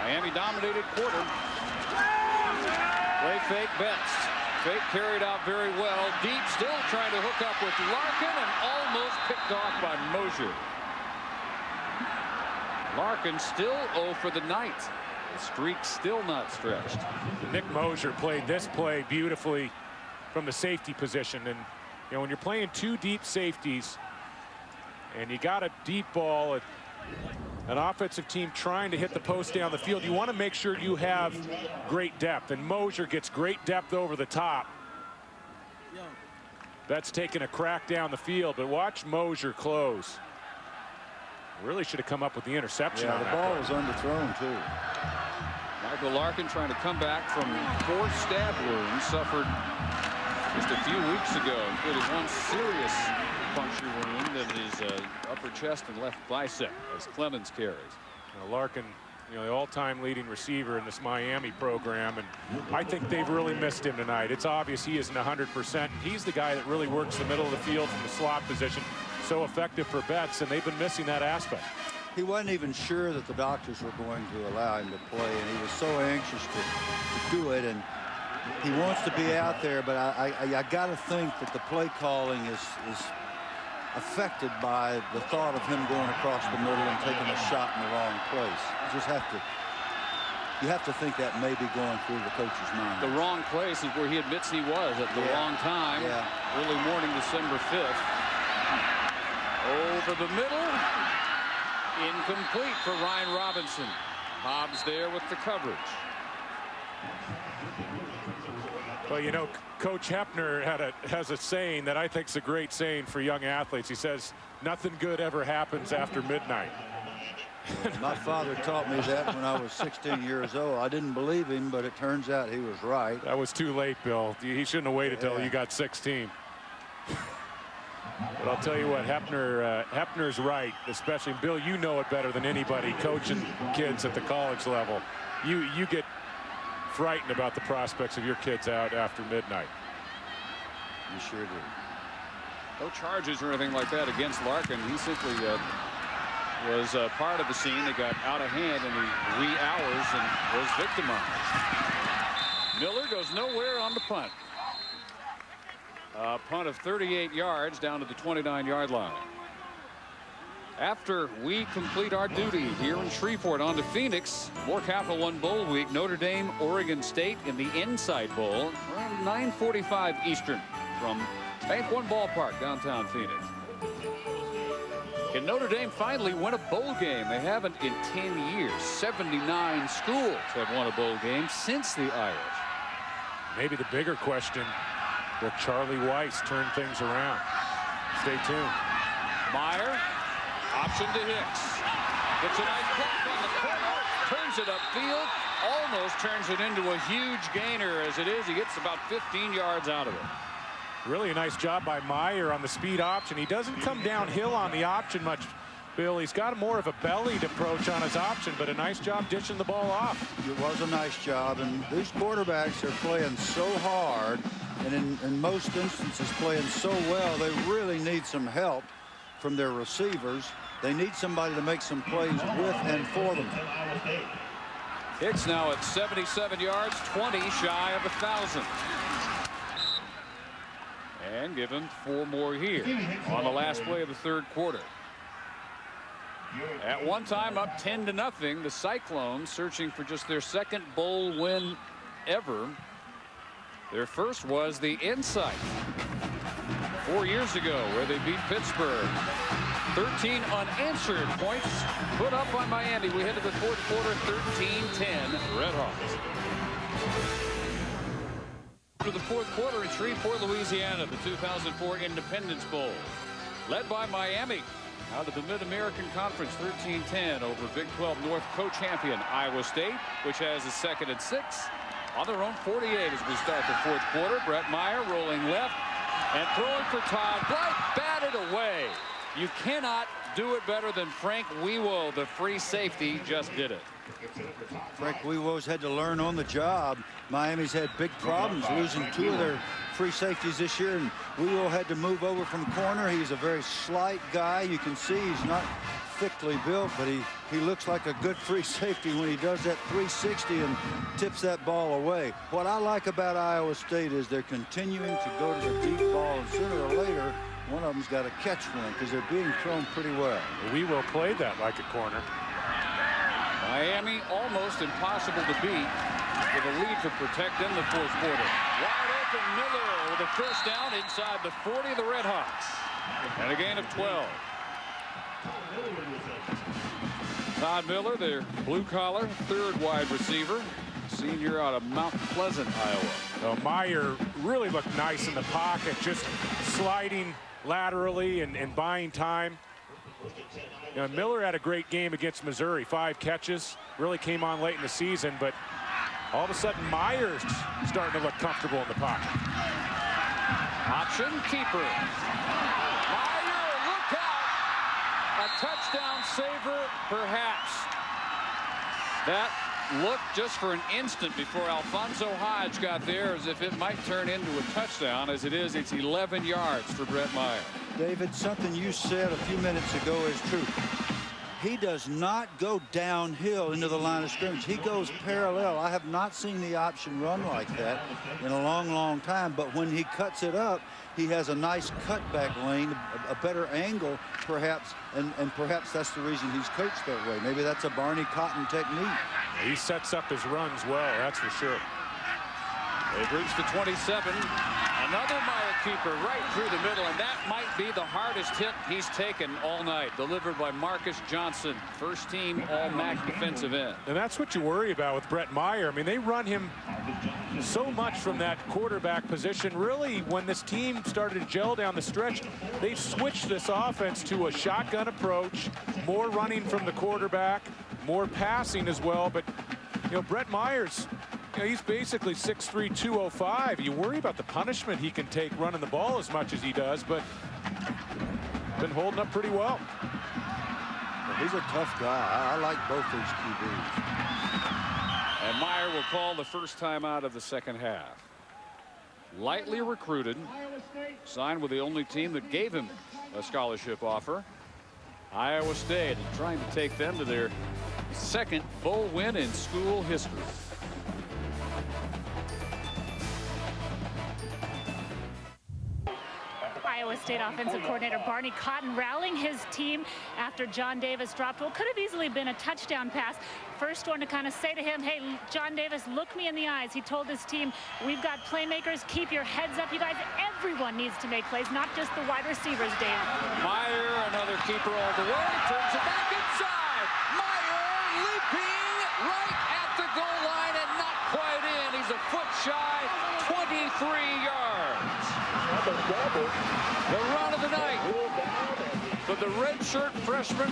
Miami dominated quarter. fake Betts. Fake carried out very well. Deep, still trying to hook up with Larkin, and almost picked off by Mosier. Larkin still 0 for the night. The streak still not stretched. Nick Mosier played this play beautifully from the safety position. And, you know, when you're playing two deep safeties and you got a deep ball, an offensive team trying to hit the post down the field, you want to make sure you have great depth, and Mosier gets great depth over the top. That's taking a crack down the field, but watch Mosier close. Really should have come up with the interception. Yeah, on the that ball play. was underthrown too. Michael Larkin trying to come back from 4 stab wounds suffered just a few weeks ago, including one serious puncture wound in his upper chest and left bicep as Clemens carries. Larkin, you know, the all-time leading receiver in this Miami program, and I think they've really missed him tonight. It's obvious he isn't 100%. He's the guy that really works the middle of the field from the slot position. So effective for Betts, and they've been missing that aspect. He wasn't even sure that the doctors were going to allow him to play, and he was so anxious to do it, and he wants to be out there, but I got to think that the play calling is affected by the thought of him going across the middle and taking a shot in the wrong place. You have to think that may be going through the coach's mind. The wrong place is where he admits he was at the wrong time. Early morning, December 5th. Over the middle. Incomplete for Ryan Robinson. Hobbs there with the coverage. Well, you know, Coach Hepner has a saying that I think is a great saying for young athletes. He says, nothing good ever happens after midnight. My father taught me that when I was 16 years old. I didn't believe him, but it turns out he was right. That was too late, Bill. He shouldn't have waited till you got 16. But I'll tell you what, Hepner's right, especially, Bill, you know it better than anybody coaching kids at the college level. You get frightened about the prospects of your kids out after midnight. You sure do. No charges or anything like that against Larkin. He simply was part of the scene that got out of hand in the wee hours and was victimized. Miller goes nowhere on the punt. A punt of 38 yards down to the 29-yard line. After we complete our duty here in Shreveport, on to Phoenix. More Capital One Bowl week. Notre Dame, Oregon State in the Inside Bowl around 9:45 Eastern from Bank One Ballpark, downtown Phoenix. Can Notre Dame finally win a bowl game? They haven't in 10 years. 79 schools have won a bowl game since the Irish. Maybe the bigger question, will Charlie Weiss turn things around? Stay tuned. Meyer, option to Hicks. Gets a nice block on the corner, turns it upfield, almost turns it into a huge gainer. As it is, he gets about 15 yards out of it. Really a nice job by Meyer on the speed option. He doesn't come downhill on the option much, Bill. He's got more of a bellied approach on his option, but a nice job dishing the ball off. It was a nice job, and these quarterbacks are playing so hard, and in most instances playing so well, they really need some help from their receivers. They need somebody to make some plays with and for them. Hicks now at 77 yards, 20 shy of 1,000. And give him 4 more here on the last play of the third quarter. At one time up 10-0, the Cyclones searching for just their second bowl win ever. Their first was the Insight 4 years ago, where they beat Pittsburgh. 13 unanswered points put up by Miami. We head to the fourth quarter, 13-10 Redhawks. To the fourth quarter in Shreveport, Louisiana, the 2004 Independence Bowl. Led by Miami out of the Mid-American Conference, 13-10 over Big 12 North co-champion Iowa State, which has a 2nd and 6 on their own 48 as we start the fourth quarter. Brett Meyer rolling left and throwing for Todd Blight, batted away. You cannot do it better than Frank Weewo, the free safety, just did it. Frank Weewo's had to learn on the job. Miami's had big problems losing 2 of their free safeties this year, and Weewo had to move over from corner. He's a very slight guy. You can see he's not thickly built, but he looks like a good free safety when he does that 360 and tips that ball away. What I like about Iowa State is they're continuing to go to the deep ball, and sooner or later, one of them's got to catch one because they're being thrown pretty well. We will play that like a corner. Miami almost impossible to beat with a lead to protect in the fourth quarter. Wide open Miller with a first down inside the 40 of the Red Hawks. And a gain of 12. Todd Miller, their blue-collar third wide receiver, senior out of Mount Pleasant, Iowa. Well, Meyer really looked nice in the pocket, just sliding laterally and buying time. You know, Miller had a great game against Missouri, 5 catches, really came on late in the season, but all of a sudden Meyer's starting to look comfortable in the pocket. Option keeper. Meyer, look out! A touchdown saver, perhaps. That looked just for an instant before Alfonso Hodge got there as if it might turn into a touchdown. As it is, it's 11 yards for Brett Meyer. David, something you said a few minutes ago is true. He does not go downhill into the line of scrimmage. He goes parallel. I have not seen the option run like that in a long, long time. But when he cuts it up, he has a nice cutback lane, a better angle, perhaps, and perhaps that's the reason he's coached that way. Maybe that's a Barney Cotton technique. He sets up his runs well, that's for sure. They've reached the 27. Another Meyer keeper right through the middle, and that might be the hardest hit he's taken all night. Delivered by Marcus Johnson, first team All-MAC defensive end. And that's what you worry about with Brett Meyer. I mean, they run him so much from that quarterback position. Really, when this team started to gel down the stretch, they've switched this offense to a shotgun approach, more running from the quarterback, more passing as well. But, you know, Brett Meyer's, you know, he's basically 6'3", 205. You worry about the punishment he can take running the ball as much as he does, but been holding up pretty well. He's a tough guy. I like both these QBs. And Meyer will call the first time out of the second half. Lightly recruited, signed with the only team that gave him a scholarship offer. Iowa State, trying to take them to their second bowl win in school history. Iowa State offensive coordinator Barney Cotton rallying his team after John Davis dropped what could have easily been a touchdown pass. First one to kind of say to him, hey, John Davis, look me in the eyes. He told his team, we've got playmakers. Keep your heads up, you guys. Everyone needs to make plays, not just the wide receivers, Dave. Meyer, another keeper all the way, turns it back inside. Meyer leaping right at the goal line and not quite in. He's a foot shy, 23 yards. The run of the night for the redshirt freshman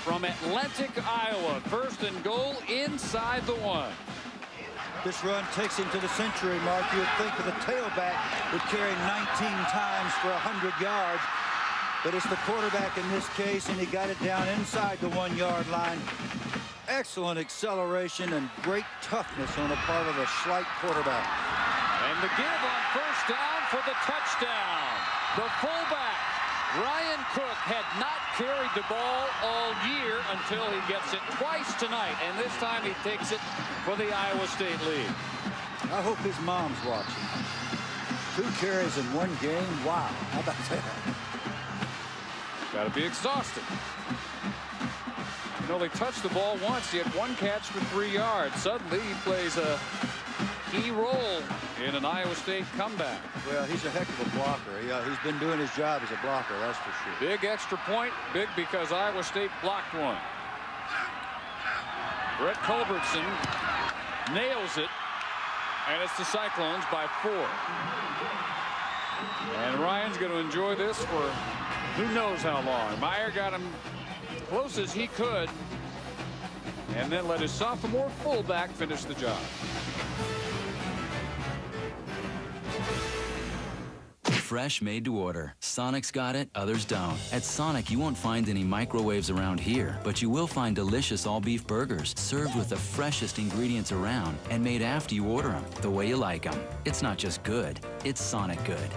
from Atlantic, Iowa. First and goal inside the 1. This run takes him to the century mark. You would think that the tailback would carry 19 times for 100 yards. But it's the quarterback in this case, and he got it down inside the 1-yard line. Excellent acceleration and great toughness on the part of the slight quarterback. And the give on first down for the touchdown. The fullback, Ryan Cook, had not carried the ball all year until he gets it twice tonight. And this time he takes it for the Iowa State lead. I hope his mom's watching. 2 carries in 1 game. Wow. How about that? Got to be exhausted. You know, they touched the ball once. He had 1 catch for 3 yards. Suddenly he plays a key role in an Iowa State comeback. Well, he's a heck of a blocker. He's been doing his job as a blocker, that's for sure. Big extra point, big because Iowa State blocked one. Brett Culbertson nails it, and it's the Cyclones by 4. And Ryan's going to enjoy this for who knows how long. Meyer got him close as he could, and then let his sophomore fullback finish the job. Fresh, made to order. Sonic's got it, others don't. At Sonic, you won't find any microwaves around here, but you will find delicious all-beef burgers served with the freshest ingredients around and made after you order them, the way you like them. It's not just good, it's Sonic good.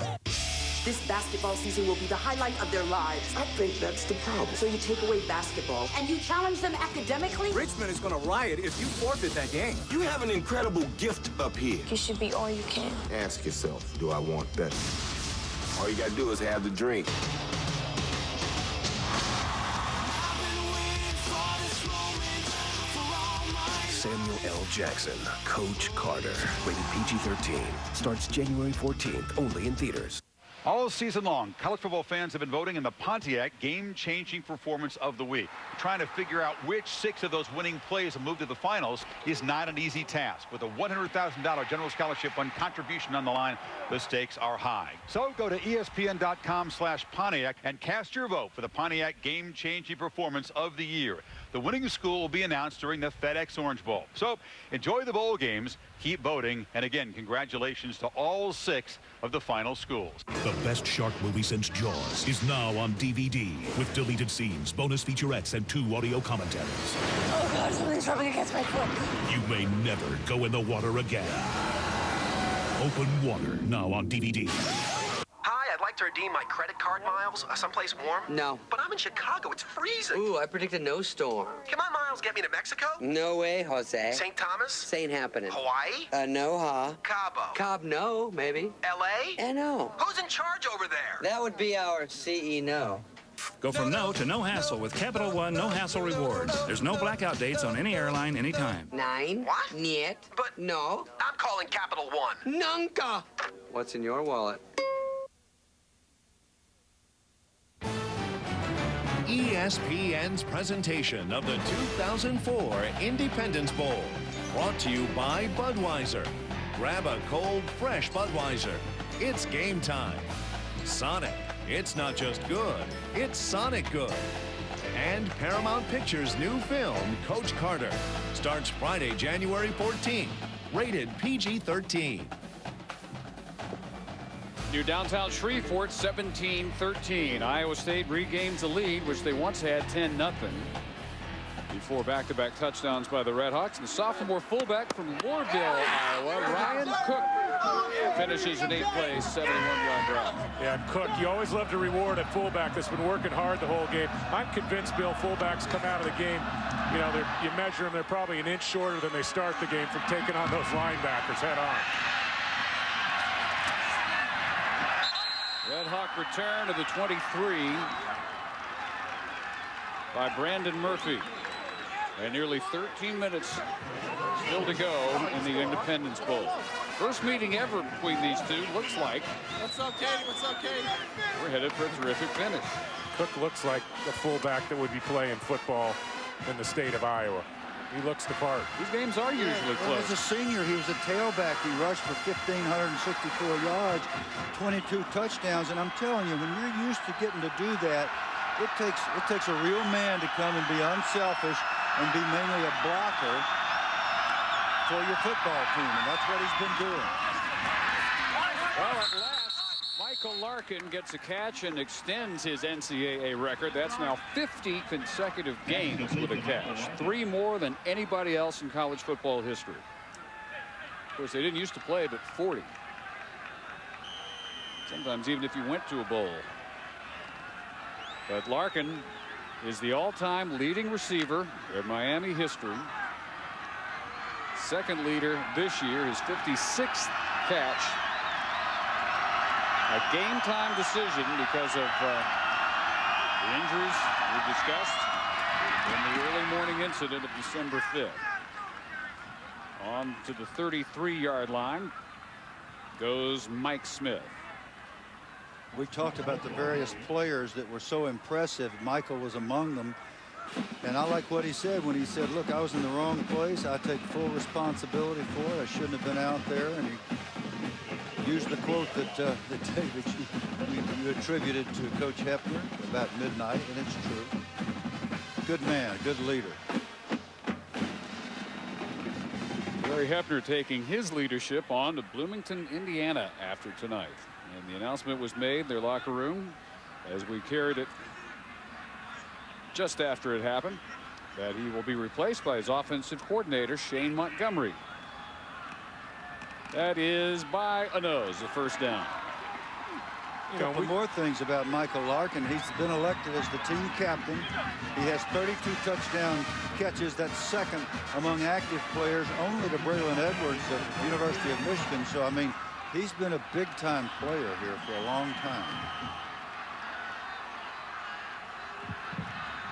This basketball season will be the highlight of their lives. I think that's the problem. So you take away basketball and you challenge them academically? Richmond is going to riot if you forfeit that game. You have an incredible gift up here. You should be all you can. Ask yourself, do I want better? All you got to do is have the drink. Samuel L. Jackson, Coach Carter. Rated PG-13. Starts January 14th, only in theaters. All season long, college football fans have been voting in the Pontiac game-changing performance of the week. Trying to figure out which 6 of those winning plays will move to the finals is not an easy task. With a $100,000 general scholarship on contribution on the line, the stakes are high. So go to ESPN.com/Pontiac and cast your vote for the Pontiac game-changing performance of the year. The winning school will be announced during the FedEx Orange Bowl. So enjoy the bowl games, keep voting, and again, congratulations to all 6 of the final schools. The best shark movie since Jaws is now on DVD with deleted scenes, bonus featurettes, and 2 audio commentaries. Oh God, something's rubbing against my foot. You may never go in the water again. Open Water, now on DVD. Hi, I'd like to redeem my credit card miles. Someplace warm? No. But I'm in Chicago. It's freezing. Ooh, I predict a no storm. Can my miles get me to Mexico? No way, Jose. St. Thomas? Saint happening. Hawaii? No, huh? Cabo? Cobb, no, maybe. L.A.? No. Who's in charge over there? That would be our CEO. Go from no to no hassle with Capital One no hassle rewards. There's no blackout dates on any airline anytime. 9. What? Niet. But no. I'm calling Capital One. Nunca. What's in your wallet? ESPN's presentation of the 2004 Independence Bowl. Brought to you by Budweiser. Grab a cold, fresh Budweiser. It's game time. Sonic. It's not just good, it's Sonic good. And Paramount Pictures' new film, Coach Carter, starts Friday, January 14th. Rated PG-13. Near downtown Shreveport, 17-13. Iowa State regains the lead, which they once had 10-0. Before back-to-back touchdowns by the Redhawks. And the sophomore fullback from Warville, Iowa, Ryan Cook, finishes in 8th place, 71-yard drive. Yeah, Cook, you always love to reward a fullback that's been working hard the whole game. I'm convinced, Bill, fullbacks come out of the game, you know, you measure them, they're probably an inch shorter than they start the game from taking on those linebackers head on. Red Hawk return to the 23 by Brandon Murphy. And nearly 13 minutes still to go in the Independence Bowl. First meeting ever between these two, looks like. What's up, Katie? What's up, Katie? We're headed for a terrific finish. Cook looks like the fullback that would be playing football in the state of Iowa. He looks the part. These games are usually close. As a senior, he was a tailback. He rushed for 1,564 yards, 22 touchdowns. And I'm telling you, when you're used to getting to do that, it takes a real man to come and be unselfish and be mainly a blocker for your football team, and that's what he's been doing. Well, at last, Michael Larkin gets a catch and extends his NCAA record. That's now 50 consecutive games with a catch. 3 more than anybody else in college football history. Of course, they didn't used to play, but 40. Sometimes even if you went to a bowl. But Larkin is the all-time leading receiver in Miami history. Second leader this year, his 56th catch. A game-time decision because of the injuries we discussed in the early morning incident of December 5th. On to the 33-yard line goes Mike Smith. We talked about the various players that were so impressive. Michael was among them. And I like what he said when he said, look, I was in the wrong place. I take full responsibility for it. I shouldn't have been out there. And he used the quote that David, you attributed to Coach Hefner about midnight, and it's true. Good man, good leader. Larry Hefner taking his leadership on to Bloomington, Indiana after tonight. And the announcement was made in their locker room as we carried it just after it happened that he will be replaced by his offensive coordinator, Shane Montgomery. That is by a nose, a first down. A couple more things about Michael Larkin. He's been elected as the team captain. He has 32 touchdown catches. That's second among active players, only to Braylon Edwards of the University of Michigan. So, I mean, he's been a big-time player here for a long time.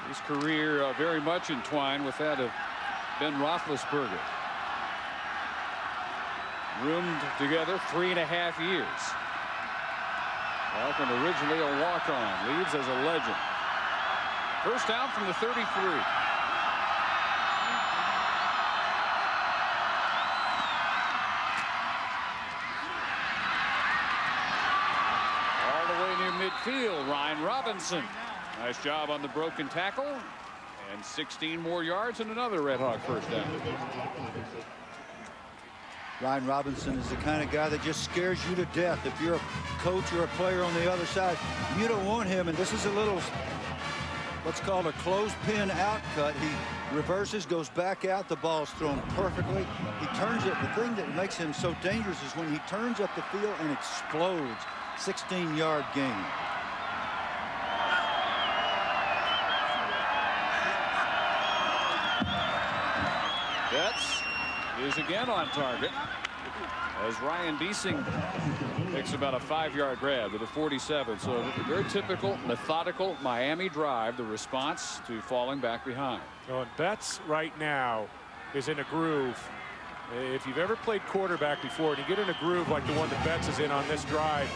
His career very much entwined with that of Ben Roethlisberger. Roomed together 3.5 years. Larkin originally a walk-on, leaves as a legend. First down from the 33. All the way near midfield, Ryan Robinson. Nice job on the broken tackle. And 16 more yards and another Red Hawk first down. Ryan Robinson is the kind of guy that just scares you to death. If you're a coach or a player on the other side, you don't want him. And this is a little, what's called a clothespin out cut. He reverses, goes back out. The ball's thrown perfectly. He turns it. The thing that makes him so dangerous is when he turns up the field and explodes. 16-yard gain. Betts is again on target as Ryan Deasing makes about a 5-yard grab to the 47. So very typical, methodical Miami drive, the response to falling back behind. Well, and Betts right now is in a groove. If you've ever played quarterback before and you get in a groove like the one that Betts is in on this drive,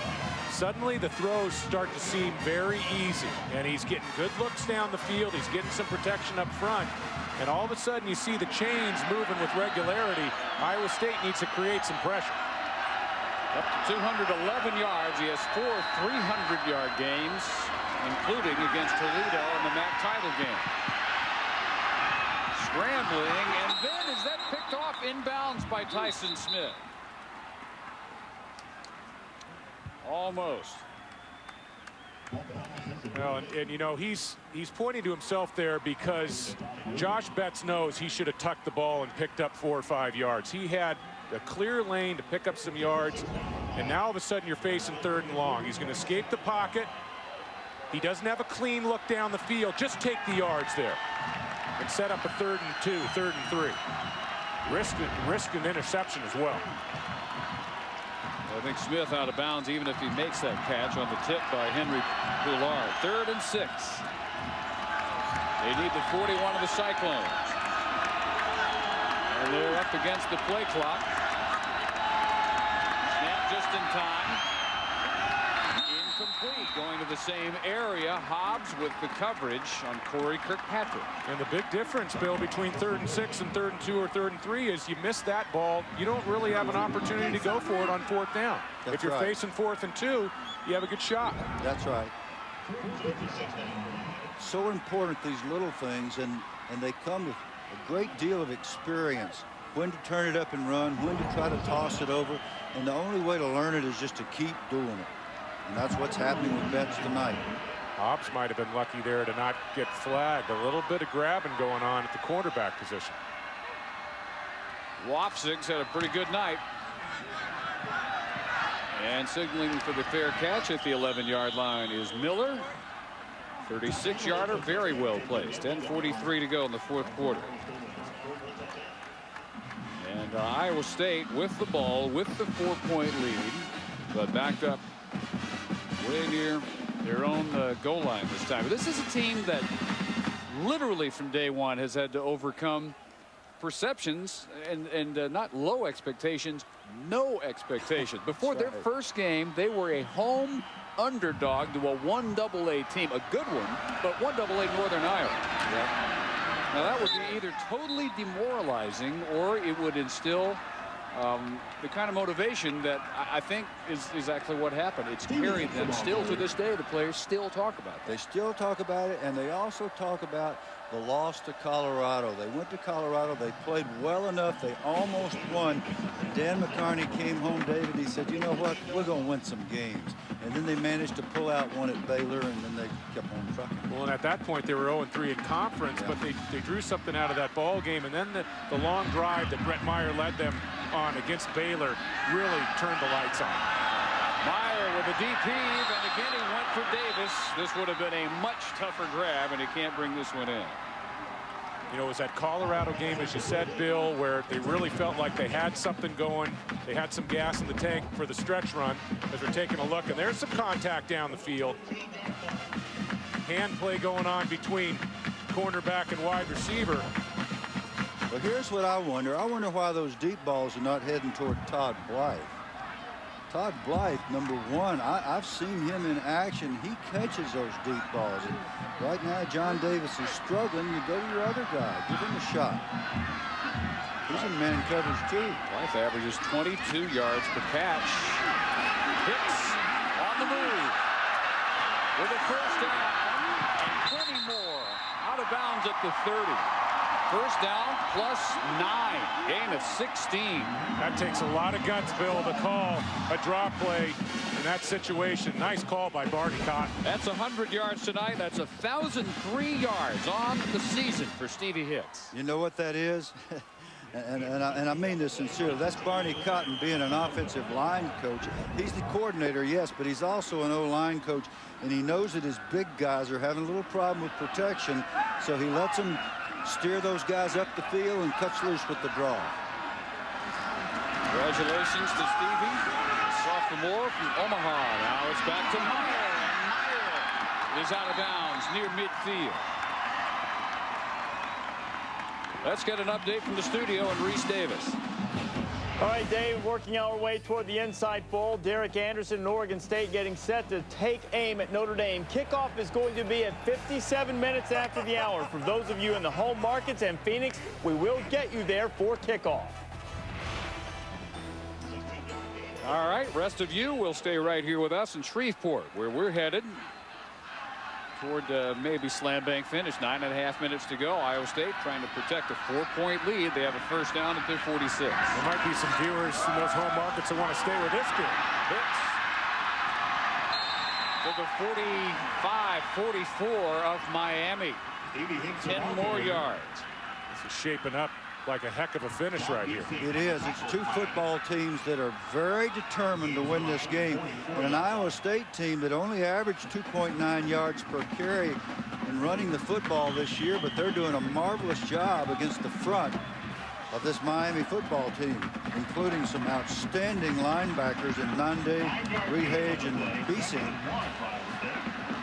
suddenly the throws start to seem very easy, and he's getting good looks down the field. He's getting some protection up front. And all of a sudden, you see the chains moving with regularity. Iowa State needs to create some pressure. Up to 211 yards. He has 4 300-yard games, including against Toledo in the MAC title game. Scrambling, and then is that picked off inbounds by Tyson Smith? Almost. Well, and you know, he's pointing to himself there because Josh Betts knows he should have tucked the ball and picked up 4 or 5 yards. He had a clear lane to pick up some yards, and now all of a sudden you're facing 3rd and long. He's going to escape the pocket. He doesn't have a clean look down the field. Just take the yards there and set up a 3rd and 2, 3rd and 3. Risk an interception as well. I think Smith out of bounds even if he makes that catch on the tip by Henry Poulard. 3rd and 6. They need the 41 of the Cyclones. And they're up against the play clock. Snap just in time. Incomplete. Going to the same area. Hobbs with the coverage on Corey Kirkpatrick. And the big difference, Bill, between 3rd and 6 and 3rd and 2 or 3rd and 3 is you miss that ball, you don't really have an opportunity to go for it on 4th down. That's if you're right. Facing 4th and 2, you have a good shot. That's right. So important, these little things, and they come with a great deal of experience. When to turn it up and run, when to try to toss it over, and the only way to learn it is just to keep doing it. And that's what's happening with Betts tonight. Hobbs might have been lucky there to not get flagged. A little bit of grabbing going on at the quarterback position. Wapsig's had a pretty good night. And signaling for the fair catch at the 11-yard line is Miller. 36-yarder, very well placed. 10:43 to go in the 4th quarter. And Iowa State with the ball, with the 4-point lead, but backed up way near their own goal line this time. But this is a team that literally from day one has had to overcome perceptions and not low expectations, no expectations. Before their first game, they were a home underdog to a 1AA team, a good one, but 1AA Northern Iowa. Yeah. Now that would be either totally demoralizing or it would instill the kind of motivation that I think is exactly what happened. It's carried them still to this day. The players still talk about it. They still talk about it, and they also talk about the loss to Colorado. They went to Colorado. They played well enough. They almost won. And Dan McCarney came home, David. He said, you know what? We're going to win some games. And then they managed to pull out one at Baylor, and then they kept on trucking. Well, and at that point, they were 0-3 in conference, but they drew something out of that ball game. And then the long drive that Brett Meyer led them on against Baylor really turned the lights on. Meyer with a deep heave, and again he went for Davis. This would have been a much tougher grab, and he can't bring this one in. You know, it was that Colorado game, as you said, Bill, where they really felt like they had something going. They had some gas in the tank for the stretch run as we're taking a look. And there's some contact down the field. Hand play going on between cornerback and wide receiver. Well, here's what I wonder. I wonder why those deep balls are not heading toward Todd Blythe. Todd Blythe, number one, I've seen him in action. He catches those deep balls. And right now, John Davis is struggling. You go to your other guy. Give him a shot. He's in man coverage, too. Blythe averages 22 yards per catch. Hicks on the move with a first down and plenty more. Out of bounds at the 30. First down plus 9. Gain of 16. That takes a lot of guts, Bill, to call a draw play in that situation. Nice call by Barney Cotton. That's 100 yards tonight. That's 1,003 yards on the season for Stevie Hicks. You know what that is? and I mean this sincerely. That's Barney Cotton being an offensive line coach. He's the coordinator, yes, but he's also an O-line coach, and he knows that his big guys are having a little problem with protection, so he lets them steer those guys up the field and cuts loose with the draw. Congratulations to Stevie, sophomore from Omaha. Now it's back to Meyer, and Meyer is out of bounds near midfield. Let's get an update from the studio and Reese Davis. All right, Dave, working our way toward the Inside Bowl. Derek Anderson and Oregon State getting set to take aim at Notre Dame. Kickoff is going to be at 57 minutes after the hour. For those of you in the home markets and Phoenix, we will get you there for kickoff. All right, rest of you will stay right here with us in Shreveport, where we're headed toward maybe slam bang finish. 9.5 minutes to go. Iowa State trying to protect a 4-point lead. They have a first down at their 46. There might be some viewers in those home markets that want to stay with this kid. Hicks to the 45-44 of Miami. 10 more yards. This is shaping up like a heck of a finish right here. It is. It's two football teams that are very determined to win this game, and an Iowa State team that only averaged 2.9 yards per carry in running the football this year, but they're doing a marvelous job against the front of this Miami football team, including some outstanding linebackers in Nande, Rehage, and Beasing.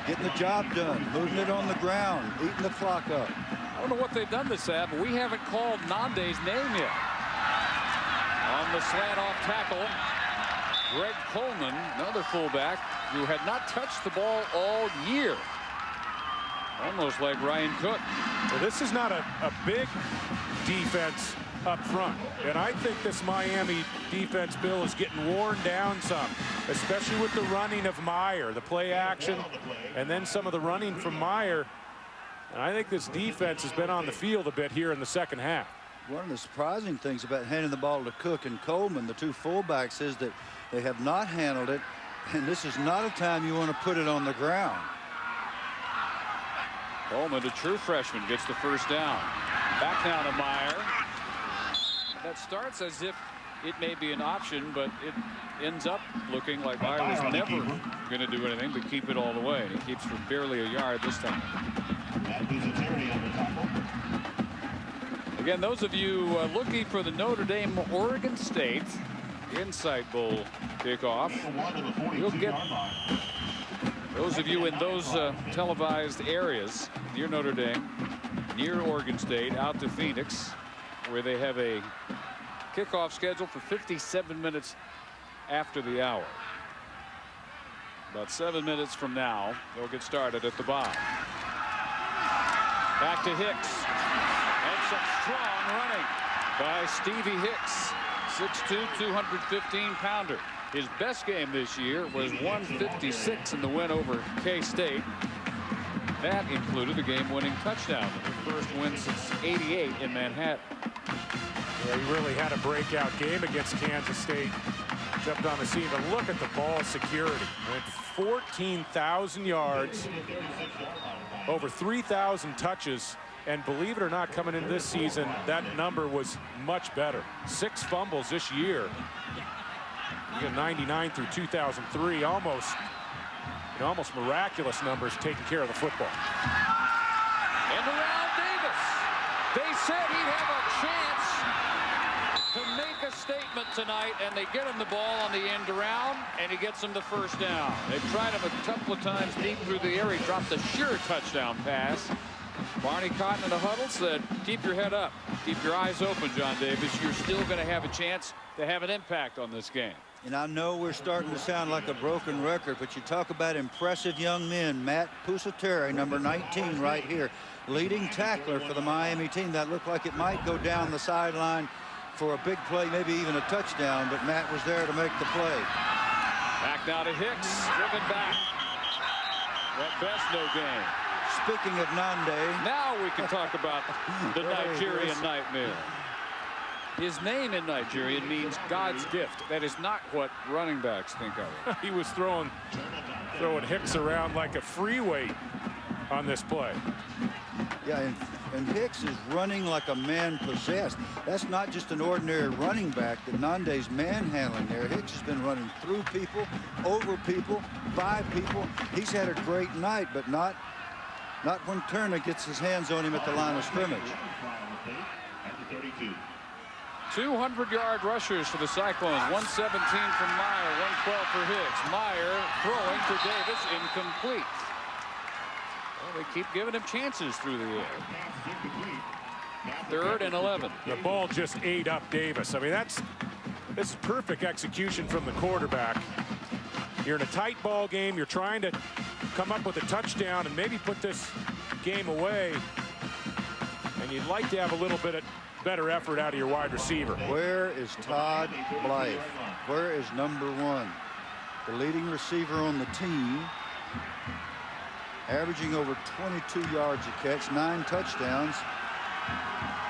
Getting the job done, moving it on the ground, eating the clock up. I don't know what they've done this at, but we haven't called Nande's name yet. On the slant off tackle, Greg Coleman, another fullback, who had not touched the ball all year. Almost like Ryan Cook. Well, this is not a big defense up front. And I think this Miami defense, Bill, is getting worn down some, especially with the running of Meyer, the play action, and then some of the running from Meyer. And I think this defense has been on the field a bit here in the second half. One of the surprising things about handing the ball to Cook and Coleman, the two fullbacks, is that they have not handled it, and this is not a time you want to put it on the ground. Coleman, a true freshman, gets the first down. Back now to Meyer. That starts as if it may be an option, but it ends up looking like Meyer was never going to do anything but keep it all the way. He keeps for barely a yard this time. Again, those of you looking for the Notre Dame Oregon State Insight Bowl kickoff, you'll get those of you in those televised areas near Notre Dame, near Oregon State, out to Phoenix, where they have a kickoff scheduled for 57 minutes after the hour. About 7 minutes from now, they'll get started at the bottom. Back to Hicks. And some strong running by Stevie Hicks. 6'2", 215-pounder. His best game this year was 156 in the win over K-State. That included a game-winning touchdown. The first win since '88 in Manhattan. Yeah, he really had a breakout game against Kansas State. Jumped on the scene, but look at the ball security. Went 14,000 yards, over 3,000 touches, and believe it or not, coming into this season, that number was much better. 6 fumbles this year. He got 99 through 2003, almost miraculous numbers taking care of the football. And around Davis. They said he'd have a chance to make a statement tonight, and they get him the ball on the end around, and he gets him the first down. They tried him a couple of times deep through the air. He dropped a sure touchdown pass. Barney Cotton in the huddle said, keep your head up. Keep your eyes open, John Davis. You're still going to have a chance to have an impact on this game. And I know we're starting to sound like a broken record, but you talk about impressive young men. Matt Pusateri, number 19 right here, leading tackler for the Miami team. That looked like it might go down the sideline for a big play, maybe even a touchdown, but Matt was there to make the play. Back now to Hicks, driven back. At best, no gain. Speaking of Nande. Now we can talk about the Nigerian nightmare. His name in Nigerian means God's gift. That is not what running backs think of. He was throwing Hicks around like a free weight on this play. Yeah, and Hicks is running like a man possessed. That's not just an ordinary running back that Nande's manhandling there. Hicks has been running through people, over people, by people. He's had a great night, but not when Turner gets his hands on him at the line of scrimmage. 200-yard rushers for the Cyclones. 117 from Meyer, 112 for Hicks. Meyer throwing to Davis, incomplete. Well, they keep giving him chances through the air. 3rd and 11. The ball just ate up Davis. I mean, this is perfect execution from the quarterback. You're in a tight ball game. You're trying to come up with a touchdown and maybe put this game away. And you'd like to have a little bit of better effort out of your wide receiver. Where is Todd Blythe? Where is number 1? The leading receiver on the team, averaging over 22 yards a catch, 9 touchdowns.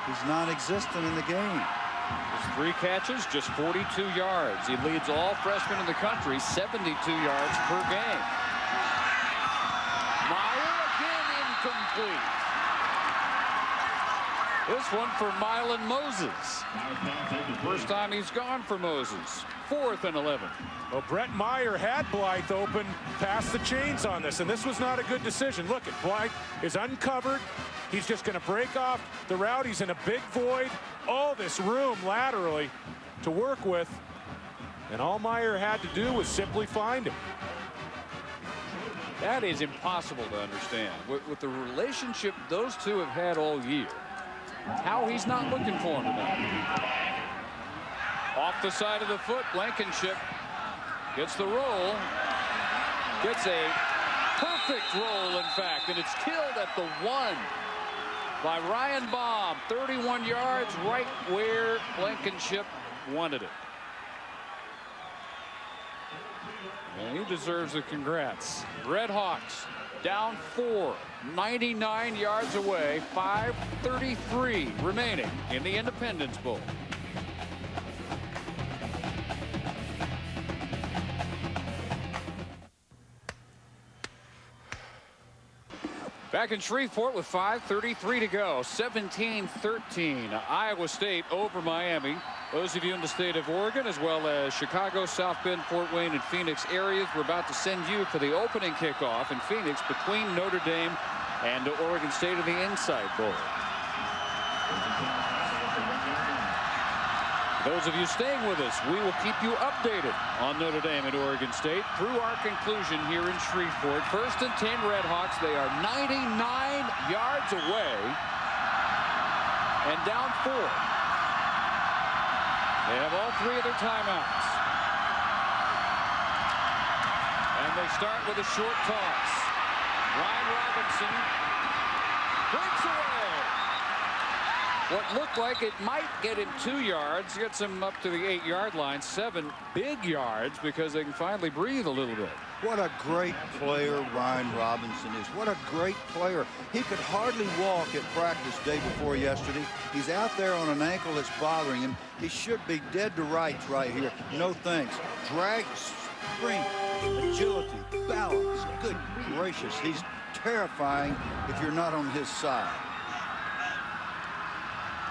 He's non-existent in the game. His 3 catches, just 42 yards. He leads all freshmen in the country, 72 yards per game. Meyer again incomplete. This one for Mylan Moses. First time he's gone for Moses. 4th and 11. Well, Brett Meyer had Blythe open past the chains on this, and this was not a good decision. Look at Blythe is uncovered. He's just going to break off the route. He's in a big void. All this room laterally to work with. And all Meyer had to do was simply find him. That is impossible to understand. With the relationship those two have had all year, how he's not looking for him tonight. Off the side of the foot, Blankenship gets the roll. Gets a perfect roll, in fact, and it's killed at the 1 by Ryan Baum. 31 yards, right where Blankenship wanted it. And he deserves a congrats. Red Hawks down 4, 99 yards away, 5:33 remaining in the Independence Bowl. Back in Shreveport with 5:33 to go. 17-13. Iowa State over Miami. Those of you in the state of Oregon, as well as Chicago, South Bend, Fort Wayne, and Phoenix areas, we're about to send you for the opening kickoff in Phoenix between Notre Dame and Oregon State in the Inside Bowl. Those of you staying with us, we will keep you updated on Notre Dame and Oregon State through our conclusion here in Shreveport. 1st and 10 Red Hawks. They are 99 yards away and down 4. They have all 3 of their timeouts. And they start with a short toss. Ryan Robinson breaks away. What looked like it might get him 2 yards, gets him up to the 8-yard line. 7 big yards because they can finally breathe a little bit. What a great player Ryan Robinson is. What a great player. He could hardly walk at practice day before yesterday. He's out there on an ankle that's bothering him. He should be dead to rights right here. No thanks. Drag, strength, agility, balance. Good gracious. He's terrifying if you're not on his side.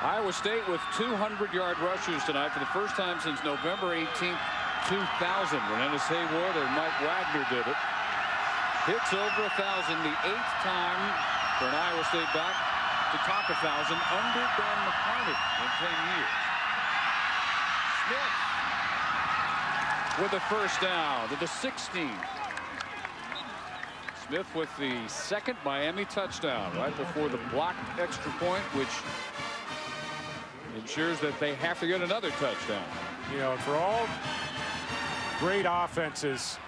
Iowa State with 200-yard rushers tonight for the first time since November 18th, 2,000 when Ennis Hayward and Mike Wagner did it. Hits over 1,000, the 8th time for an Iowa State back to top 1,000 under Ben McCartney in 10 years. Smith with a first down to the 16. Smith with the second Miami touchdown right before the blocked extra point, which ensures that they have to get another touchdown. You know, for all great offenses,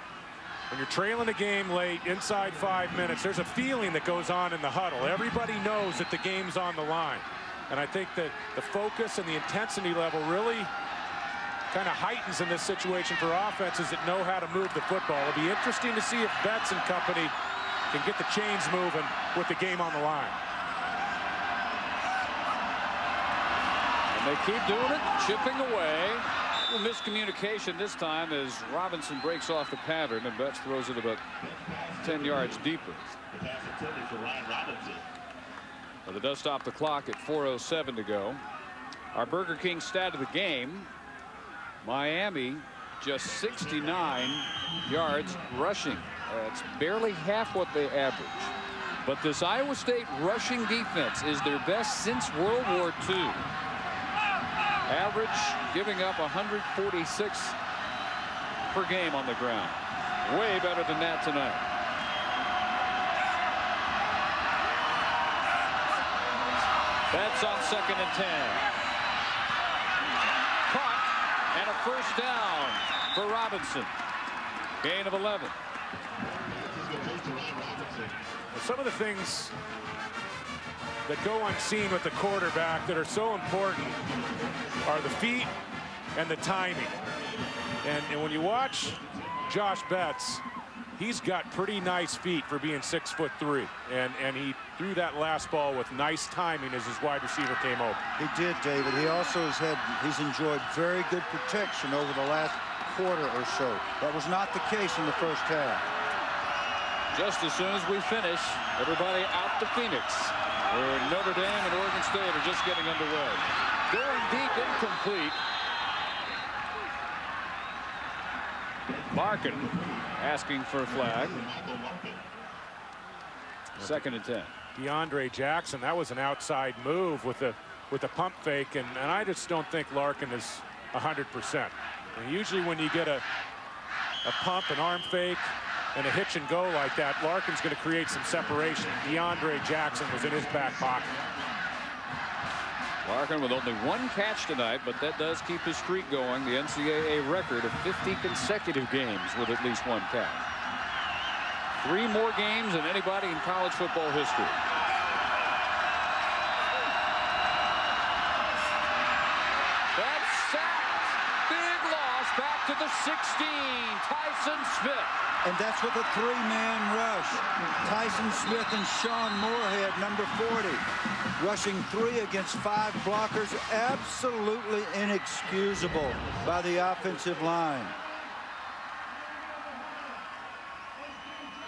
when you're trailing a game late inside 5 minutes, there's a feeling that goes on in the huddle. Everybody knows that the game's on the line. And I think that the focus and the intensity level really kind of heightens in this situation for offenses that know how to move the football. It'll be interesting to see if Betts and company can get the chains moving with the game on the line. And they keep doing it, chipping away. A little miscommunication this time as Robinson breaks off the pattern and Betts throws it about 10 yards deeper. But it does stop the clock at 4:07 to go. Our Burger King stat of the game: Miami just 69 yards rushing. That's barely half what they average. But this Iowa State rushing defense is their best since World War II. Average giving up 146 per game on the ground. Way better than that tonight. That's on 2nd and 10. Caught and a first down for Robinson. Gain of 11. Some of the things that go unseen with the quarterback that are so important are the feet and the timing. And when you watch Josh Betts, he's got pretty nice feet for being 6'3", and he threw that last ball with nice timing as his wide receiver came open. He did, David. He also he's enjoyed very good protection over the last quarter or so. That was not the case in the first half. Just as soon as we finish, everybody out to Phoenix, where Notre Dame and Oregon State are just getting underway. Going deep, incomplete. Larkin asking for a flag. 2nd and 10. DeAndre Jackson, that was an outside move with a pump fake, and I just don't think Larkin is 100%. And usually when you get a pump, an arm fake, and a hitch and go like that, Larkin's going to create some separation. DeAndre Jackson was in his back pocket. Larkin with only one catch tonight, but that does keep his streak going. The NCAA record of 50 consecutive games with at least one catch. 3 more games than anybody in college football history. That's sacked. Big loss back to the 16. Tyson Smith. And that's with a 3-man rush. Tyson Smith and Sean Moorhead, number 40, rushing 3 against 5 blockers. Absolutely inexcusable by the offensive line.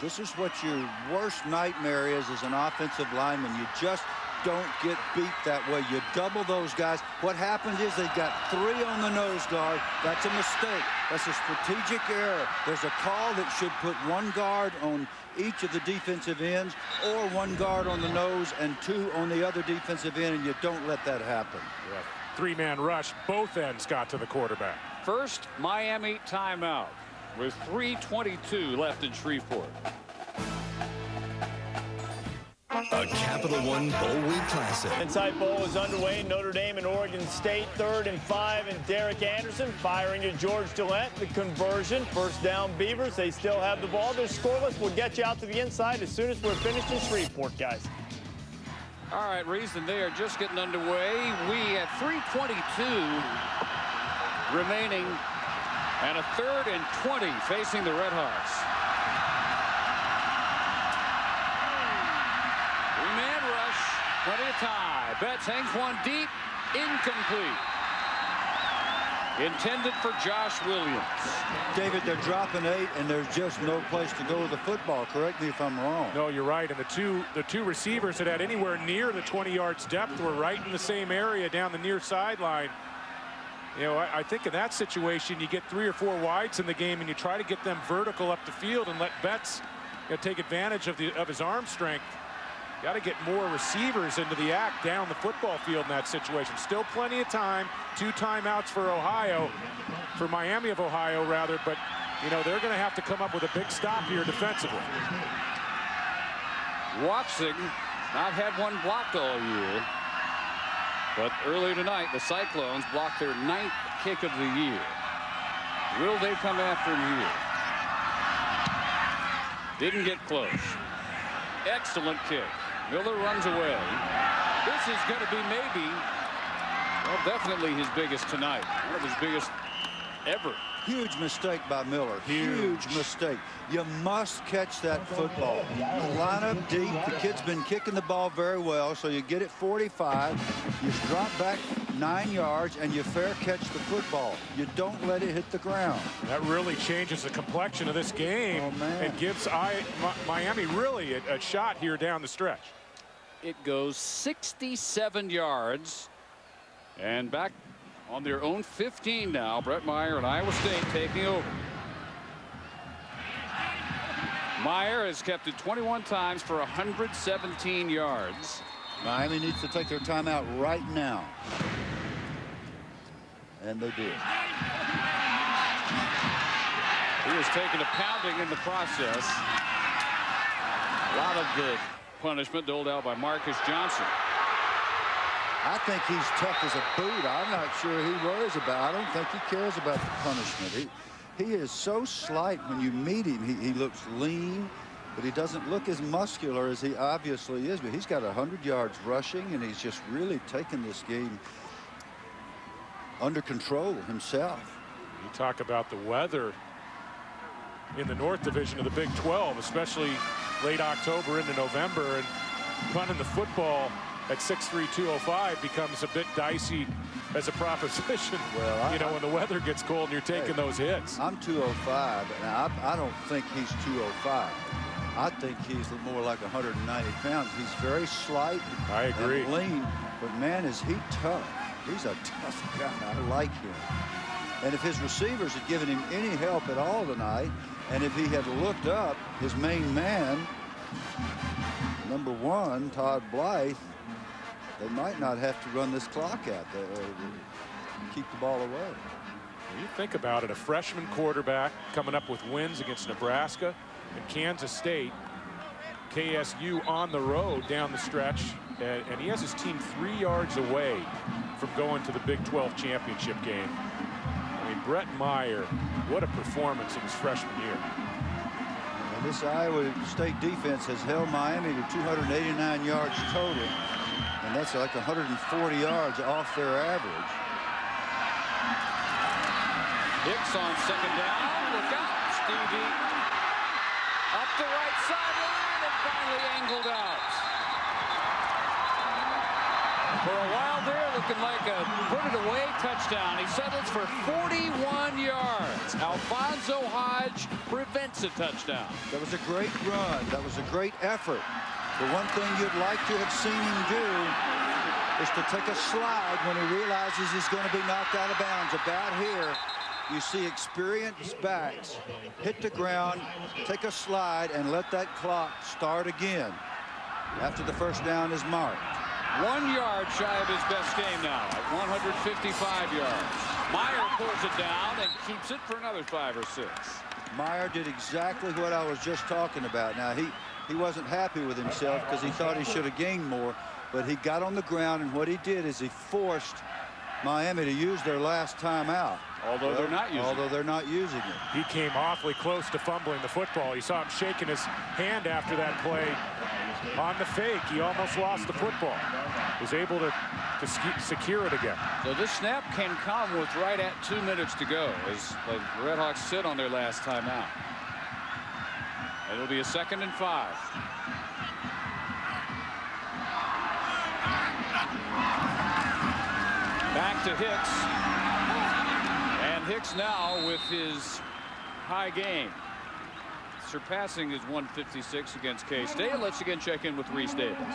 This is what your worst nightmare is as an offensive lineman. You just don't get beat that way. You double those guys. What happened is they got 3 on the nose guard. That's a mistake. That's a strategic error. There's a call that should put 1 guard on each of the defensive ends, or 1 guard on the nose and 2 on the other defensive end, and you don't let that happen. Yeah. 3-man rush. Both ends got to the quarterback. First Miami timeout with 3:22 left in Shreveport. A Capital One Bowl Week Classic. Inside Bowl is underway. Notre Dame and Oregon State, 3rd and 5, and Derek Anderson firing to George Gillette. The conversion, first down Beavers. They still have the ball. They're scoreless. We'll get you out to the inside as soon as we're finished in Shreveport, guys. All right, Reason, they are just getting underway. We have 3:22 remaining and a 3rd and 20 facing the Red Hawks. 3-man rush, plenty of time. Betts hangs one deep, incomplete. Intended for Josh Williams. David, they're dropping 8, and there's just no place to go with the football. Correct me if I'm wrong. No, you're right. And the two receivers that had anywhere near the 20 yards depth were right in the same area down the near sideline. You know, I think in that situation, you get 3 or 4 wides in the game, and you try to get them vertical up the field and let Betts, you know, take advantage of his arm strength. Got to get more receivers into the act down the football field in that situation. Still plenty of time. 2 timeouts for Miami of Ohio, rather. But, you know, they're going to have to come up with a big stop here defensively. Watson not had one blocked all year. But earlier tonight, the Cyclones blocked their 9th kick of the year. Will they come after him here? Didn't get close. Excellent kick. Miller runs away. This is going to be maybe, well, definitely his biggest tonight. One of his biggest ever. Huge mistake by Miller. Huge mistake. You must catch that football. Line up deep. The kid's been kicking the ball very well, so you get it 45. You drop back 9 yards, and you fair catch the football. You don't let it hit the ground. That really changes the complexion of this game and gives Miami really a shot here down the stretch. It goes 67 yards, and back on their own 15 now. Brett Meyer and Iowa State taking over. Meyer has kept it 21 times for 117 yards. Miami needs to take their timeout right now. And they did. He has taken a pounding in the process. A lot of the punishment doled out by Marcus Johnson. I think he's tough as a boot. I'm not sure he worries about. I don't think he cares about the punishment. He is so slight when you meet him. He looks lean, but he doesn't look as muscular as he obviously is. But he's got 100 yards rushing, and he's just really taken this game under control himself. You talk about the weather in the North Division of the Big 12, especially late October into November, and punting the football at 6'3", 205 becomes a bit dicey as a proposition. Well, you know, when the weather gets cold and you're taking those hits. I'm 205, and I don't think he's 205. I think he's more like 190 pounds. He's very slight. I agree. And lean, but man, is he tough. He's a tough guy. I like him. And if his receivers had given him any help at all tonight, and if he had looked up his main man, number 1, Todd Blythe, they might not have to run this clock out there or keep the ball away. You think about it, a freshman quarterback coming up with wins against Nebraska and Kansas State, KSU on the road down the stretch, and he has his team 3 yards away from going to the Big 12 championship game. I mean, Brett Meyer, what a performance in his freshman year. And this Iowa State defense has held Miami to 289 yards total. And that's like 140 yards off their average. Hicks on second down. Look out, Stevie. Up the right sideline and finally angled out. For a while there, looking like a put-it-away touchdown. He settles for 41 yards. Alfonso Hodge prevents a touchdown. That was a great run. That was a great effort. The one thing you'd like to have seen him do is to take a slide when he realizes he's going to be knocked out of bounds. About here, you see experienced backs hit the ground, take a slide, and let that clock start again after the first down is marked. 1 yard shy of his best game now at 155 yards. Meyer pulls it down and keeps it for another 5 or 6. Meyer did exactly what I was just talking about. Now, he wasn't happy with himself because he thought he should have gained more, but he got on the ground, and what he did is he forced Miami to use their last timeout. Although they're not using it. He came awfully close to fumbling the football. You saw him shaking his hand after that play on the fake. He almost lost the football. Was able to secure it again. So this snap can come with right at 2 minutes to go as the Redhawks sit on their last timeout. It'll be a 2nd and 5. Back to Hicks. And Hicks now with his high gain. surpassing his 156 against K-State. Let's again check in with Reese Davis.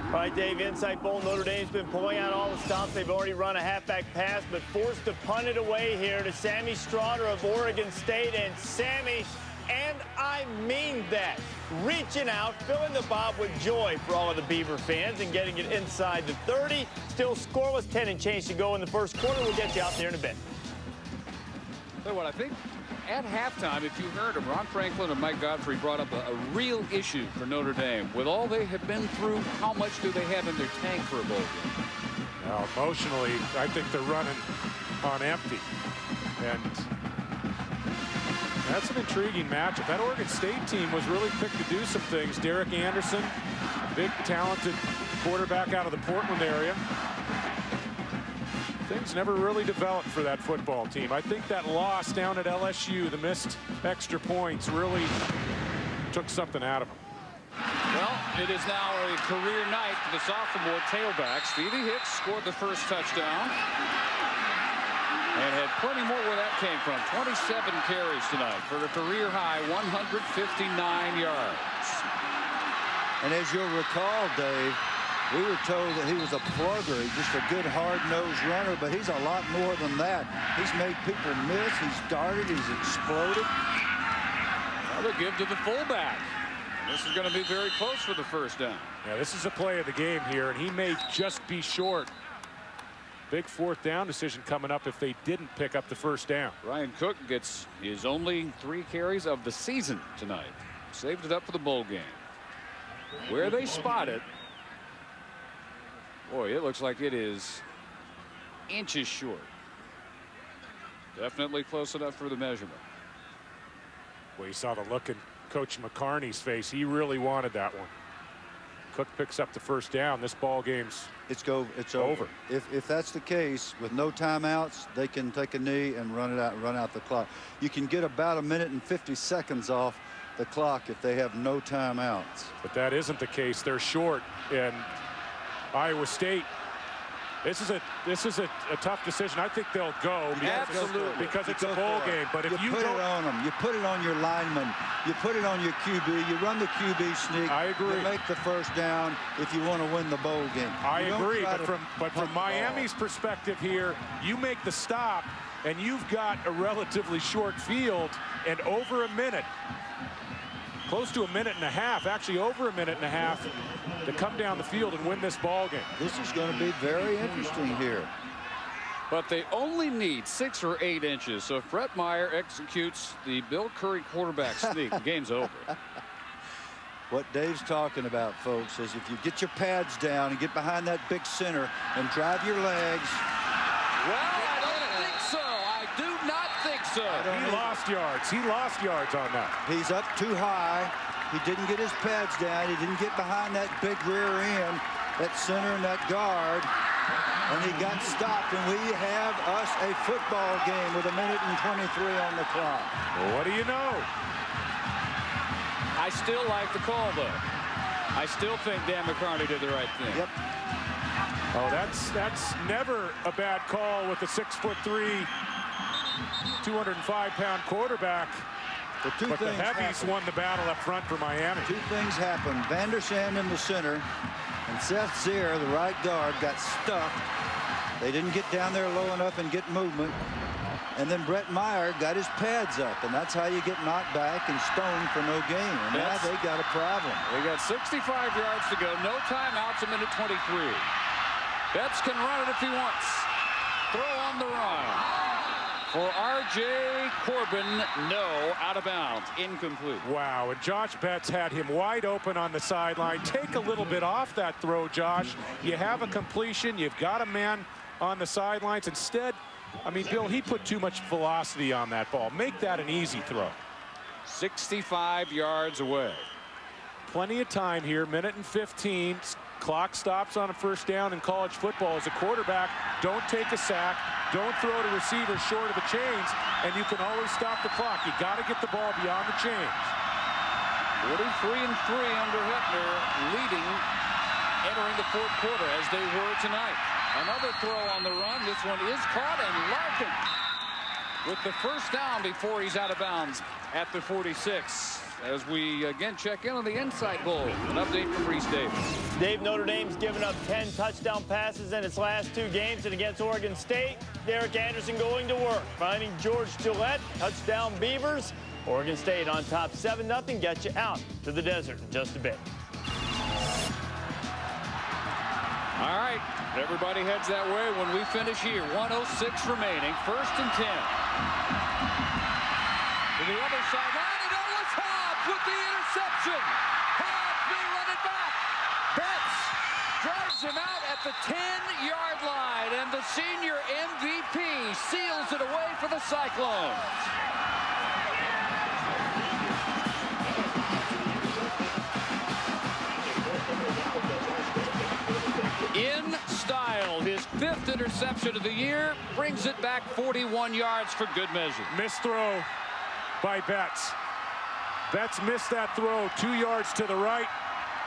All right, Dave, Insight Bowl. Notre Dame's been pulling out all the stops. They've already run a halfback pass, but forced to punt it away here to Sammy Straughter of Oregon State. And Sammy, and I mean that, reaching out, filling the bob with joy for all of the Beaver fans and getting it inside the 30. Still scoreless, 10 and change to go in the first quarter. We'll get you out there in a bit. Tell you what, I think at halftime, if you heard him, Ron Franklin and Mike Godfrey brought up a real issue for Notre Dame. With all they have been through, how much do they have in their tank for a bowl game? Now, emotionally, I think they're running on empty. And that's an intriguing matchup. That Oregon State team was really picked to do some things. Derek Anderson, big, talented quarterback out of the Portland area. Things never really developed for that football team. I think that loss down at LSU, the missed extra points, really took something out of them. Well, it is now a career night for the sophomore tailback. Stevie Hicks scored the first touchdown and had plenty more where that came from. 27 carries tonight for a career high 159 yards. And as you'll recall, Dave, we were told that he was a plugger. He's just a good hard-nosed runner, but he's a lot more than that. He's made people miss. He's darted. He's exploded. Now they'll give to the fullback. This is going to be very close for the first down. Yeah, this is a play of the game here, and he may just be short. Big fourth down decision coming up if they didn't pick up the first down. Ryan Cook gets his only 3 carries of the season tonight. Saved it up for the bowl game. Where they spot it, boy, it looks like it is inches short. Definitely close enough for the measurement. Well, you saw the look in Coach McCarney's face. He really wanted that one. Cook picks up the first down. This ball game's it's over. If that's the case, with no timeouts, they can take a knee and run out the clock. You can get about 1 minute and 50 seconds off the clock if they have no timeouts. But that isn't the case. They're short, and Iowa State, this is a tough decision. I think they'll go because it's a bowl game. But if you put it on them, you put it on your lineman, you put it on your QB, you run the QB sneak. I agree. You make the first down if you want to win the bowl game. I agree, but from Miami's perspective here, you make the stop, and you've got a relatively short field, and over a minute. Close to 1.5 minutes, actually over 1.5 minutes to come down the field and win this ball game. This is going to be very interesting here. But they only need 6 or 8 inches. So if Brett Meyer executes the Bill Curry quarterback sneak, the game's over. What Dave's talking about, folks, is if you get your pads down and get behind that big center and drive your legs. Well, I don't think so. I do not think so. He lost yards. He lost yards on that. He's up too high. He didn't get his pads down. He didn't get behind that big rear end, that center and that guard. And he got stopped, and we have us a football game with 1 minute and 23 on the clock. Well, what do you know? I still like the call, though. I still think Dan McCarney did the right thing. Yep. Oh, that's never a bad call with a 6'3", 205-pound quarterback. But the heavies won the battle up front for Miami. 2 things happened. Vandersand in the center and Seth Zier, the right guard, got stuck. They didn't get down there low enough and get movement. And then Brett Meyer got his pads up, and that's how you get knocked back and stoned for no gain. And now they got a problem. They got 65 yards to go. No timeouts, 1 minute 23. Betts can run it if he wants. Throw on the run. For R.J. Corbin, no, out of bounds, incomplete. Wow, and Josh Betts had him wide open on the sideline. Take a little bit off that throw, Josh. You have a completion. You've got a man on the sidelines. Instead, I mean, Bill, he put too much velocity on that ball. Make that an easy throw. 65 yards away. Plenty of time here, 1 minute and 15. Clock stops on a first down in college football. As a quarterback, don't take a sack. Don't throw to receivers short of the chains, and you can always stop the clock. You got to get the ball beyond the chains. 43-3 under Hittner, leading, entering the fourth quarter as they were tonight. Another throw on the run. This one is caught, and Larkin with the first down before he's out of bounds at the 46. as we again check in on the Insight Bowl. An update from Reese Davis. Dave, Notre Dame's given up 10 touchdown passes in its last 2 games, and against Oregon State, Derek Anderson going to work, finding George Gillette, touchdown Beavers. Oregon State on top 7-0, get you out to the desert in just a bit. All right, everybody heads that way when we finish here. 1:06 remaining, 1st and 10. To the other sideline, and Ellis Hobbs with the interception. Hobbs may run it back. Betts drives him out at the 10-yard line, and the senior MVP seals it away for the Cyclones. In style, his 5th interception of the year, brings it back 41 yards for good measure. Missed throw by Betts. Betts missed that throw 2 yards to the right,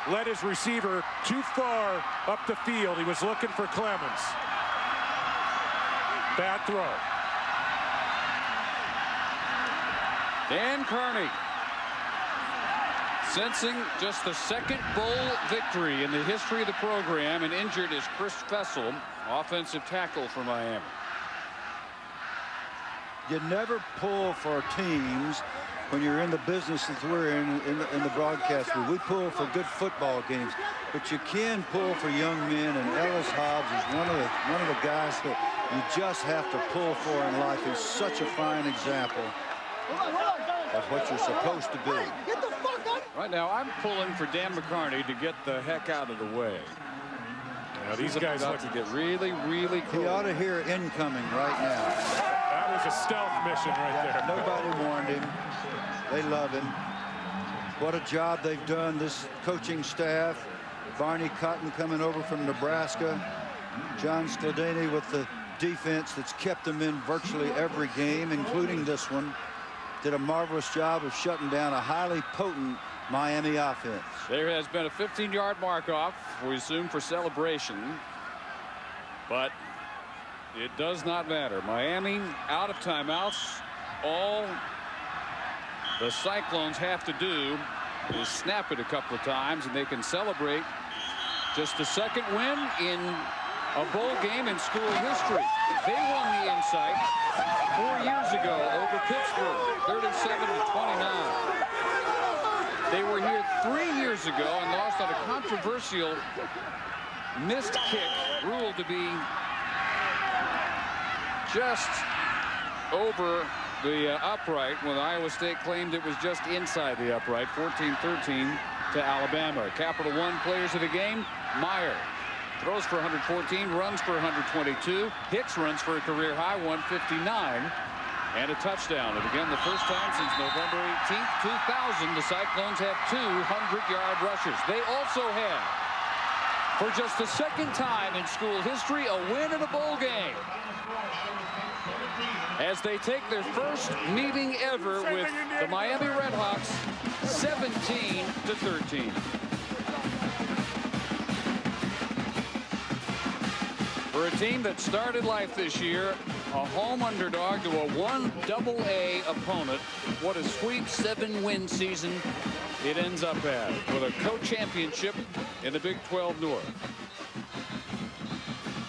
led his receiver too far up the field. He was looking for Clemens. Bad throw. Dan Carney, sensing just the 2nd bowl victory in the history of the program, and injured is Chris Fessel, offensive tackle for Miami. You never pull for teams when you're in the business that we're in the broadcast. We pull for good football games, but you can pull for young men, and Ellis Hobbs is one of the guys that you just have to pull for in life. He's such a fine example of what you're supposed to be. Right now, I'm pulling for Dan McCarney to get the heck out of the way. Now, these guys about to get really, really cool. He ought to hear incoming right now. That was a stealth mission right there. Nobody warned him. They love him. What a job they've done, this coaching staff. Barney Cotton coming over from Nebraska. John Scladani with the defense that's kept them in virtually every game, including this one. Did a marvelous job of shutting down a highly potent Miami offense. There has been a 15-yard mark-off, we assume, for celebration. But it does not matter. Miami out of timeouts. All the Cyclones have to do is snap it a couple of times, and they can celebrate just the 2nd win in a bowl game in school history. They won the Insight 4 years ago over Pittsburgh, 37-29. They were here 3 years ago and lost on a controversial missed kick, ruled to be just over the upright, when Iowa State claimed it was just inside the upright. 14-13 to Alabama. Capital One players of the game: Meyer throws for 114, runs for 122. Hicks runs for a career high 159 and a touchdown. And again, the first time since November 18th, 2000, the Cyclones have 200-yard rushers. They also have, for just the 2nd time in school history, a win in a bowl game, as they take their first meeting ever with the Miami Redhawks, 17-13. For a team that started life this year, a home underdog to a 1AA opponent, what a sweep 7-win season it ends up as, with a co-championship in the Big 12 North.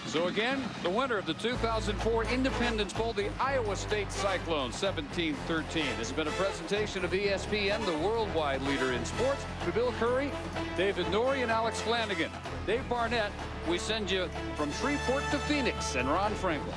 So again, the winner of the 2004 Independence Bowl, the Iowa State Cyclones, 17-13. This has been a presentation of ESPN, the worldwide leader in sports. For Bill Curry, David Norrie, and Alex Flanagan. Dave Barnett, we send you from Shreveport to Phoenix, and Ron Franklin.